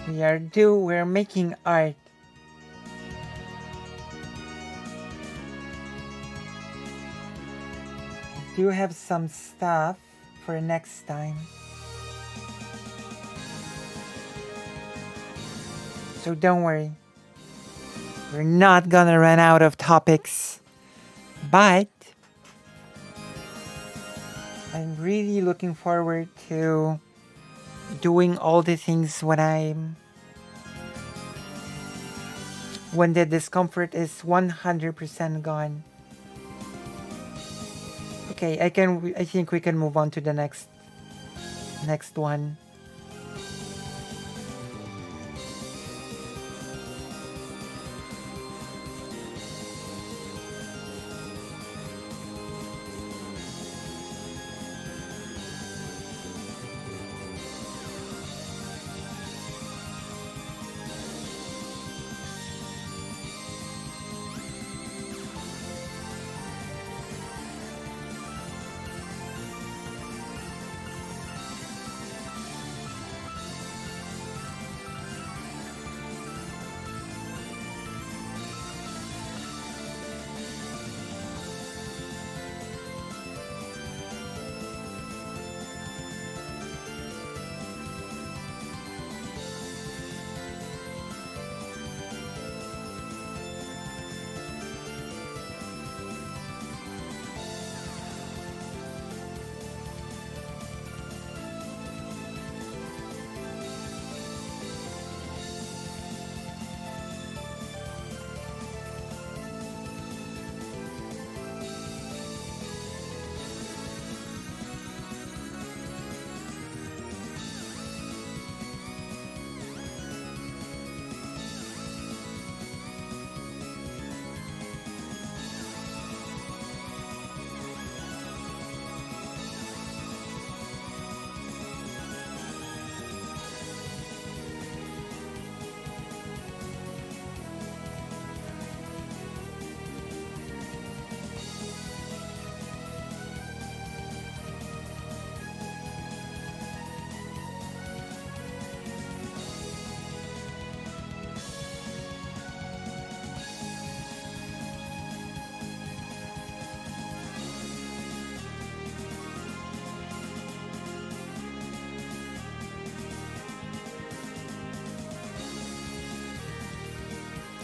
We're making art. I do have some stuff for next time. So don't worry. We're not gonna run out of topics. But I'm really looking forward to doing all the things when the discomfort is 100% gone. Okay, I think we can move on to the next one.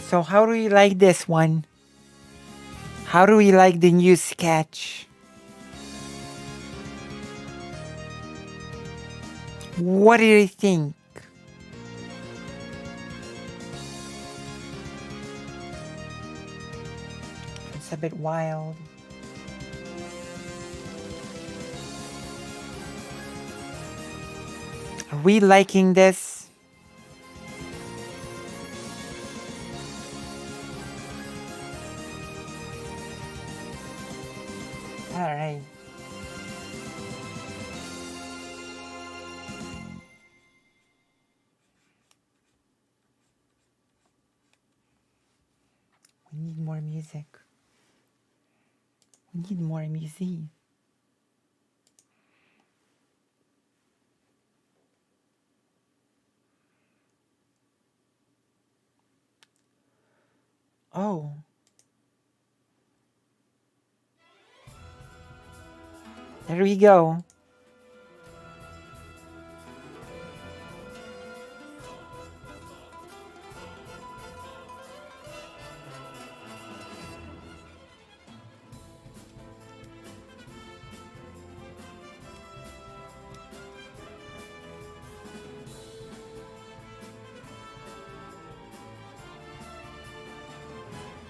So how do you like this one? How do we like the new sketch? What do you think? It's a bit wild. Are we liking this? All right. We need more music. We need more music. Oh. There we go.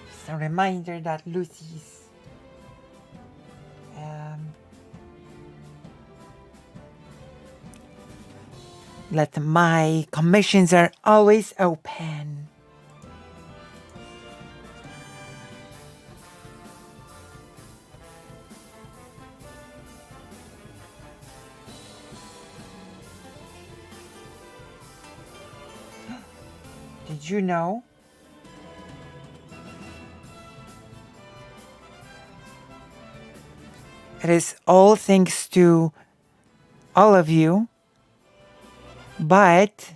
Just a reminder that Lucy's that my commissions are always open. Did you know? It is all thanks to all of you, but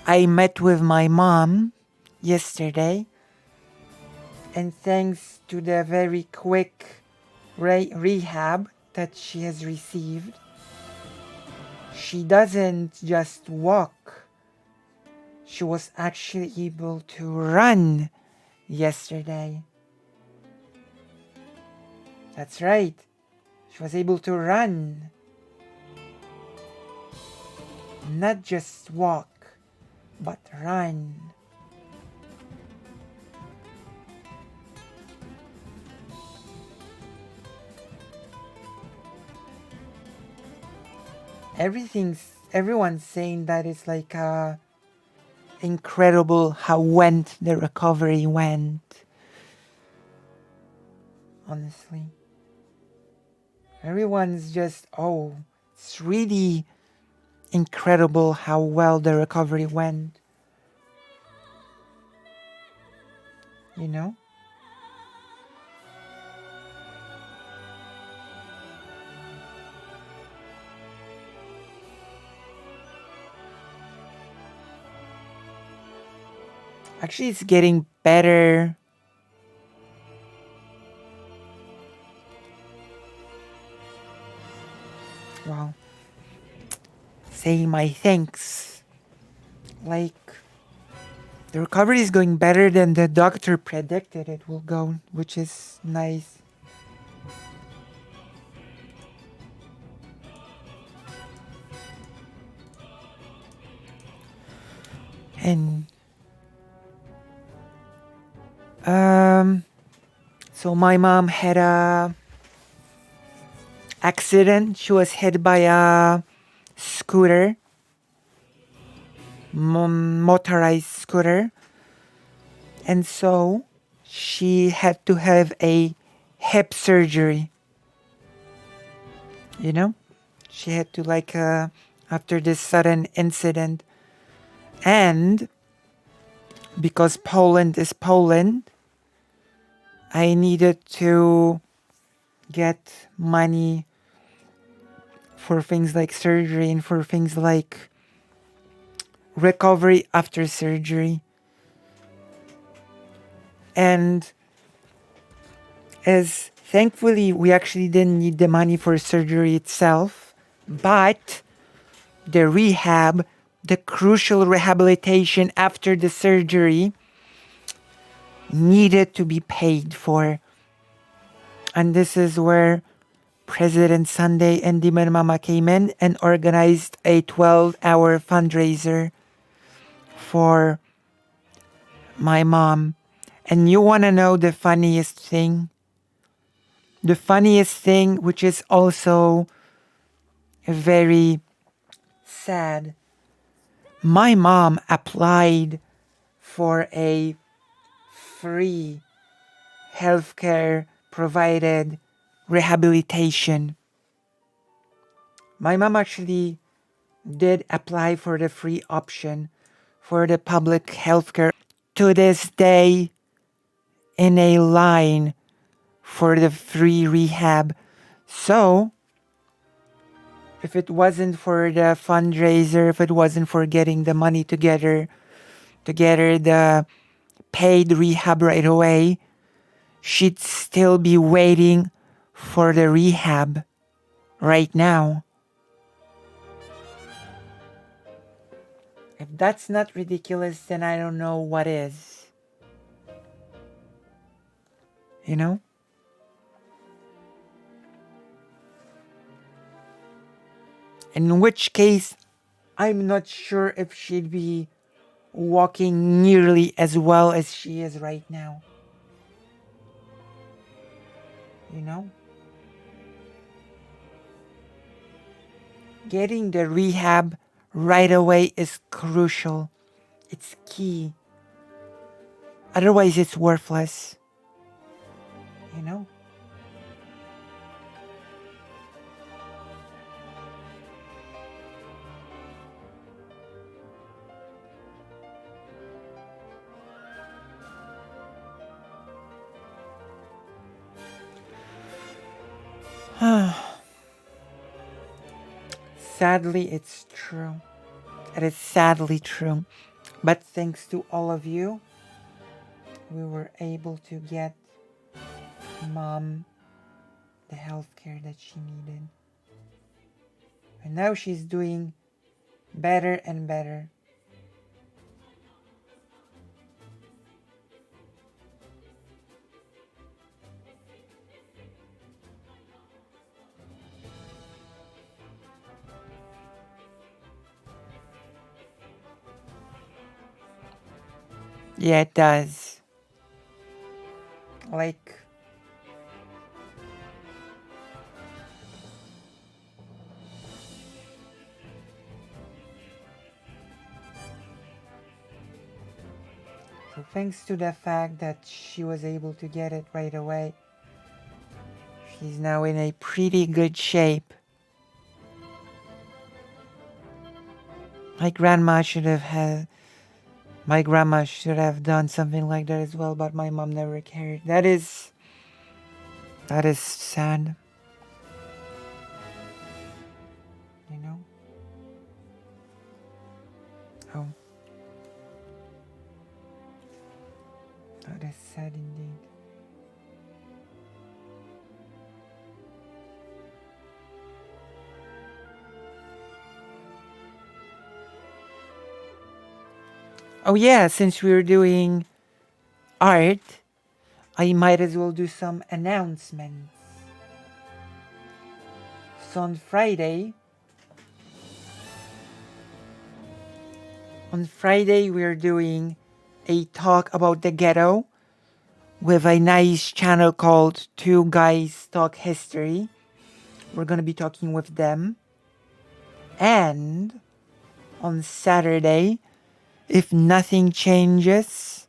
I met with my mom yesterday, and thanks to the very quick rehab that she has received, she doesn't just walk. She was actually able to run yesterday. That's right. She was able to run. Not just walk, but run. Everyone's saying that it's like incredible how the recovery went. Honestly. Everyone's just, it's really incredible how well the recovery went. You know? Actually, it's getting better. Well, say my thanks. Like, the recovery is going better than the doctor predicted it will go, which is nice. And so my mom had a accident. She was hit by a scooter, motorized scooter, and so she had to have a hip surgery. You know, she had to after this sudden incident, and because Poland is Poland, I needed to get money for things like surgery and for things like recovery after surgery. And as thankfully we actually didn't need the money for surgery itself, but the rehab, the crucial rehabilitation after the surgery needed to be paid for. And this is where President Sunday and Demon Mama came in and organized a 12-hour fundraiser for my mom. And you want to know the funniest thing? The funniest thing, which is also very sad. My mom applied for a free healthcare provided rehabilitation. My mom actually did apply for the free option for the public healthcare. To this day, in a line for the free rehab. So, if it wasn't for the fundraiser, if it wasn't for getting the money together, the paid rehab right away, she'd still be waiting for the rehab right now. If that's not ridiculous, then I don't know what is. You know? In which case, I'm not sure if she'd be walking nearly as well as she is right now. You know? Getting the rehab right away is crucial. It's key. Otherwise, it's worthless. You know? Sadly, it's true. It is sadly true. But thanks to all of you, we were able to get Mom the health care that she needed. And now she's doing better and better. Yeah, it does. Like, so thanks to the fact that she was able to get it right away, she's now in a pretty good shape. My grandma should have done something like that as well, but my mom never cared. That is sad. You know? Oh. That is sad indeed. Oh yeah, since we're doing art, I might as well do some announcements. So on Friday, we're doing a talk about the ghetto with a nice channel called Two Guys Talk History. We're gonna be talking with them. And on Saturday, if nothing changes,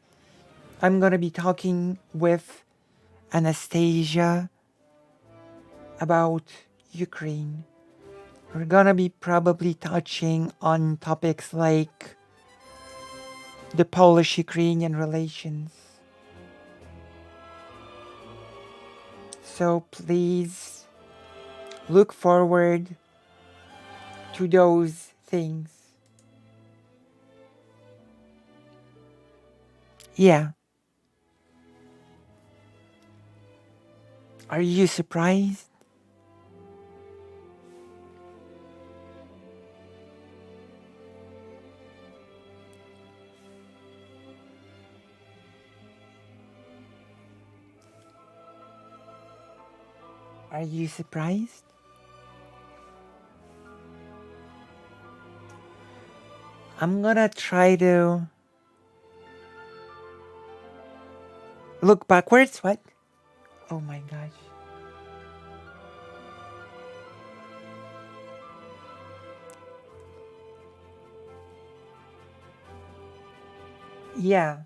I'm gonna be talking with Anastasia about Ukraine. We're gonna be probably touching on topics like the Polish-Ukrainian relations. So please look forward to those things. Yeah. Are you surprised? Are you surprised? I'm gonna try to look backwards. What? Oh my gosh. Yeah.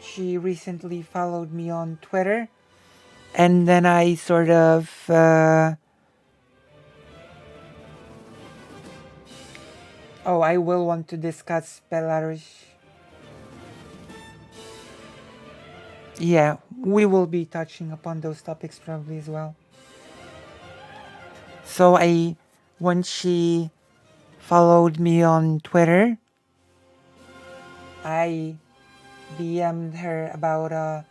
She recently followed me on Twitter, and then I sort of oh, I will want to discuss Belarus. Yeah, we will be touching upon those topics probably as well. So when she followed me on Twitter, I DM'd her about a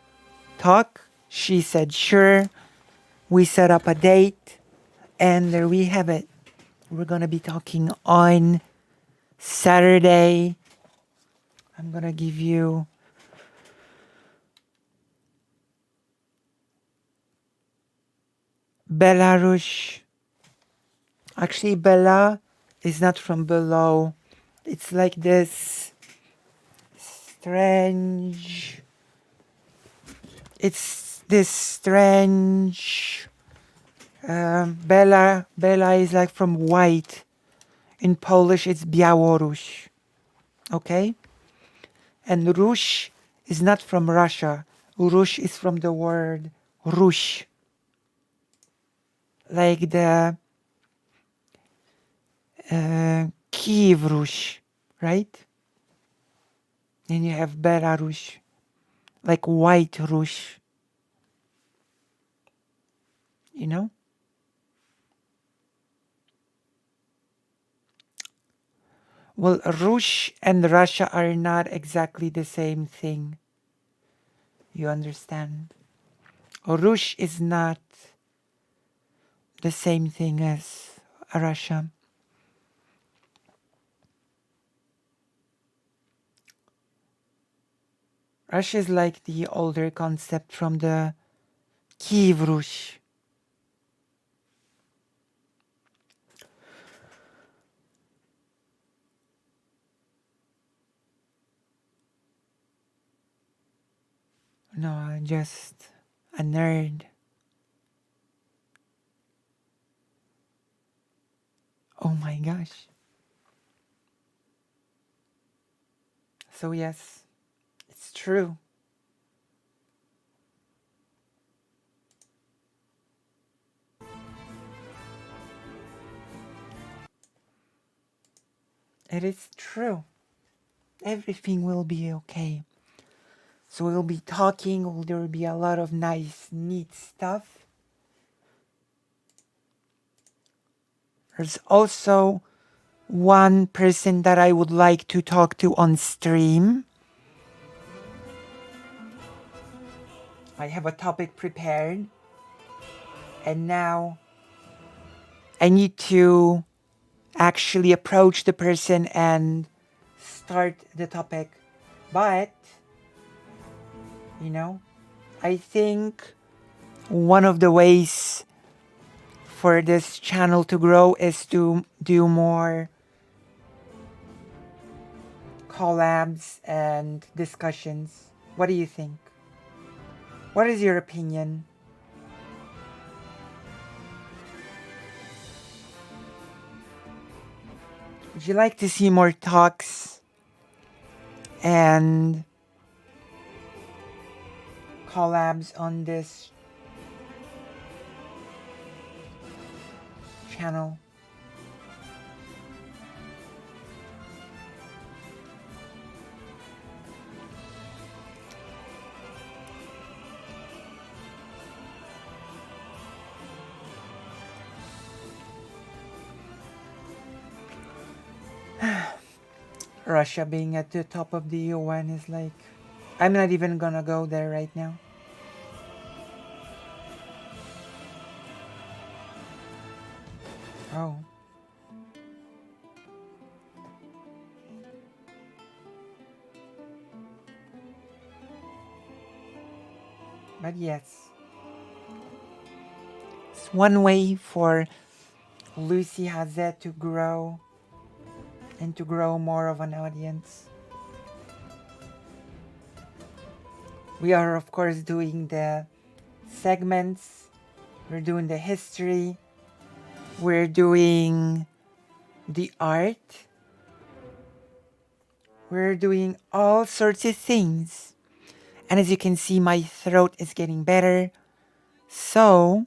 talk. She said sure. We set up a date, and there we have it. We're gonna be talking on Saturday. I'm gonna give you Belarus. Actually, Bela is not from below. It's like this strange. It's this strange. Bela is like from white. In Polish, it's Białoruś. Okay? And Rush is not from Russia. Rush is from the word Ruś. Like the Kiev Rush, right? Then you have Belarus, like white Rush. You know? Well, Rush and Russia are not exactly the same thing. You understand? Rush is not the same thing as Russia. Russia is like the older concept from the Kiev Rush. No, I'm just a nerd. Oh my gosh. So yes, it's true. It is true. Everything will be okay. So we'll be talking, there will be a lot of nice, neat stuff. There's also one person that I would like to talk to on stream. I have a topic prepared. And now I need to actually approach the person and start the topic. But you know, I think one of the ways for this channel to grow is to do more collabs and discussions. What do you think? What is your opinion? Would you like to see more talks and collabs on this channel? Russia being at the top of the UN is like, I'm not even gonna go there right now. Oh. But yes, one way for Lucy Hazet to grow and to grow more of an audience. We are, of course, doing the segments. We're doing the history. We're doing the art. We're doing all sorts of things. And as you can see, my throat is getting better. So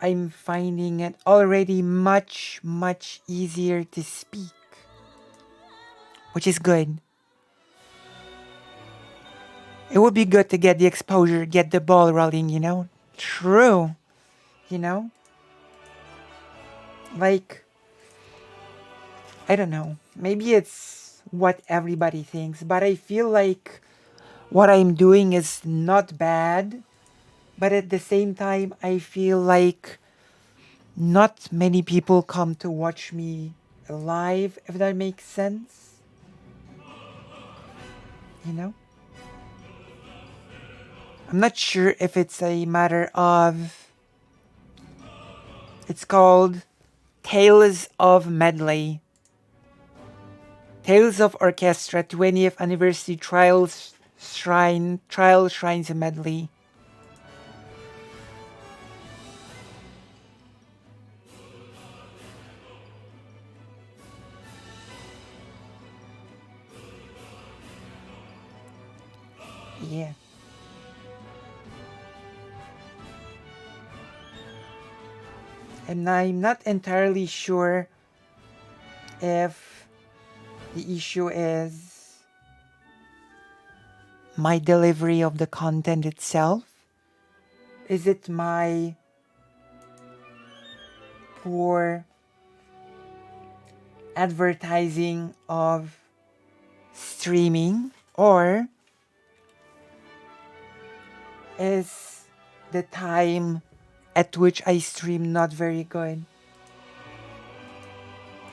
I'm finding it already much, much easier to speak, which is good. It would be good to get the exposure, get the ball rolling, you know? True. You know? Like, I don't know. Maybe it's what everybody thinks, but I feel like what I'm doing is not bad. But at the same time, I feel like not many people come to watch me live, if that makes sense. You know? I'm not sure if it's a matter of... It's called Tales of Medley. Tales of Orchestra 20th Anniversary Trial Shrines Medley. Yeah. And I'm not entirely sure if the issue is my delivery of the content itself. Is it my poor advertising of streaming, or is the time at which I stream not very good?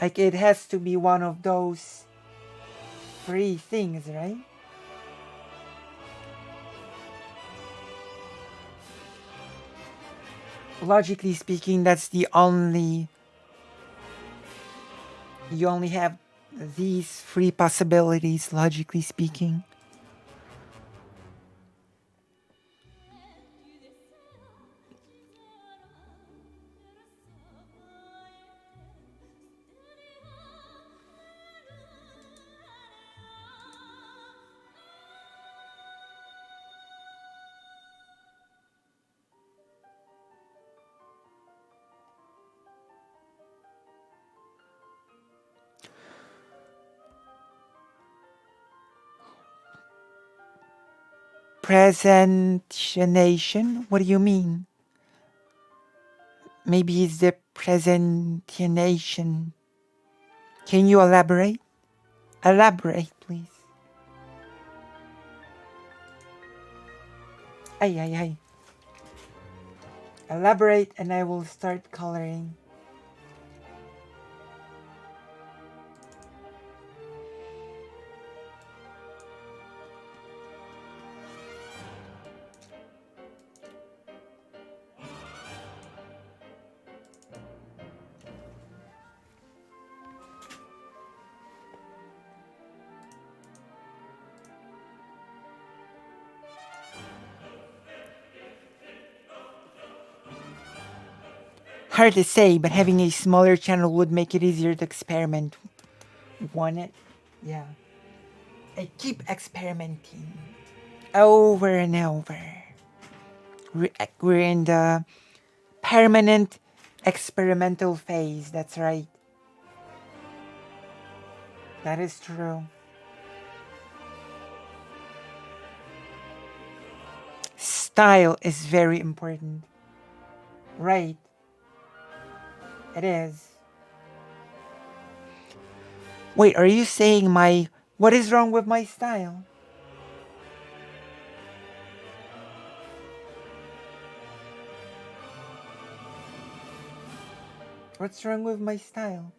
Like, it has to be one of those three things, right? Logically speaking, that's the only... You only have these three possibilities, logically speaking. Presentation? What do you mean? Maybe it's the presentation. Can you elaborate? Elaborate, please. Ay, ay, ay. Elaborate and I will start coloring. Hard to say, but having a smaller channel would make it easier to experiment. Want it? Yeah. I keep experimenting over and over. We're in the permanent experimental phase. That's right. That is true. Style is very important. Right. It is. Wait, are you saying what is wrong with my style? What's wrong with my style?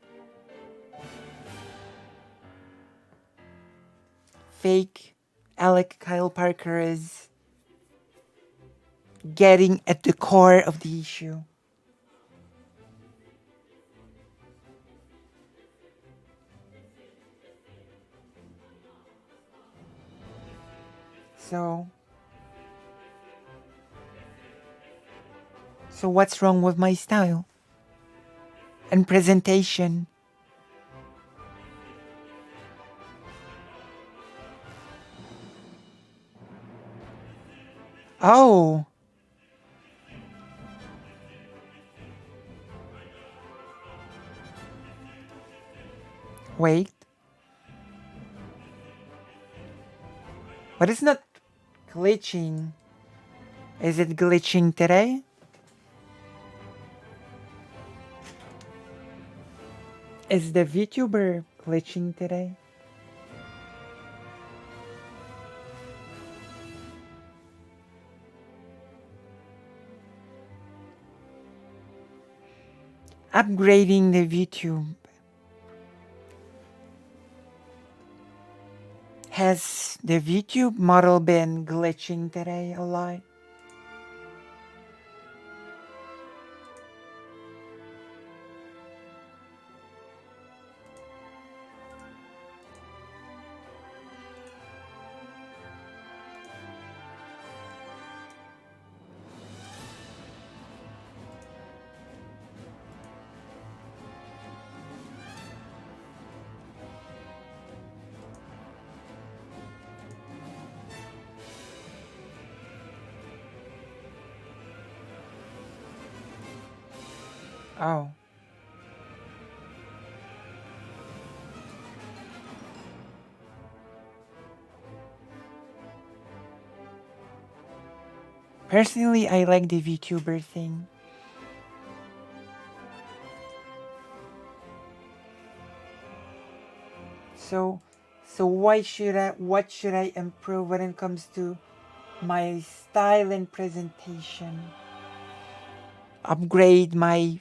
Fake Alec Kyle Parker is getting at the core of the issue. So what's wrong with my style and presentation? Oh. Wait. But it's not glitching. Is it glitching today? Is the VTuber glitching today? Upgrading the VTube. Has the VTube model been glitching today a lot? Oh. Personally, I like the VTuber thing. So what should I improve when it comes to my style and presentation? Upgrade my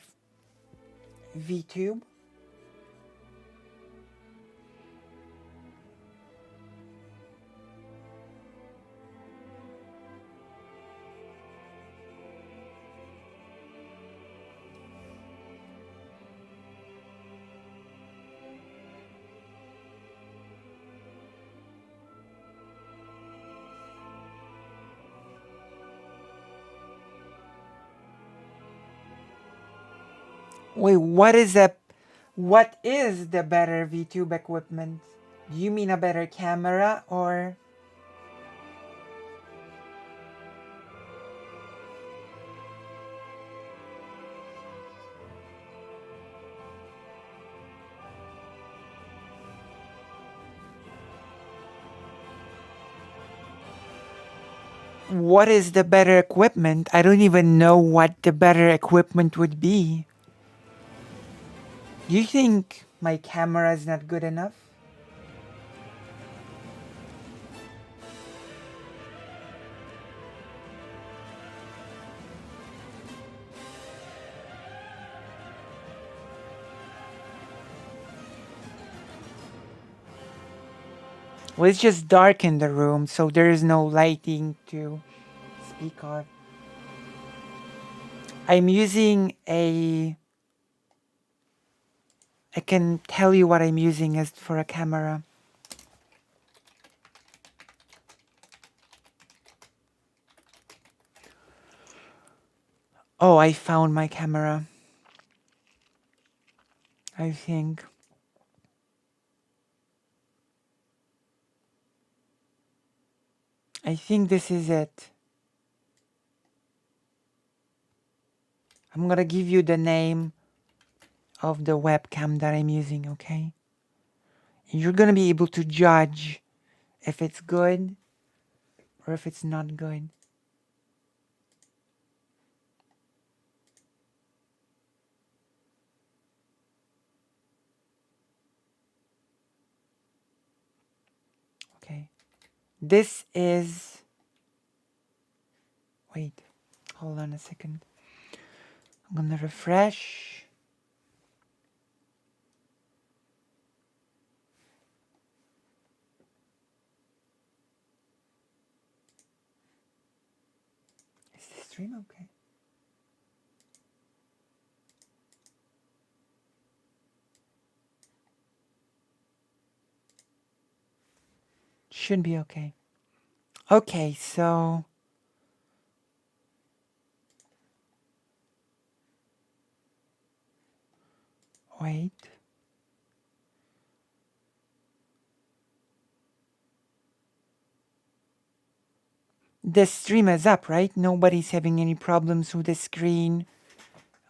VTube? Wait, what is the better VTube equipment? Do you mean a better camera or? What is the better equipment? I don't even know what the better equipment would be. Do you think my camera is not good enough? Well, it's just dark in the room, so there is no lighting to speak of. I'm using I can tell you what I'm using as for a camera. Oh, I found my camera. I think. I think this is it. I'm gonna give you the name of the webcam that I'm using, okay? And you're gonna be able to judge if it's good or if it's not good. Okay. This is... Wait, hold on a second. I'm gonna refresh. Is this stream okay? Should be okay. Okay, so wait. The stream is up, right? Nobody's having any problems with the screen,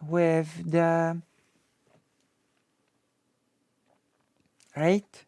with the... Right?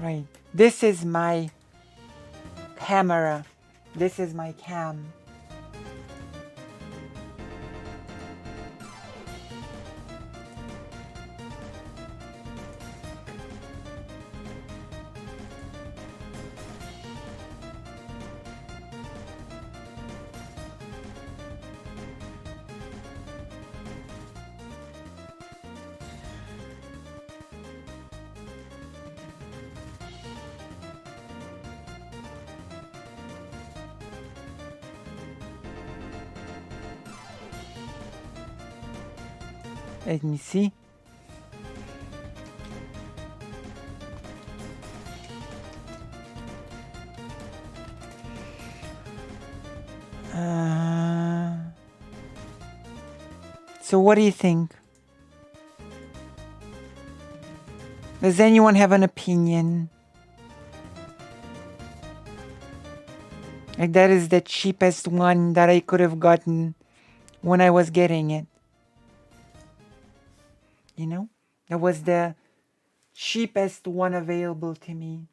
Right. This is my camera. This is my cam. Let me see. So what do you think? Does anyone have an opinion? Like that is the cheapest one that I could have gotten when I was getting it. You know? That was the cheapest one available to me.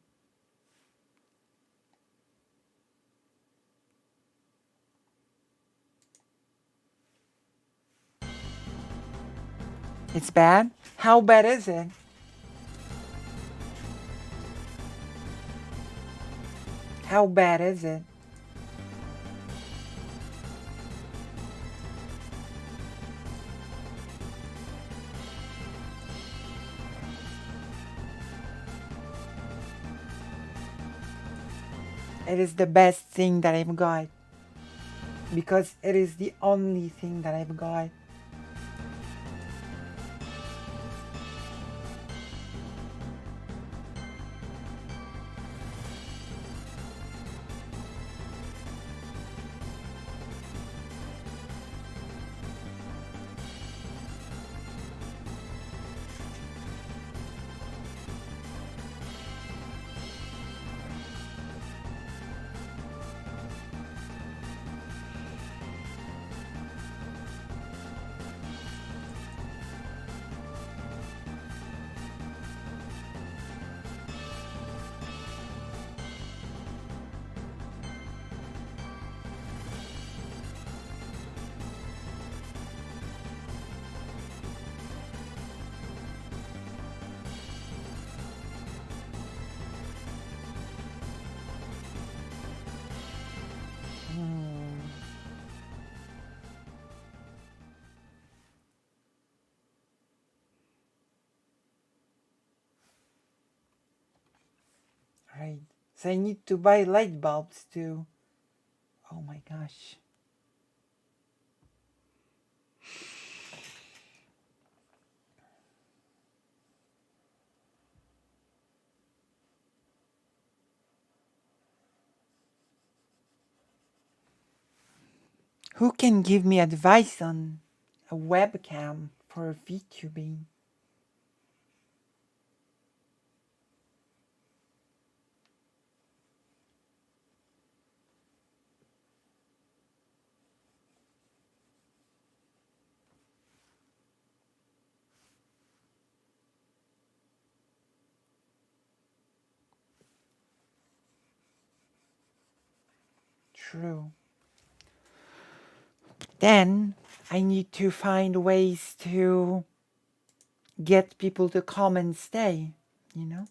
It's bad? How bad is it? How bad is it? It is the best thing that I've got. Because it is the only thing that I've got. Right. So I need to buy light bulbs too. Oh my gosh. Who can give me advice on a webcam for VTubing? true. Then I need to find ways to get people to come and stay, you know?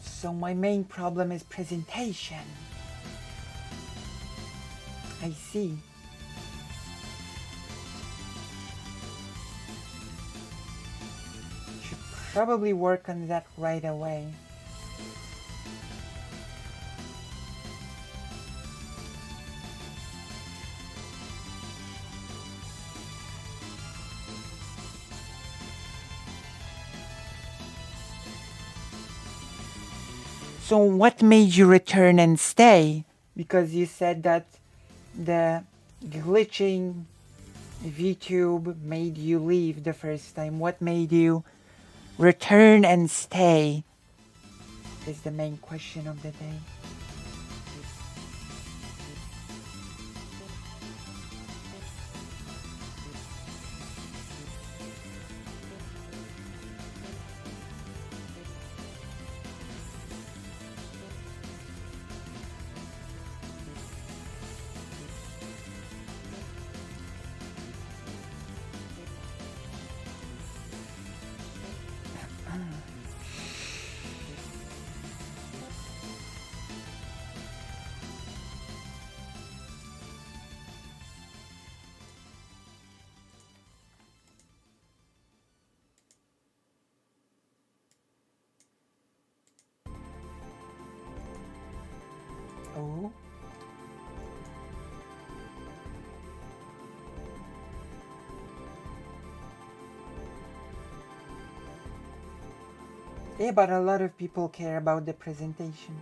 So my main problem is presentation. I see. Should probably work on that right away. So what made you return and stay? Because you said that the glitching VTube made you leave the first time. What made you return and stay is the main question of the day. Oh. Yeah, but a lot of people care about the presentation.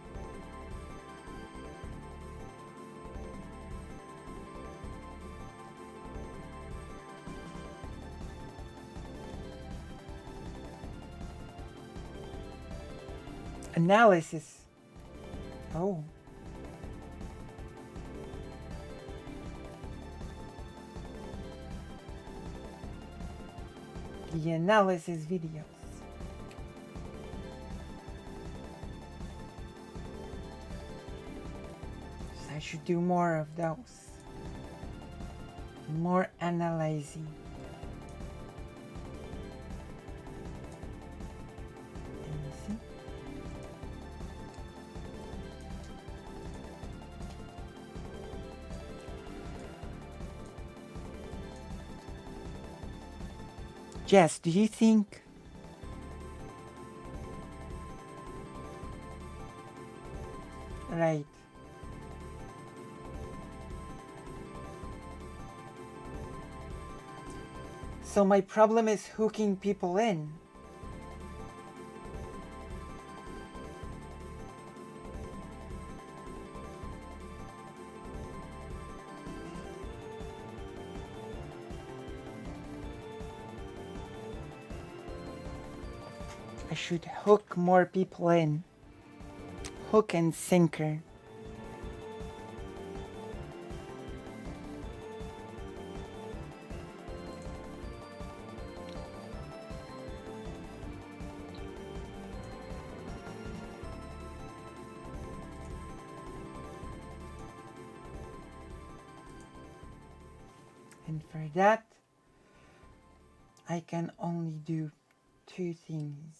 Analysis. Oh. The analysis videos. So I should do more of those. More analyzing. Let me see. Jess, do you think right? So my problem is hooking people in. I should hook more people in. Hook and sinker. And for that, I can only do two things.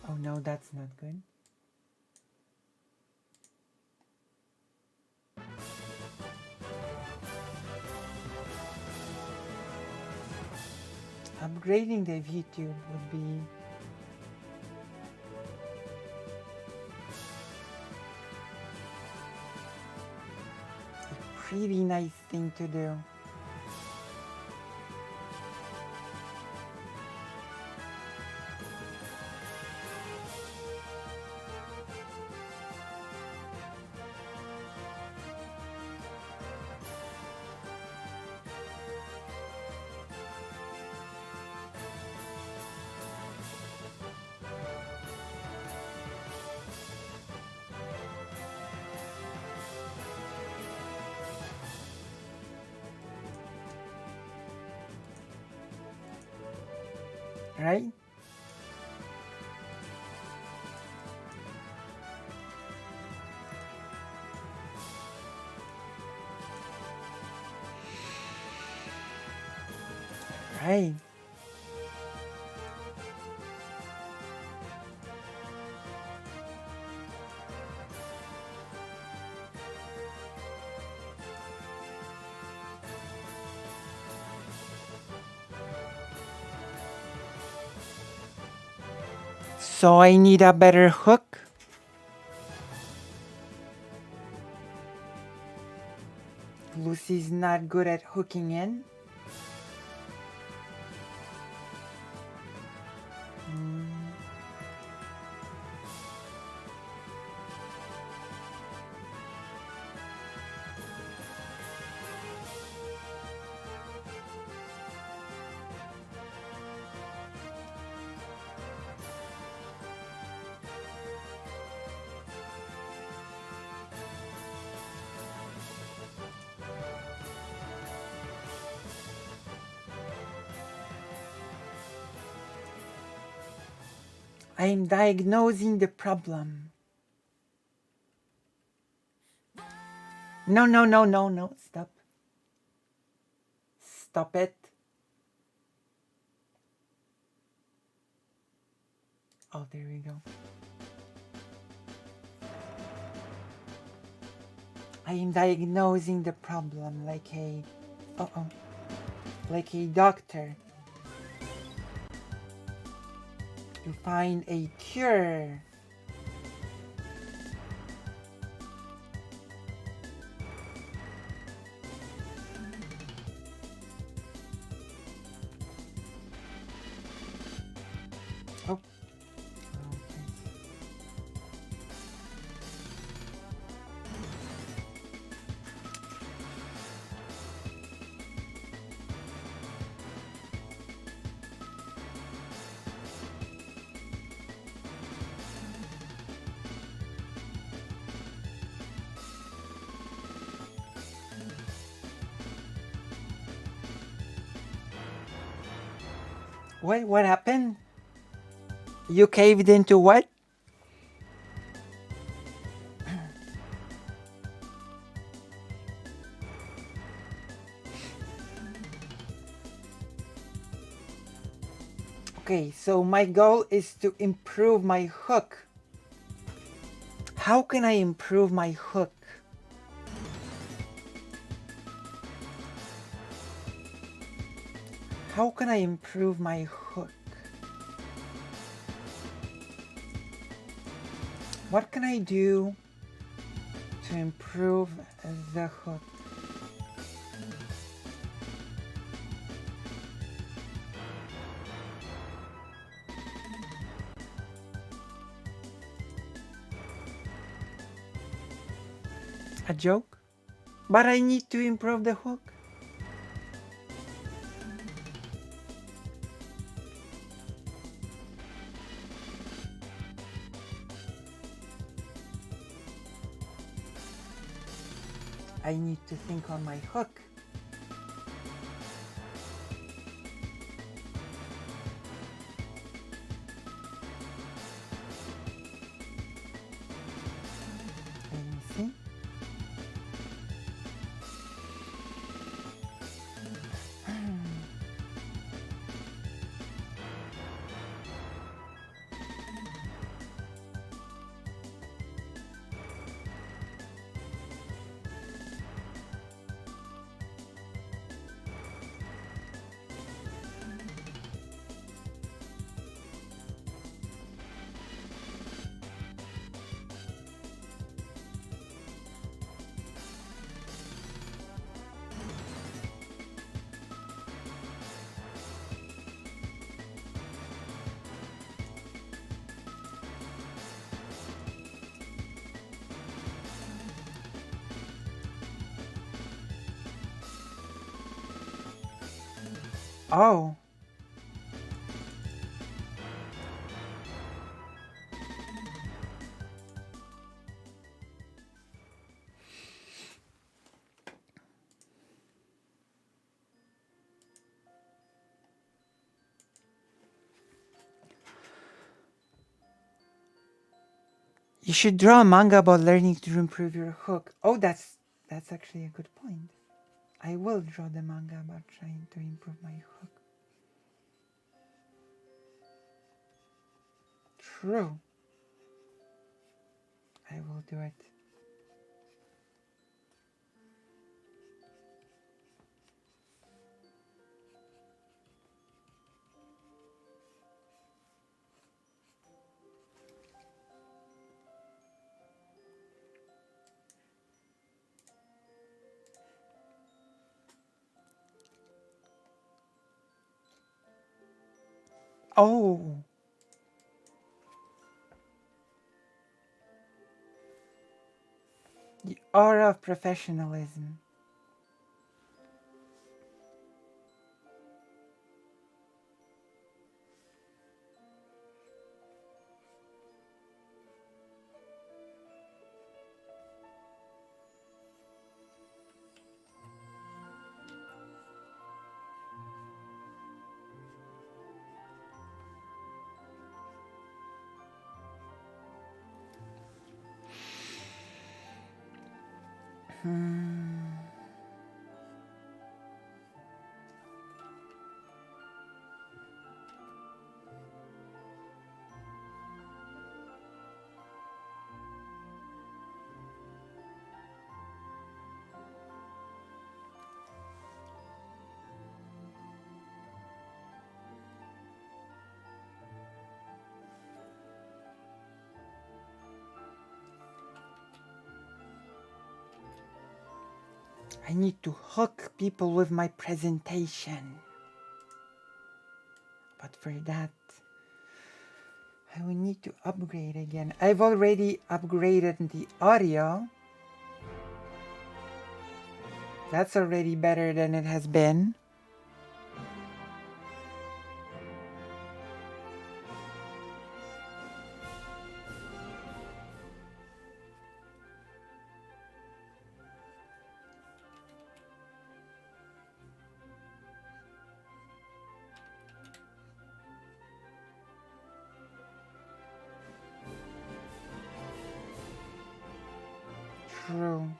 Oh no, that's not good. Upgrading the VTube would be a pretty nice thing to do. right? Right. So I need a better hook. Lucy's not good at hooking in. I'm diagnosing the problem. No, no, no, no, no. Stop. Stop it. Oh, there we go. I am diagnosing the problem like a... Uh-oh. Like a doctor. To find a cure. Oh. What happened? You caved into what? Okay, so my goal is to improve my hook. How can I improve my hook? How can I improve my hook? What can I do to improve the hook? A joke? But I need to improve the hook. I need to think on my hook. Let me see. Oh. You should draw a manga about learning to improve your hook. Oh, that's actually a good point. I will draw the manga about trying to improve my hook. True. I will do it. Oh. The aura of professionalism. I need to hook people with my presentation. But for that, I will need to upgrade again. I've already upgraded the audio. That's already better than it has been. True.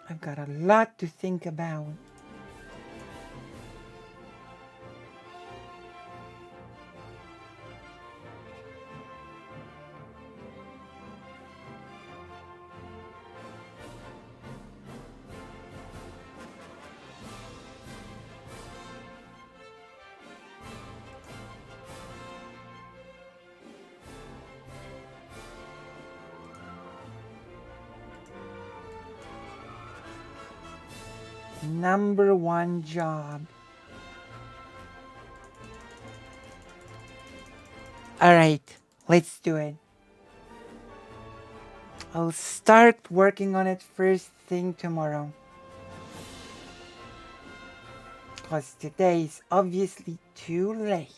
I've got a lot to think about. Number one job. Alright, let's do it. I'll start working on it first thing tomorrow. Because today is obviously too late.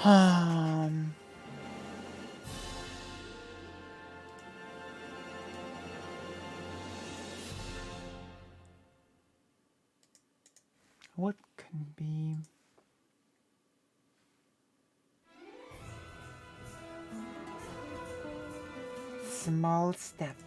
What can be? Small steps.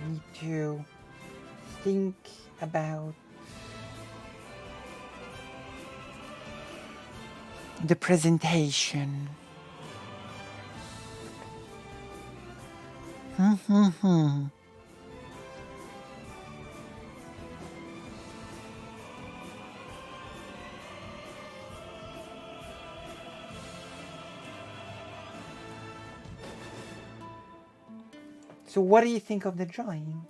Need to think about the presentation. So what do you think of the drawing?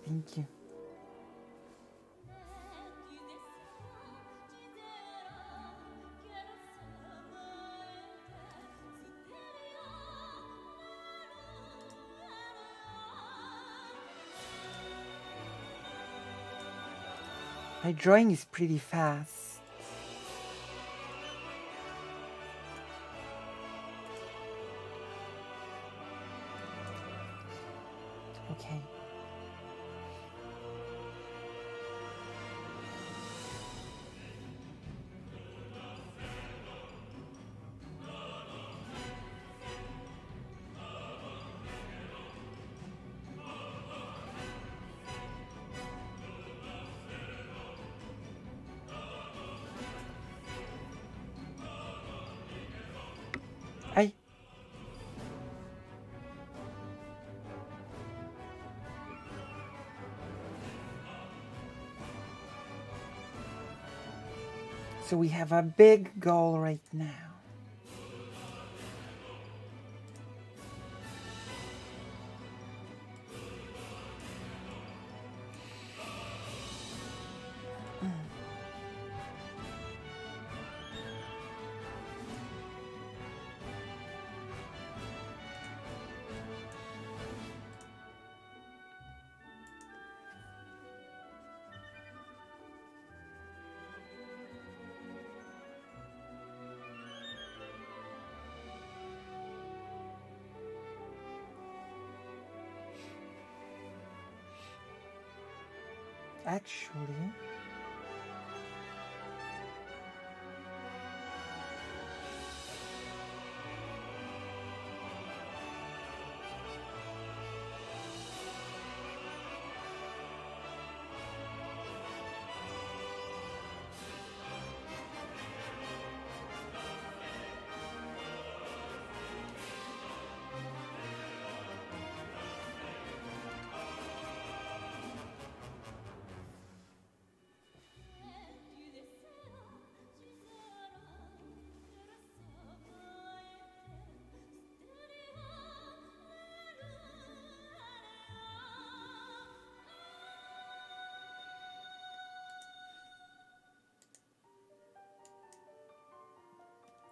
Thank you. My drawing is pretty fast. Okay. So we have a big goal right now. Actually,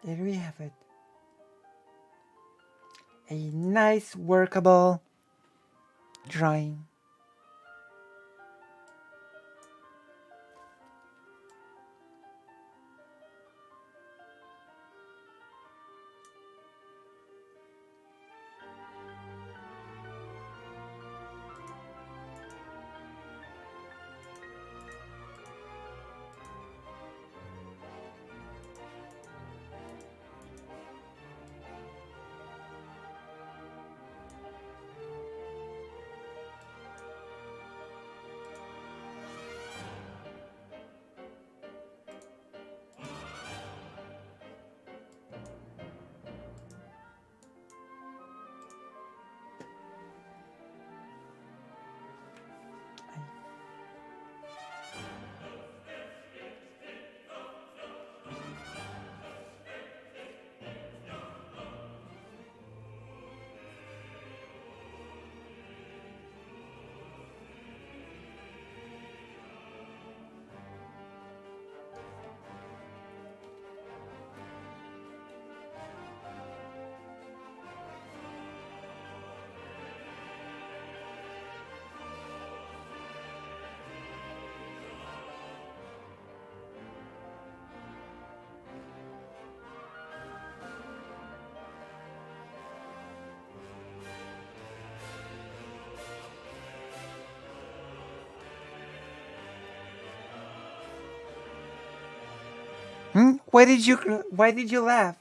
There we have it. A nice workable drawing. Why did you laugh?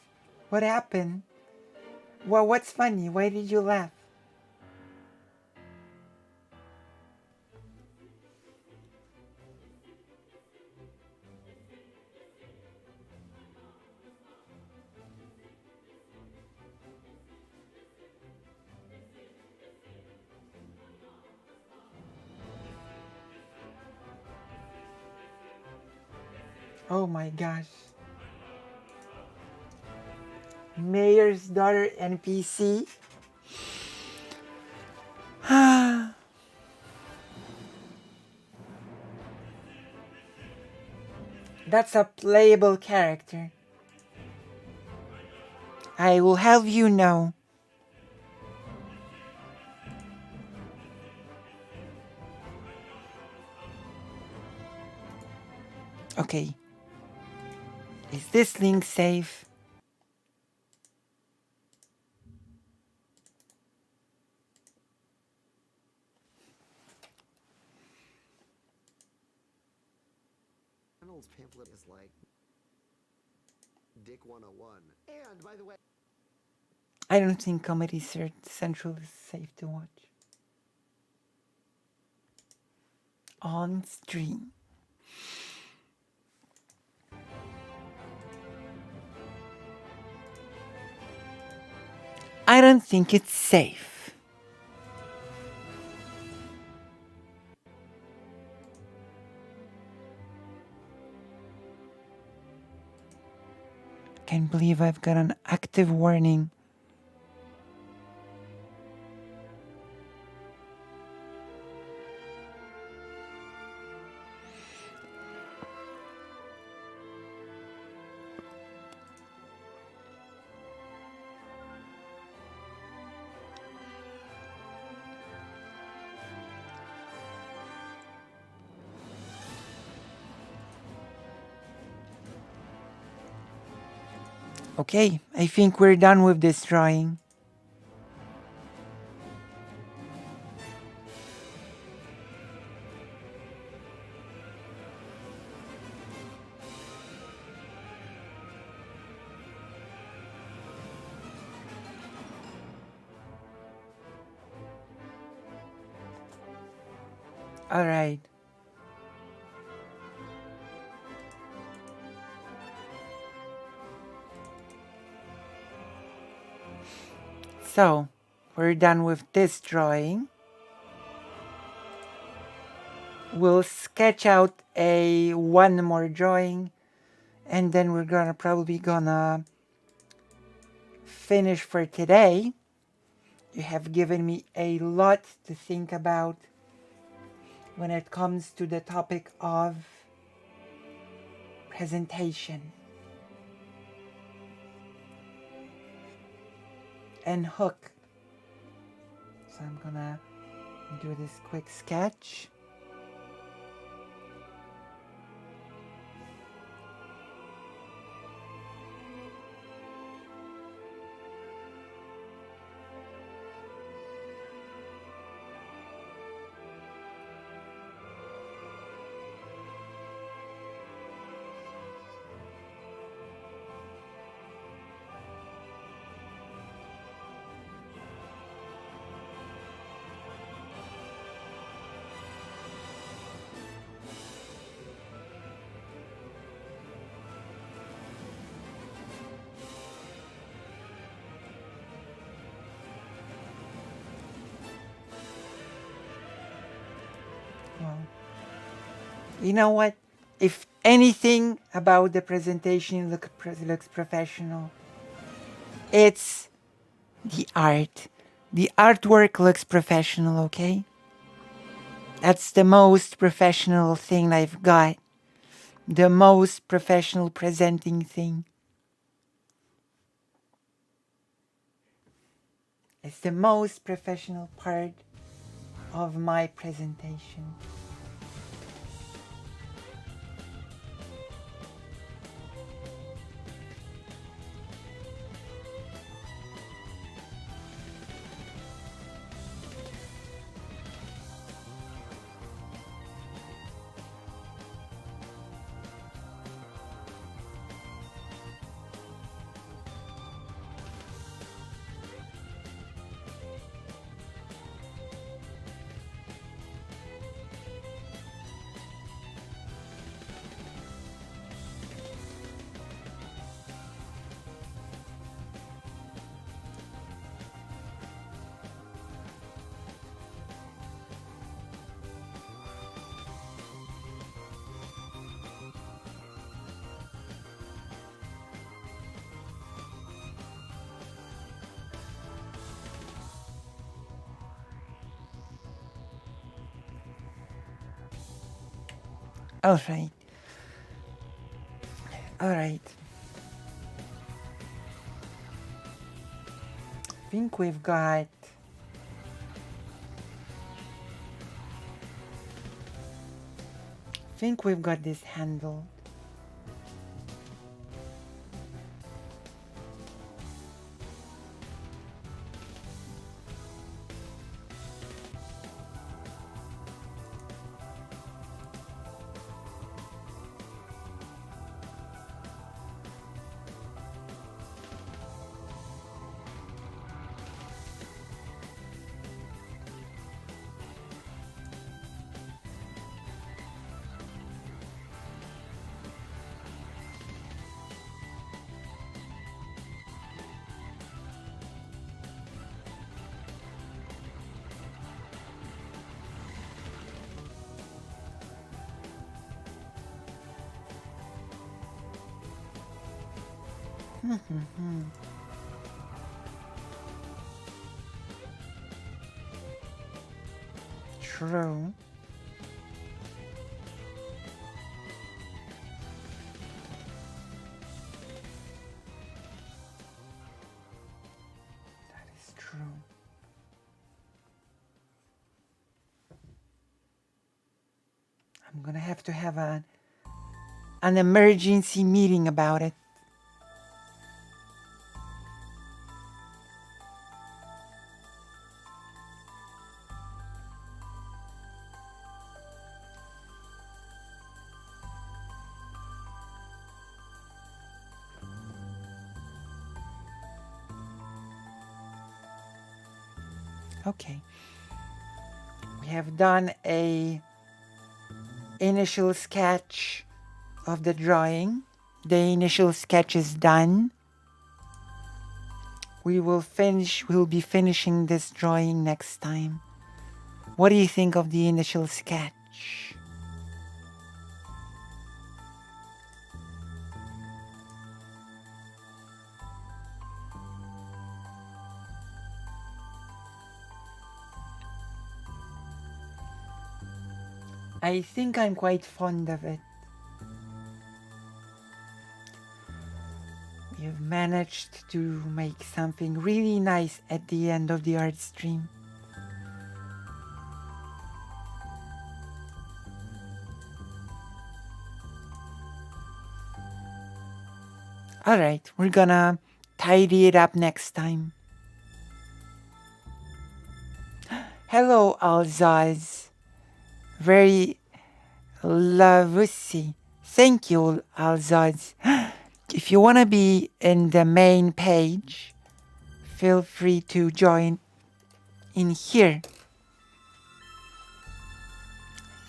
What happened? Well, what's funny? Why did you laugh? Oh my gosh. Mayor's daughter NPC. That's a playable character. I will have you know. Okay. Is this link safe? Reynolds' pamphlet is like Dick 101. And by the way, I don't think Comedy Central is safe to watch. On stream. I don't think it's safe. Can't believe I've got an active warning. Okay, I think we're done with this drawing. All right. So, we're done with this drawing. We'll sketch out one more drawing, and then we're probably gonna finish for today. You have given me a lot to think about when it comes to the topic of presentation. and hook. So I'm gonna do this quick sketch. Well, you know what? If anything about the presentation looks professional, it's the art. The artwork looks professional, okay? That's the most professional thing I've got. The most professional presenting thing. It's the most professional part of my presentation. All right. All right. I think we've got this handled. True. That is true. I'm gonna have to have an emergency meeting about it. Okay. We have done a initial sketch of the drawing. The initial sketch is done. We'll be finishing this drawing next time. What do you think of the initial sketch? I think I'm quite fond of it. We've managed to make something really nice at the end of the art stream. Alright, we're gonna tidy it up next time. Hello, Alzaz. Very lovely. Thank you, Alzaz. If you want to be in the main page, feel free to join in here.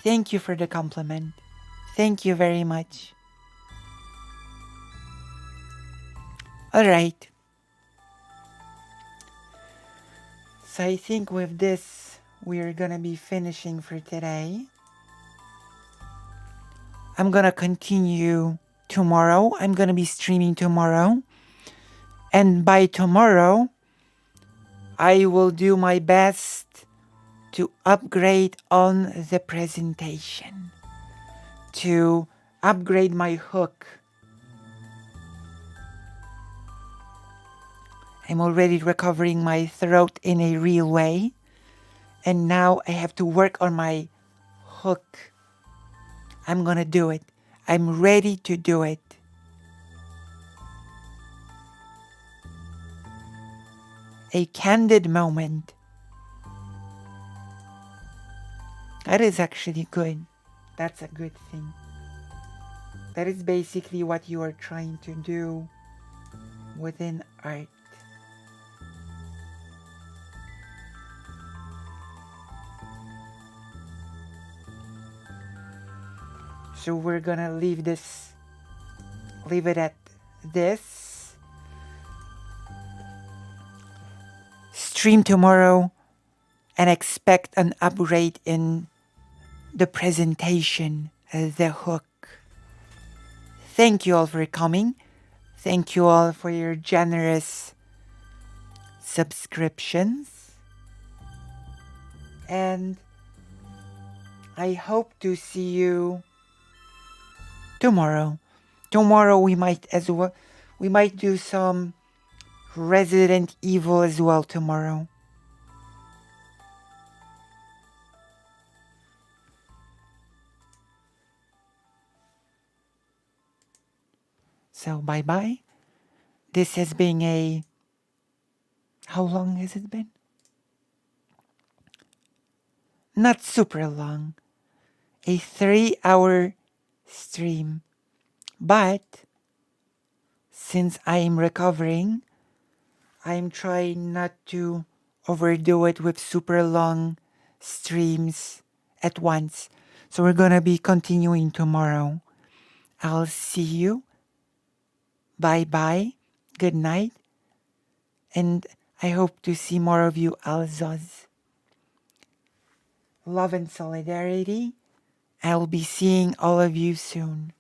Thank you for the compliment. Thank you very much. Alright. So I think with this, we're gonna be finishing for today. I'm gonna continue tomorrow. I'm gonna be streaming tomorrow. And by tomorrow, I will do my best to upgrade on the presentation. To upgrade my hook. I'm already recovering my throat in a real way. And now I have to work on my hook. I'm gonna do it. I'm ready to do it. A candid moment. That is actually good. That's a good thing. That is basically what you are trying to do within art. So we're gonna leave it at this. Stream tomorrow and expect an upgrade in the presentation, the hook. Thank you all for coming. Thank you all for your generous subscriptions. And I hope to see you tomorrow. Tomorrow we might do some Resident Evil as well tomorrow. So bye bye. This has been a... How long has it been? Not super long. A 3-hour stream. But since I'm recovering, I'm trying not to overdo it with super long streams at once. So we're gonna be continuing tomorrow. I'll see you. Bye bye. Good night. And I hope to see more of you, Alzaz. Love and solidarity. I'll be seeing all of you soon.